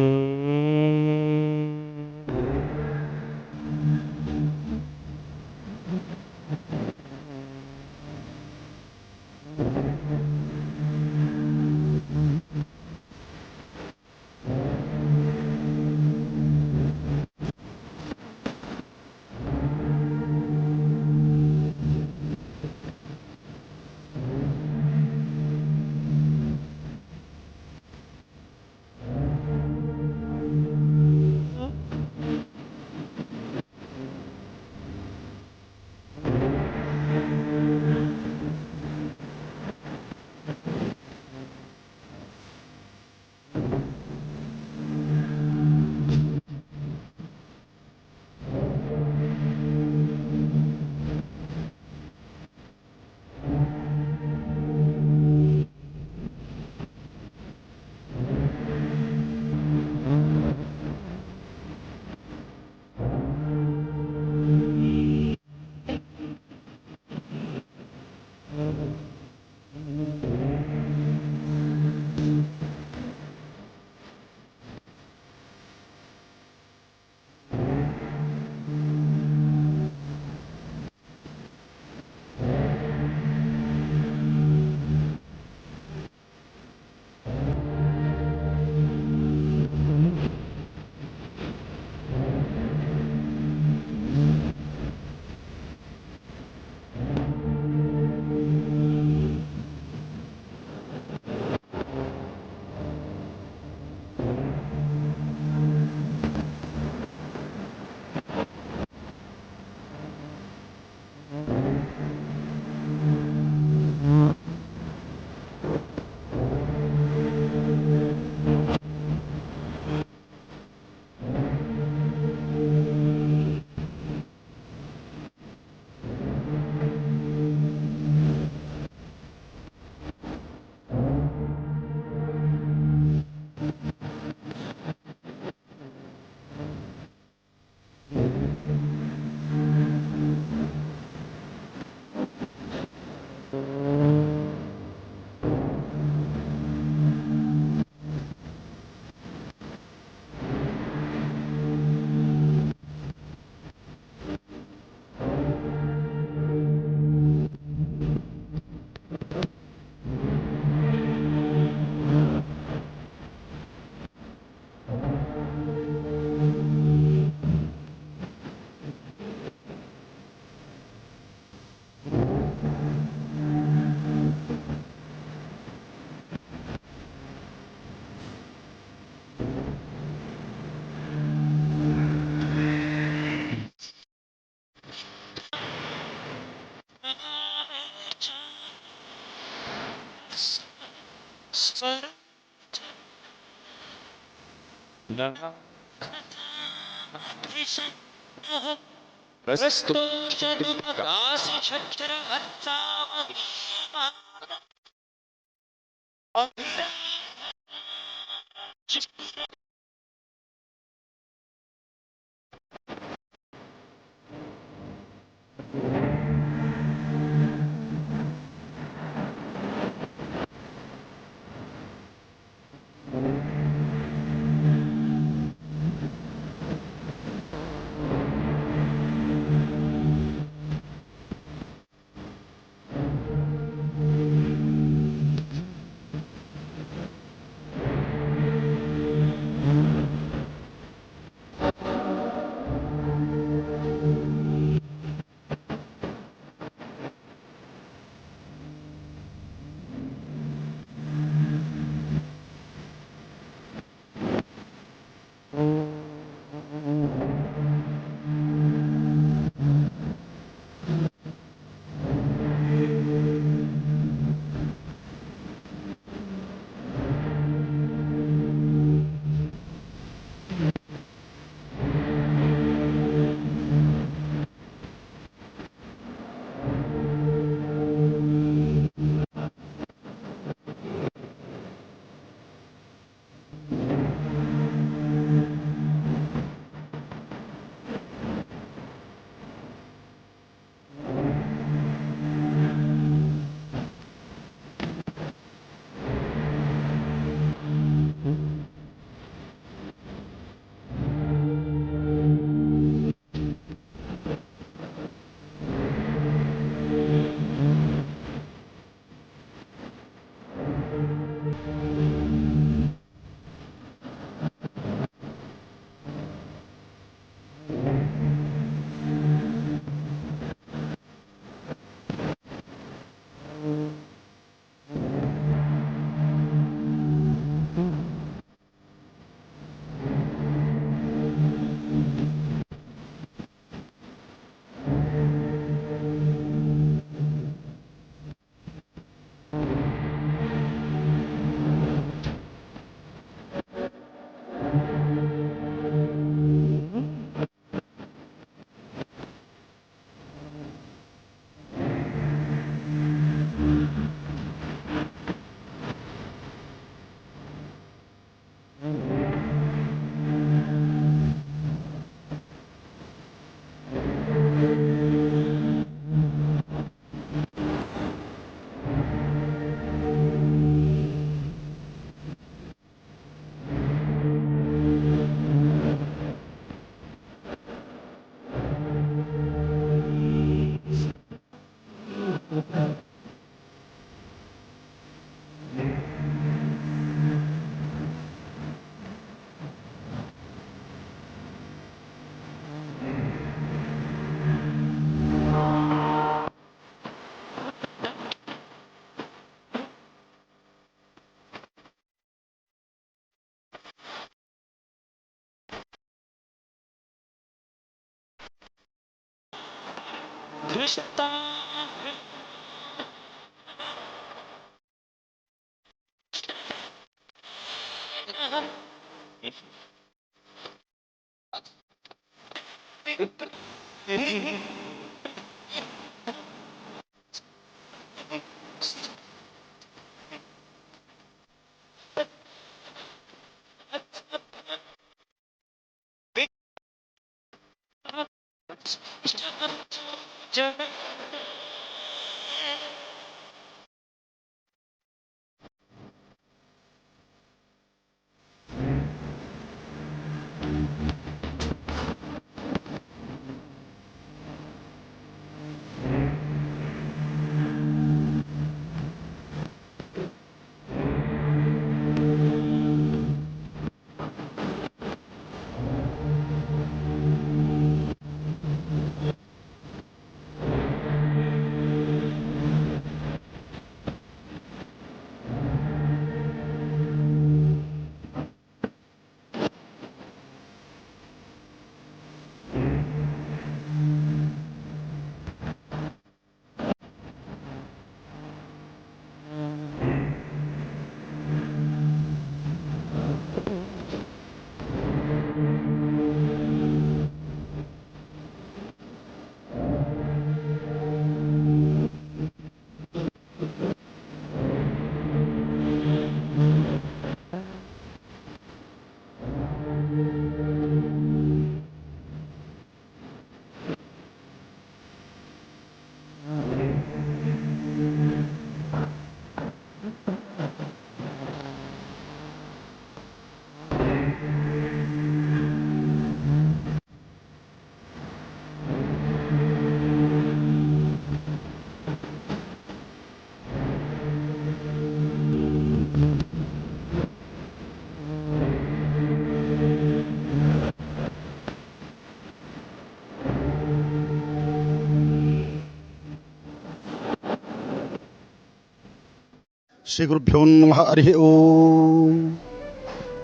श्रीगुरुभ्यो नमः हरिः ओम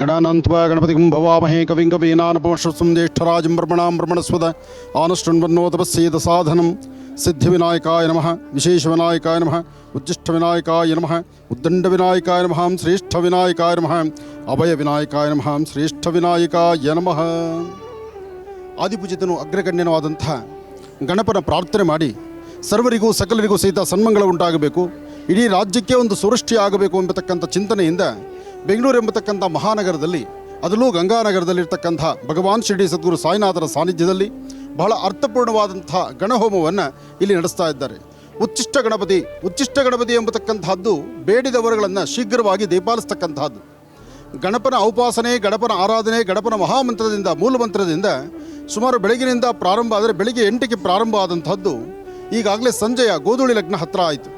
गणानान्त्वा गणपतिं भवामहे कविं कवीनानपमश्रुतं ज्येष्ठराजं ब्रह्मणां ब्रह्मणस्पद आनशृण्वन्नोतपस्येदसाधनं सिद्धिविनायकाय नमः विशेषविनायकाय नमः उच्चिष्टविनायकाय नमः उद्दण्डविनायकाय नमः श्रेष्ठविनायकाय नमः अभयविनायकाय नमः श्रेष्ठविनायकाय नमः ಆದಿಪೂಜಿತನು ಅಗ್ರಗಣ್ಯನವಾದಂತಹ ಗಣಪನ ಪ್ರಾರ್ಥನೆ ಮಾಡಿ ಸರ್ವರಿಗೂ ಸಕಲರಿಗೂ ಸಹಿತ ಸನ್ಮಂಗಳ ಉಂಟಾಗಬೇಕು, ಇಡೀ ರಾಜ್ಯಕ್ಕೆ ಒಂದು ಸುವೃಷ್ಟಿ ಆಗಬೇಕು ಎಂಬತಕ್ಕಂಥ ಚಿಂತನೆಯಿಂದ ಬೆಂಗಳೂರು ಎಂಬತಕ್ಕಂಥ ಮಹಾನಗರದಲ್ಲಿ, ಅದರಲ್ಲೂ ಗಂಗಾನಗರದಲ್ಲಿರ್ತಕ್ಕಂಥ ಭಗವಾನ್ ಶಿರಡಿ ಸದ್ಗುರು ಸಾಯಿನಾಥರ ಸಾನ್ನಿಧ್ಯದಲ್ಲಿ ಬಹಳ ಅರ್ಥಪೂರ್ಣವಾದಂಥ ಗಣಹೋಮವನ್ನು ಇಲ್ಲಿ ನಡೆಸ್ತಾ ಇದ್ದಾರೆ. ಉಚ್ಚಿಷ್ಟ ಗಣಪತಿ ಎಂಬತಕ್ಕಂಥದ್ದು ಬೇಡಿದವರುಗಳನ್ನು ಶೀಘ್ರವಾಗಿ ದಯಪಾಲಿಸ್ತಕ್ಕಂಥದ್ದು. ಗಣಪನ ಔಪಾಸನೆ, ಗಣಪನ ಆರಾಧನೆ, ಗಣಪನ ಮಹಾಮಂತ್ರದಿಂದ, ಮೂಲಮಂತ್ರದಿಂದ ಸುಮಾರು ಬೆಳಗಿನಿಂದ ಪ್ರಾರಂಭ ಆದರೆ ಬೆಳಿಗ್ಗೆ 8ಕ್ಕೆ ಪ್ರಾರಂಭ ಆದಂಥದ್ದು ಈಗಾಗಲೇ ಸಂಜೆಯ ಗೋಧೂಳಿ ಲಗ್ನ ಹತ್ತಿರ ಆಯಿತು.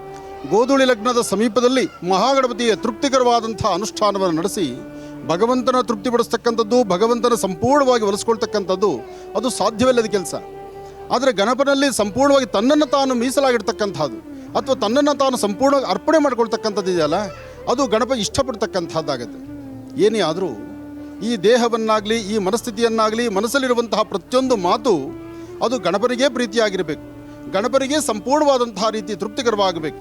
ಗೋಧೂಳಿ ಲಗ್ನದ ಸಮೀಪದಲ್ಲಿ ಮಹಾಗಣಪತಿಯ ತೃಪ್ತಿಕರವಾದಂಥ ಅನುಷ್ಠಾನವನ್ನು ನಡೆಸಿ ಭಗವಂತನ ತೃಪ್ತಿಪಡಿಸ್ತಕ್ಕಂಥದ್ದು, ಭಗವಂತನ ಸಂಪೂರ್ಣವಾಗಿ ಒಲಿಸ್ಕೊಳ್ತಕ್ಕಂಥದ್ದು ಅದು ಸಾಧ್ಯವಿಲ್ಲದ ಕೆಲಸ. ಆದರೆ ಗಣಪನಲ್ಲಿ ಸಂಪೂರ್ಣವಾಗಿ ತನ್ನನ್ನು ತಾನು ಮೀಸಲಾಗಿರ್ತಕ್ಕಂಥದ್ದು ಅಥವಾ ತನ್ನನ್ನು ತಾನು ಸಂಪೂರ್ಣವಾಗಿ ಅರ್ಪಣೆ ಮಾಡ್ಕೊಳ್ತಕ್ಕಂಥದ್ದು ಇದೆಯಲ್ಲ, ಅದು ಗಣಪ ಇಷ್ಟಪಡ್ತಕ್ಕಂಥದ್ದಾಗತ್ತೆ. ಏನೇ ಆದರೂ ಈ ದೇಹವನ್ನಾಗಲಿ, ಈ ಮನಸ್ಥಿತಿಯನ್ನಾಗಲಿ, ಮನಸ್ಸಲ್ಲಿರುವಂತಹ ಪ್ರತಿಯೊಂದು ಮಾತು ಅದು ಗಣಪನಿಗೆ ಪ್ರೀತಿಯಾಗಿರಬೇಕು, ಗಣಪನಿಗೆ ಸಂಪೂರ್ಣವಾದಂತಹ ರೀತಿ ತೃಪ್ತಿಕರವಾಗಬೇಕು.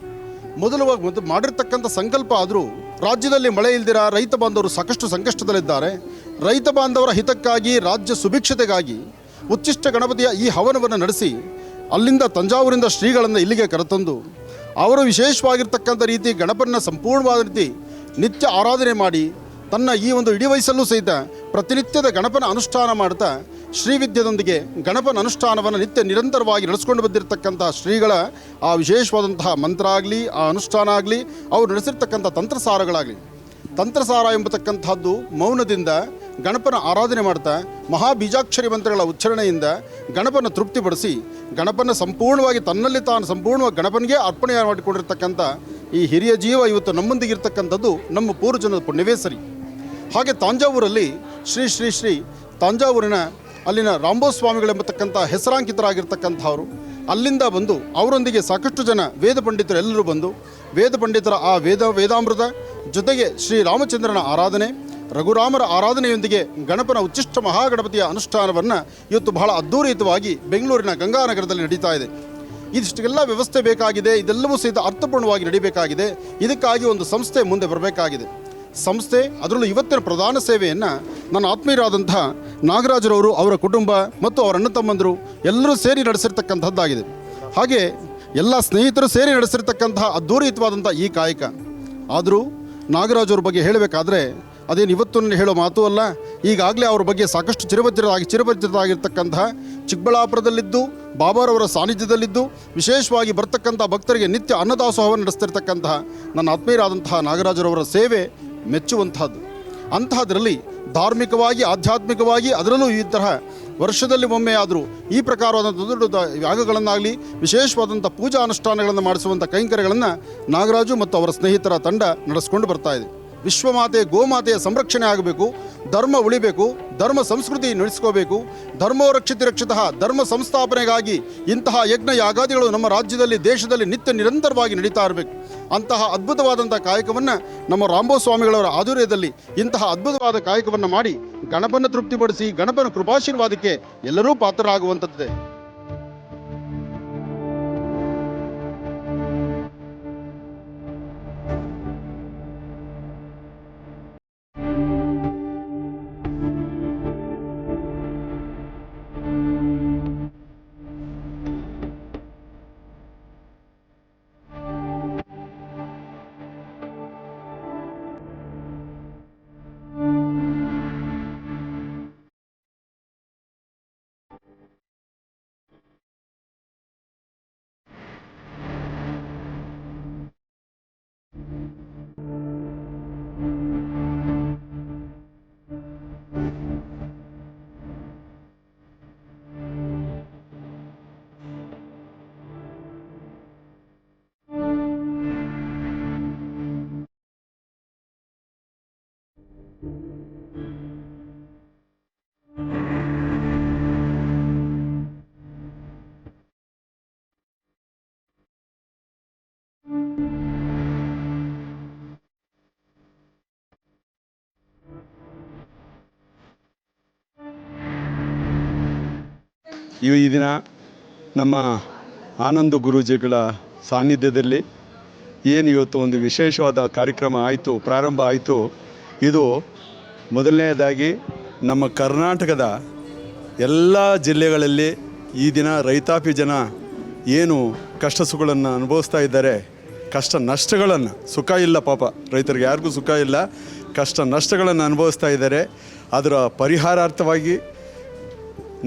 ಮೊದಲು ಮಾಡಿರ್ತಕ್ಕಂಥ ಸಂಕಲ್ಪ ಆದರೂ ರಾಜ್ಯದಲ್ಲಿ ಮಳೆ ಇಲ್ದಿರ ರೈತ ಬಾಂಧವರು ಸಾಕಷ್ಟು ಸಂಕಷ್ಟದಲ್ಲಿದ್ದಾರೆ. ರೈತ ಬಾಂಧವರ ಹಿತಕ್ಕಾಗಿ, ರಾಜ್ಯ ಸುಭಿಕ್ಷತೆಗಾಗಿ ಉಚ್ಚಿಷ್ಟ ಗಣಪತಿಯ ಈ ಹವನವನ್ನು ನಡೆಸಿ ಅಲ್ಲಿಂದ ತಂಜಾವೂರಿಂದ ಶ್ರೀಗಳನ್ನು ಇಲ್ಲಿಗೆ ಕರೆತಂದು ಅವರು ವಿಶೇಷವಾಗಿರ್ತಕ್ಕಂಥ ರೀತಿ ಗಣಪನ ಸಂಪೂರ್ಣವಾದ ರೀತಿ ನಿತ್ಯ ಆರಾಧನೆ ಮಾಡಿ ತನ್ನ ಈ ಒಂದು ಇಡೀ ವಯಸ್ಸಲ್ಲೂ ಸಹಿತ ಪ್ರತಿನಿತ್ಯದ ಗಣಪನ ಅನುಷ್ಠಾನ ಮಾಡ್ತಾ ಶ್ರೀವಿದ್ಯದೊಂದಿಗೆ ಗಣಪನ ಅನುಷ್ಠಾನವನ್ನು ನಿತ್ಯ ನಿರಂತರವಾಗಿ ನಡೆಸ್ಕೊಂಡು ಬಂದಿರತಕ್ಕಂಥ ಶ್ರೀಗಳ ಆ ವಿಶೇಷವಾದಂತಹ ಮಂತ್ರ ಆಗಲಿ, ಆ ಅನುಷ್ಠಾನ ಆಗಲಿ, ಅವರು ನಡೆಸಿರ್ತಕ್ಕಂಥ ತಂತ್ರಸಾರಗಳಾಗಲಿ, ತಂತ್ರಸಾರ ಎಂಬತಕ್ಕಂಥದ್ದು ಮೌನದಿಂದ ಗಣಪನ ಆರಾಧನೆ ಮಾಡ್ತಾ ಮಹಾಬೀಜಾಕ್ಷರಿ ಮಂತ್ರಗಳ ಉಚ್ಚಾರಣೆಯಿಂದ ಗಣಪನ ತೃಪ್ತಿಪಡಿಸಿ ಗಣಪನ ಸಂಪೂರ್ಣವಾಗಿ ತನ್ನಲ್ಲಿ ತಾನು ಸಂಪೂರ್ಣವಾಗಿ ಗಣಪನಿಗೆ ಅರ್ಪಣೆ ಮಾಡಿಕೊಂಡಿರ್ತಕ್ಕಂಥ ಈ ಹಿರಿಯ ಜೀವ ಇವತ್ತು ನಮ್ಮೊಂದಿಗಿರ್ತಕ್ಕಂಥದ್ದು ನಮ್ಮ ಪೂರ್ವಜನದ ಪುಣ್ಯವೇ ಸರಿ. ಹಾಗೆ ತಾಂಜಾವೂರಲ್ಲಿ ಶ್ರೀ ತಾಂಜಾವೂರಿನ ಅಲ್ಲಿನ ರಾಂಬೋಸ್ವಾಮಿಗಳೆಂಬತಕ್ಕಂಥ ಹೆಸರಾಂಕಿತರಾಗಿರ್ತಕ್ಕಂಥವರು ಅಲ್ಲಿಂದ ಬಂದು ಅವರೊಂದಿಗೆ ಸಾಕಷ್ಟು ಜನ ವೇದ ಪಂಡಿತರು ಎಲ್ಲರೂ ಬಂದು ವೇದ ಪಂಡಿತರ ಆ ವೇದಾಮೃತ ಜೊತೆಗೆ ಶ್ರೀರಾಮಚಂದ್ರನ ಆರಾಧನೆ, ರಘುರಾಮರ ಆರಾಧನೆಯೊಂದಿಗೆ ಗಣಪನ ಉಚ್ಚಿಷ್ಟ ಮಹಾಗಣಪತಿಯ ಅನುಷ್ಠಾನವನ್ನು ಇವತ್ತು ಬಹಳ ಅದ್ಧೂರಿತವಾಗಿ ಬೆಂಗಳೂರಿನ ಗಂಗಾನಗರದಲ್ಲಿ ನಡೀತಾ ಇದೆ. ಇದಿಷ್ಟೆಲ್ಲ ವ್ಯವಸ್ಥೆ ಬೇಕಾಗಿದೆ. ಇದೆಲ್ಲವೂ ಸಹಿತ ಅರ್ಥಪೂರ್ಣವಾಗಿ ನಡೀಬೇಕಾಗಿದೆ. ಇದಕ್ಕಾಗಿ ಒಂದು ಸಂಸ್ಥೆ ಮುಂದೆ ಬರಬೇಕಾಗಿದೆ. ಸಂಸ್ಥೆ ಅದರಲ್ಲೂ ಇವತ್ತಿನ ಪ್ರಧಾನ ಸೇವೆಯನ್ನು ನನ್ನ ಆತ್ಮೀಯರಾದಂಥ ನಾಗರಾಜರವರು, ಅವರ ಕುಟುಂಬ ಮತ್ತು ಅವರ ಅಣ್ಣ ತಮ್ಮಂದರು ಎಲ್ಲರೂ ಸೇರಿ ನಡೆಸಿರ್ತಕ್ಕಂಥದ್ದಾಗಿದೆ. ಹಾಗೆ ಎಲ್ಲ ಸ್ನೇಹಿತರು ಸೇರಿ ನಡೆಸಿರ್ತಕ್ಕಂತಹ ಅದ್ಧೂರಿತವಾದಂಥ ಈ ಕಾಯಕ. ಆದರೂ ನಾಗರಾಜವ್ರ ಬಗ್ಗೆ ಹೇಳಬೇಕಾದ್ರೆ ಅದೇನು ಇವತ್ತು ನಾನು ಹೇಳೋ ಮಾತು ಅಲ್ಲ. ಈಗಾಗಲೇ ಅವ್ರ ಬಗ್ಗೆ ಸಾಕಷ್ಟು ಚಿರಪರಿಚಿತರಾಗಿರ್ತಕ್ಕಂತಹ ಚಿಕ್ಕಬಳ್ಳಾಪುರದಲ್ಲಿದ್ದು ಬಾಬಾರವರ ಸಾನ್ನಿಧ್ಯದಲ್ಲಿದ್ದು ವಿಶೇಷವಾಗಿ ಬರ್ತಕ್ಕಂಥ ಭಕ್ತರಿಗೆ ನಿತ್ಯ ಅನ್ನದಾಸೋಹವನ್ನು ನಡೆಸ್ತಿರ್ತಕ್ಕಂತಹ ನನ್ನ ಆತ್ಮೀಯರಾದಂತಹ ನಾಗರಾಜರವರ ಸೇವೆ ಮೆಚ್ಚುವಂತಹದ್ದು. ಅಂತಹದರಲ್ಲಿ ಧಾರ್ಮಿಕವಾಗಿ ಆಧ್ಯಾತ್ಮಿಕವಾಗಿ ಅದರಲ್ಲೂ ಈ ತರಹ ವರ್ಷದಲ್ಲಿ ಒಮ್ಮೆ ಆದರೂ ಈ ಪ್ರಕಾರವಾದಂಥ ದೊಡ್ಡ ಯಾಗಗಳನ್ನಾಗಲಿ ವಿಶೇಷವಾದಂಥ ಪೂಜಾ ಅನುಷ್ಠಾನಗಳನ್ನು ಮಾಡಿಸುವಂಥ ಕೈಂಕರ್ಯಗಳನ್ನು ನಾಗರಾಜು ಮತ್ತು ಅವರ ಸ್ನೇಹಿತರ ತಂಡ ನಡೆಸ್ಕೊಂಡು ಬರ್ತಾ ಇದೆ. ವಿಶ್ವಮಾತೆ ಗೋಮಾತೆಯ ಸಂರಕ್ಷಣೆ ಆಗಬೇಕು, ಧರ್ಮ ಉಳಿಬೇಕು, ಧರ್ಮ ಸಂಸ್ಕೃತಿ ನಡೆಸ್ಕೋಬೇಕು. ಧರ್ಮೋ ರಕ್ಷಿತ ರಕ್ಷಿತಃ, ಧರ್ಮ ಸಂಸ್ಥಾಪನೆಗಾಗಿ ಇಂತಹ ಯಜ್ಞ ಯಾಗಾದಿಗಳು ನಮ್ಮ ರಾಜ್ಯದಲ್ಲಿ ದೇಶದಲ್ಲಿ ನಿತ್ಯ ನಿರಂತರವಾಗಿ ನಡೀತಾ ಇರಬೇಕು. ಅಂತಹ ಅದ್ಭುತವಾದಂಥ ಕಾಯಕವನ್ನು ನಮ್ಮ ರಾಂಬೋ ಸ್ವಾಮಿಗಳವರ ಆಧ್ವರ್ಯದಲ್ಲಿ ಇಂತಹ ಅದ್ಭುತವಾದ ಕಾಯಕವನ್ನು ಮಾಡಿ ಗಣಪನ ತೃಪ್ತಿಪಡಿಸಿ ಗಣಪನ ಕೃಪಾಶೀರ್ವಾದಕ್ಕೆ ಎಲ್ಲರೂ ಪಾತ್ರರಾಗುವಂಥದ್ದೇ. ಈ ದಿನ ನಮ್ಮ ಆನಂದ ಗುರೂಜಿಗಳ ಸಾನ್ನಿಧ್ಯದಲ್ಲಿ ಏನು ಇವತ್ತು ಒಂದು ವಿಶೇಷವಾದ ಕಾರ್ಯಕ್ರಮ ಆಯಿತು, ಪ್ರಾರಂಭ ಆಯಿತು. ಇದು ಮೊದಲನೆಯದಾಗಿ ನಮ್ಮ ಕರ್ನಾಟಕದ ಎಲ್ಲ ಜಿಲ್ಲೆಗಳಲ್ಲಿ ಈ ದಿನ ರೈತಾಪಿ ಜನ ಏನು ಕಷ್ಟ ಸುಖಗಳನ್ನು ಅನುಭವಿಸ್ತಾ ಇದ್ದಾರೆ, ಕಷ್ಟ ನಷ್ಟಗಳನ್ನು, ಸುಖ ಇಲ್ಲ ಪಾಪ ರೈತರಿಗೆ ಯಾರಿಗೂ ಸುಖ ಇಲ್ಲ, ಕಷ್ಟ ನಷ್ಟಗಳನ್ನು ಅನುಭವಿಸ್ತಾ ಇದ್ದಾರೆ. ಅದರ ಪರಿಹಾರಾರ್ಥವಾಗಿ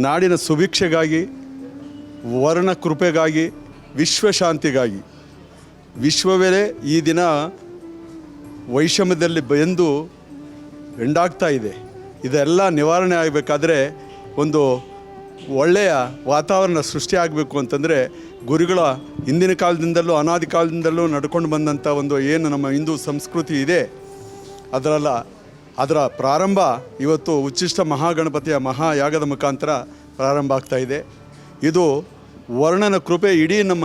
ನಾಡಿನ ಸುಭಿಕ್ಷೆಗಾಗಿ, ವರ್ಣ ಕೃಪೆಗಾಗಿ, ವಿಶ್ವಶಾಂತಿಗಾಗಿ, ವಿಶ್ವವೇ ಈ ದಿನ ವೈಷಮ್ಯದಲ್ಲಿ ಬೆಂದು ಎಂಡಾಗ್ತಾ ಇದೆ. ಇದೆಲ್ಲ ನಿವಾರಣೆ ಆಗಬೇಕಾದ್ರೆ ಒಂದು ಒಳ್ಳೆಯ ವಾತಾವರಣ ಸೃಷ್ಟಿ ಆಗಬೇಕು ಅಂತಂದರೆ ಗುರುಗಳ ಹಿಂದಿನ ಕಾಲದಿಂದಲೂ ಅನಾದಿ ಕಾಲದಿಂದಲೂ ನಡ್ಕೊಂಡು ಬಂದಂಥ ಒಂದು ಏನು ನಮ್ಮ ಹಿಂದೂ ಸಂಸ್ಕೃತಿ ಇದೆ ಅದರ ಪ್ರಾರಂಭ ಇವತ್ತು ಉಚ್ಚಿಷ್ಟ ಮಹಾಗಣಪತಿಯ ಮಹಾಯಾಗದ ಮುಖಾಂತರ ಪ್ರಾರಂಭ ಆಗ್ತಾ ಇದೆ. ಇದು ವರ್ಣನ ಕೃಪೆ ಇಡೀ ನಮ್ಮ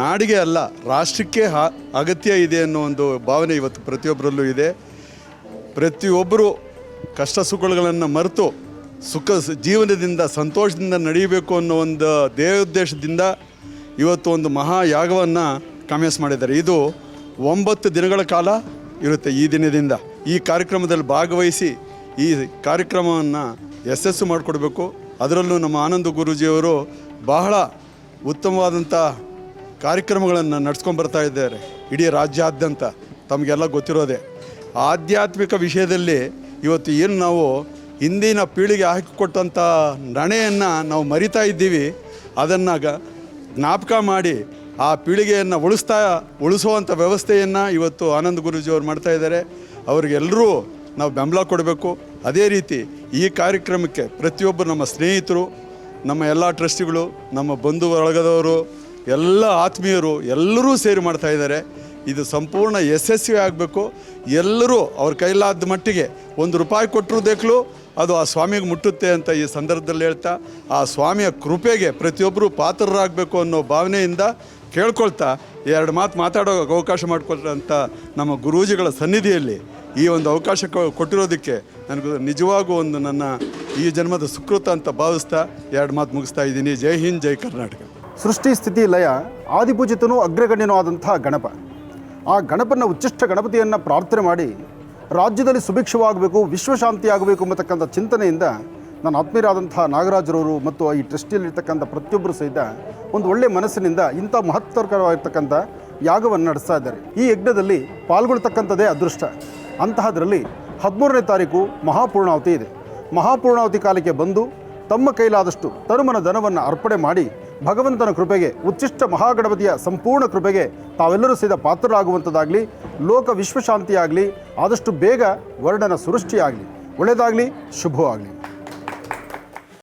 ನಾಡಿಗೆ ಅಲ್ಲ ರಾಷ್ಟ್ರಕ್ಕೆ ಅಗತ್ಯ ಇದೆ ಅನ್ನೋ ಒಂದು ಭಾವನೆ ಇವತ್ತು ಪ್ರತಿಯೊಬ್ಬರಲ್ಲೂ ಇದೆ. ಪ್ರತಿಯೊಬ್ಬರು ಕಷ್ಟ ಸುಖಗಳನ್ನು ಮರೆತು ಜೀವನದಿಂದ ಸಂತೋಷದಿಂದ ನಡೆಯಬೇಕು ಅನ್ನೋ ಒಂದು ದೇವೋದ್ದೇಶದಿಂದ ಇವತ್ತು ಒಂದು ಮಹಾಯಾಗವನ್ನು ಕಾಮೆನ್ಸ್ ಮಾಡಿದ್ದಾರೆ. ಇದು 9 ದಿನಗಳ ಕಾಲ ಇರುತ್ತೆ. ಈ ದಿನದಿಂದ ಈ ಕಾರ್ಯಕ್ರಮದಲ್ಲಿ ಭಾಗವಹಿಸಿ ಈ ಕಾರ್ಯಕ್ರಮವನ್ನು ಯಶಸ್ಸು ಮಾಡಿಕೊಡ್ಬೇಕು. ಅದರಲ್ಲೂ ನಮ್ಮ ಆನಂದ ಗುರೂಜಿಯವರು ಬಹಳ ಉತ್ತಮವಾದಂಥ ಕಾರ್ಯಕ್ರಮಗಳನ್ನು ನಡೆಸ್ಕೊಂಡು ಬರ್ತಾ ಇದ್ದಾರೆ ಇಡೀ ರಾಜ್ಯಾದ್ಯಂತ. ತಮಗೆಲ್ಲ ಗೊತ್ತಿರೋದೆ. ಆಧ್ಯಾತ್ಮಿಕ ವಿಷಯದಲ್ಲಿ ಇವತ್ತು ಏನು ನಾವು ಹಿಂದಿನ ಪೀಳಿಗೆ ಹಾಕಿಕೊಟ್ಟಂಥ ನಡೆಯನ್ನು ನಾವು ಮರಿತಾ ಇದ್ದೀವಿ, ಅದನ್ನು ಜ್ಞಾಪಕ ಮಾಡಿ ಆ ಪೀಳಿಗೆಯನ್ನು ಉಳಿಸುವಂಥ ವ್ಯವಸ್ಥೆಯನ್ನು ಇವತ್ತು ಆನಂದ ಗುರೂಜಿಯವರು ಮಾಡ್ತಾಯಿದ್ದಾರೆ. ಅವರಿಗೆಲ್ಲರೂ ನಾವು ಬೆಂಬಲ ಕೊಡಬೇಕು. ಅದೇ ರೀತಿ ಈ ಕಾರ್ಯಕ್ರಮಕ್ಕೆ ಪ್ರತಿಯೊಬ್ಬರು ನಮ್ಮ ಸ್ನೇಹಿತರು, ನಮ್ಮ ಎಲ್ಲ ಟ್ರಸ್ಟಿಗಳು, ನಮ್ಮ ಬಂಧು ಬಳಗದವರು, ಎಲ್ಲ ಆತ್ಮೀಯರು ಎಲ್ಲರೂ ಸೇರಿ ಮಾಡ್ತಾಯಿದ್ದಾರೆ. ಇದು ಸಂಪೂರ್ಣ ಯಶಸ್ವಿ ಆಗಬೇಕು. ಎಲ್ಲರೂ ಅವ್ರ ಕೈಲಾದ ಮಟ್ಟಿಗೆ ₹1 ಕೊಟ್ಟರು ದೇಖ್ಲು ಅದು ಆ ಸ್ವಾಮಿಗೆ ಮುಟ್ಟುತ್ತೆ ಅಂತ ಈ ಸಂದರ್ಭದಲ್ಲಿ ಹೇಳ್ತಾ, ಆ ಸ್ವಾಮಿಯ ಕೃಪೆಗೆ ಪ್ರತಿಯೊಬ್ಬರು ಪಾತ್ರರಾಗಬೇಕು ಅನ್ನೋ ಭಾವನೆಯಿಂದ ಕೇಳ್ಕೊಳ್ತಾ 2 ಮಾತು ಮಾತಾಡೋ ಅವಕಾಶ ಮಾಡಿಕೊಟ್ರಂಥ ನಮ್ಮ ಗುರೂಜಿಗಳ ಸನ್ನಿಧಿಯಲ್ಲಿ ಈ ಒಂದು ಅವಕಾಶ ಕೊಟ್ಟಿರೋದಕ್ಕೆ ನನಗೂ ನಿಜವಾಗೂ ಒಂದು ನನ್ನ ಈ ಜನ್ಮದ ಸುಕೃತ ಅಂತ ಭಾವಿಸ್ತಾ 2 ಮಾತು ಮುಗಿಸ್ತಾ ಇದ್ದೀನಿ. ಜೈ ಹಿಂದ್, ಜೈ ಕರ್ನಾಟಕ. ಸೃಷ್ಟಿ ಸ್ಥಿತಿ ಲಯ ಆದಿಪೂಜಿತನೂ ಅಗ್ರಗಣ್ಯನೂ ಆದಂಥ ಗಣಪ. ಆ ಗಣಪನ ಉಚ್ಚಿಷ್ಟ ಗಣಪತಿಯನ್ನು ಪ್ರಾರ್ಥನೆ ಮಾಡಿ ರಾಜ್ಯದಲ್ಲಿ ಸುಭಿಕ್ಷವಾಗಬೇಕು, ವಿಶ್ವಶಾಂತಿ ಆಗಬೇಕು ಎಂಬತಕ್ಕಂಥ ಚಿಂತನೆಯಿಂದ ನನ್ನ ಆತ್ಮೀಯರಾದಂಥ ನಾಗರಾಜರವರು ಮತ್ತು ಈ ಟ್ರಸ್ಟಿಯಲ್ಲಿರ್ತಕ್ಕಂಥ ಪ್ರತಿಯೊಬ್ಬರು ಸಹಿತ ಒಂದು ಒಳ್ಳೆಯ ಮನಸ್ಸಿನಿಂದ ಇಂಥ ಮಹತ್ತರವಾಗಿರ್ತಕ್ಕಂಥ ಯಾಗವನ್ನು ನಡೆಸ್ತಾ ಇದ್ದಾರೆ. ಈ ಯಜ್ಞದಲ್ಲಿ ಪಾಲ್ಗೊಳ್ತಕ್ಕಂಥದ್ದೇ ಅದೃಷ್ಟ. ಅಂತಹದರಲ್ಲಿ 13ನೇ ತಾರೀಕು ಮಹಾಪೂರ್ಣಾವತಿ ಇದೆ. ಮಹಾಪೂರ್ಣಾವತಿ ಕಾಲಕ್ಕೆ ಬಂದು ತಮ್ಮ ಕೈಲಾದಷ್ಟು ತನುಮನ ಧನವನ್ನು ಅರ್ಪಣೆ ಮಾಡಿ ಭಗವಂತನ ಕೃಪೆಗೆ, ಉಚ್ಚಿಷ್ಟ ಮಹಾಗಣಪತಿಯ ಸಂಪೂರ್ಣ ಕೃಪೆಗೆ ತಾವೆಲ್ಲರೂ ಸಹಿತ ಪಾತ್ರರಾಗುವಂಥದ್ದಾಗಲಿ, ಲೋಕ ವಿಶ್ವಶಾಂತಿಯಾಗಲಿ, ಆದಷ್ಟು ಬೇಗ ವರ್ಣನ ಸೃಷ್ಟಿಯಾಗಲಿ, ಒಳ್ಳೆಯದಾಗಲಿ, ಶುಭವಾಗಲಿ.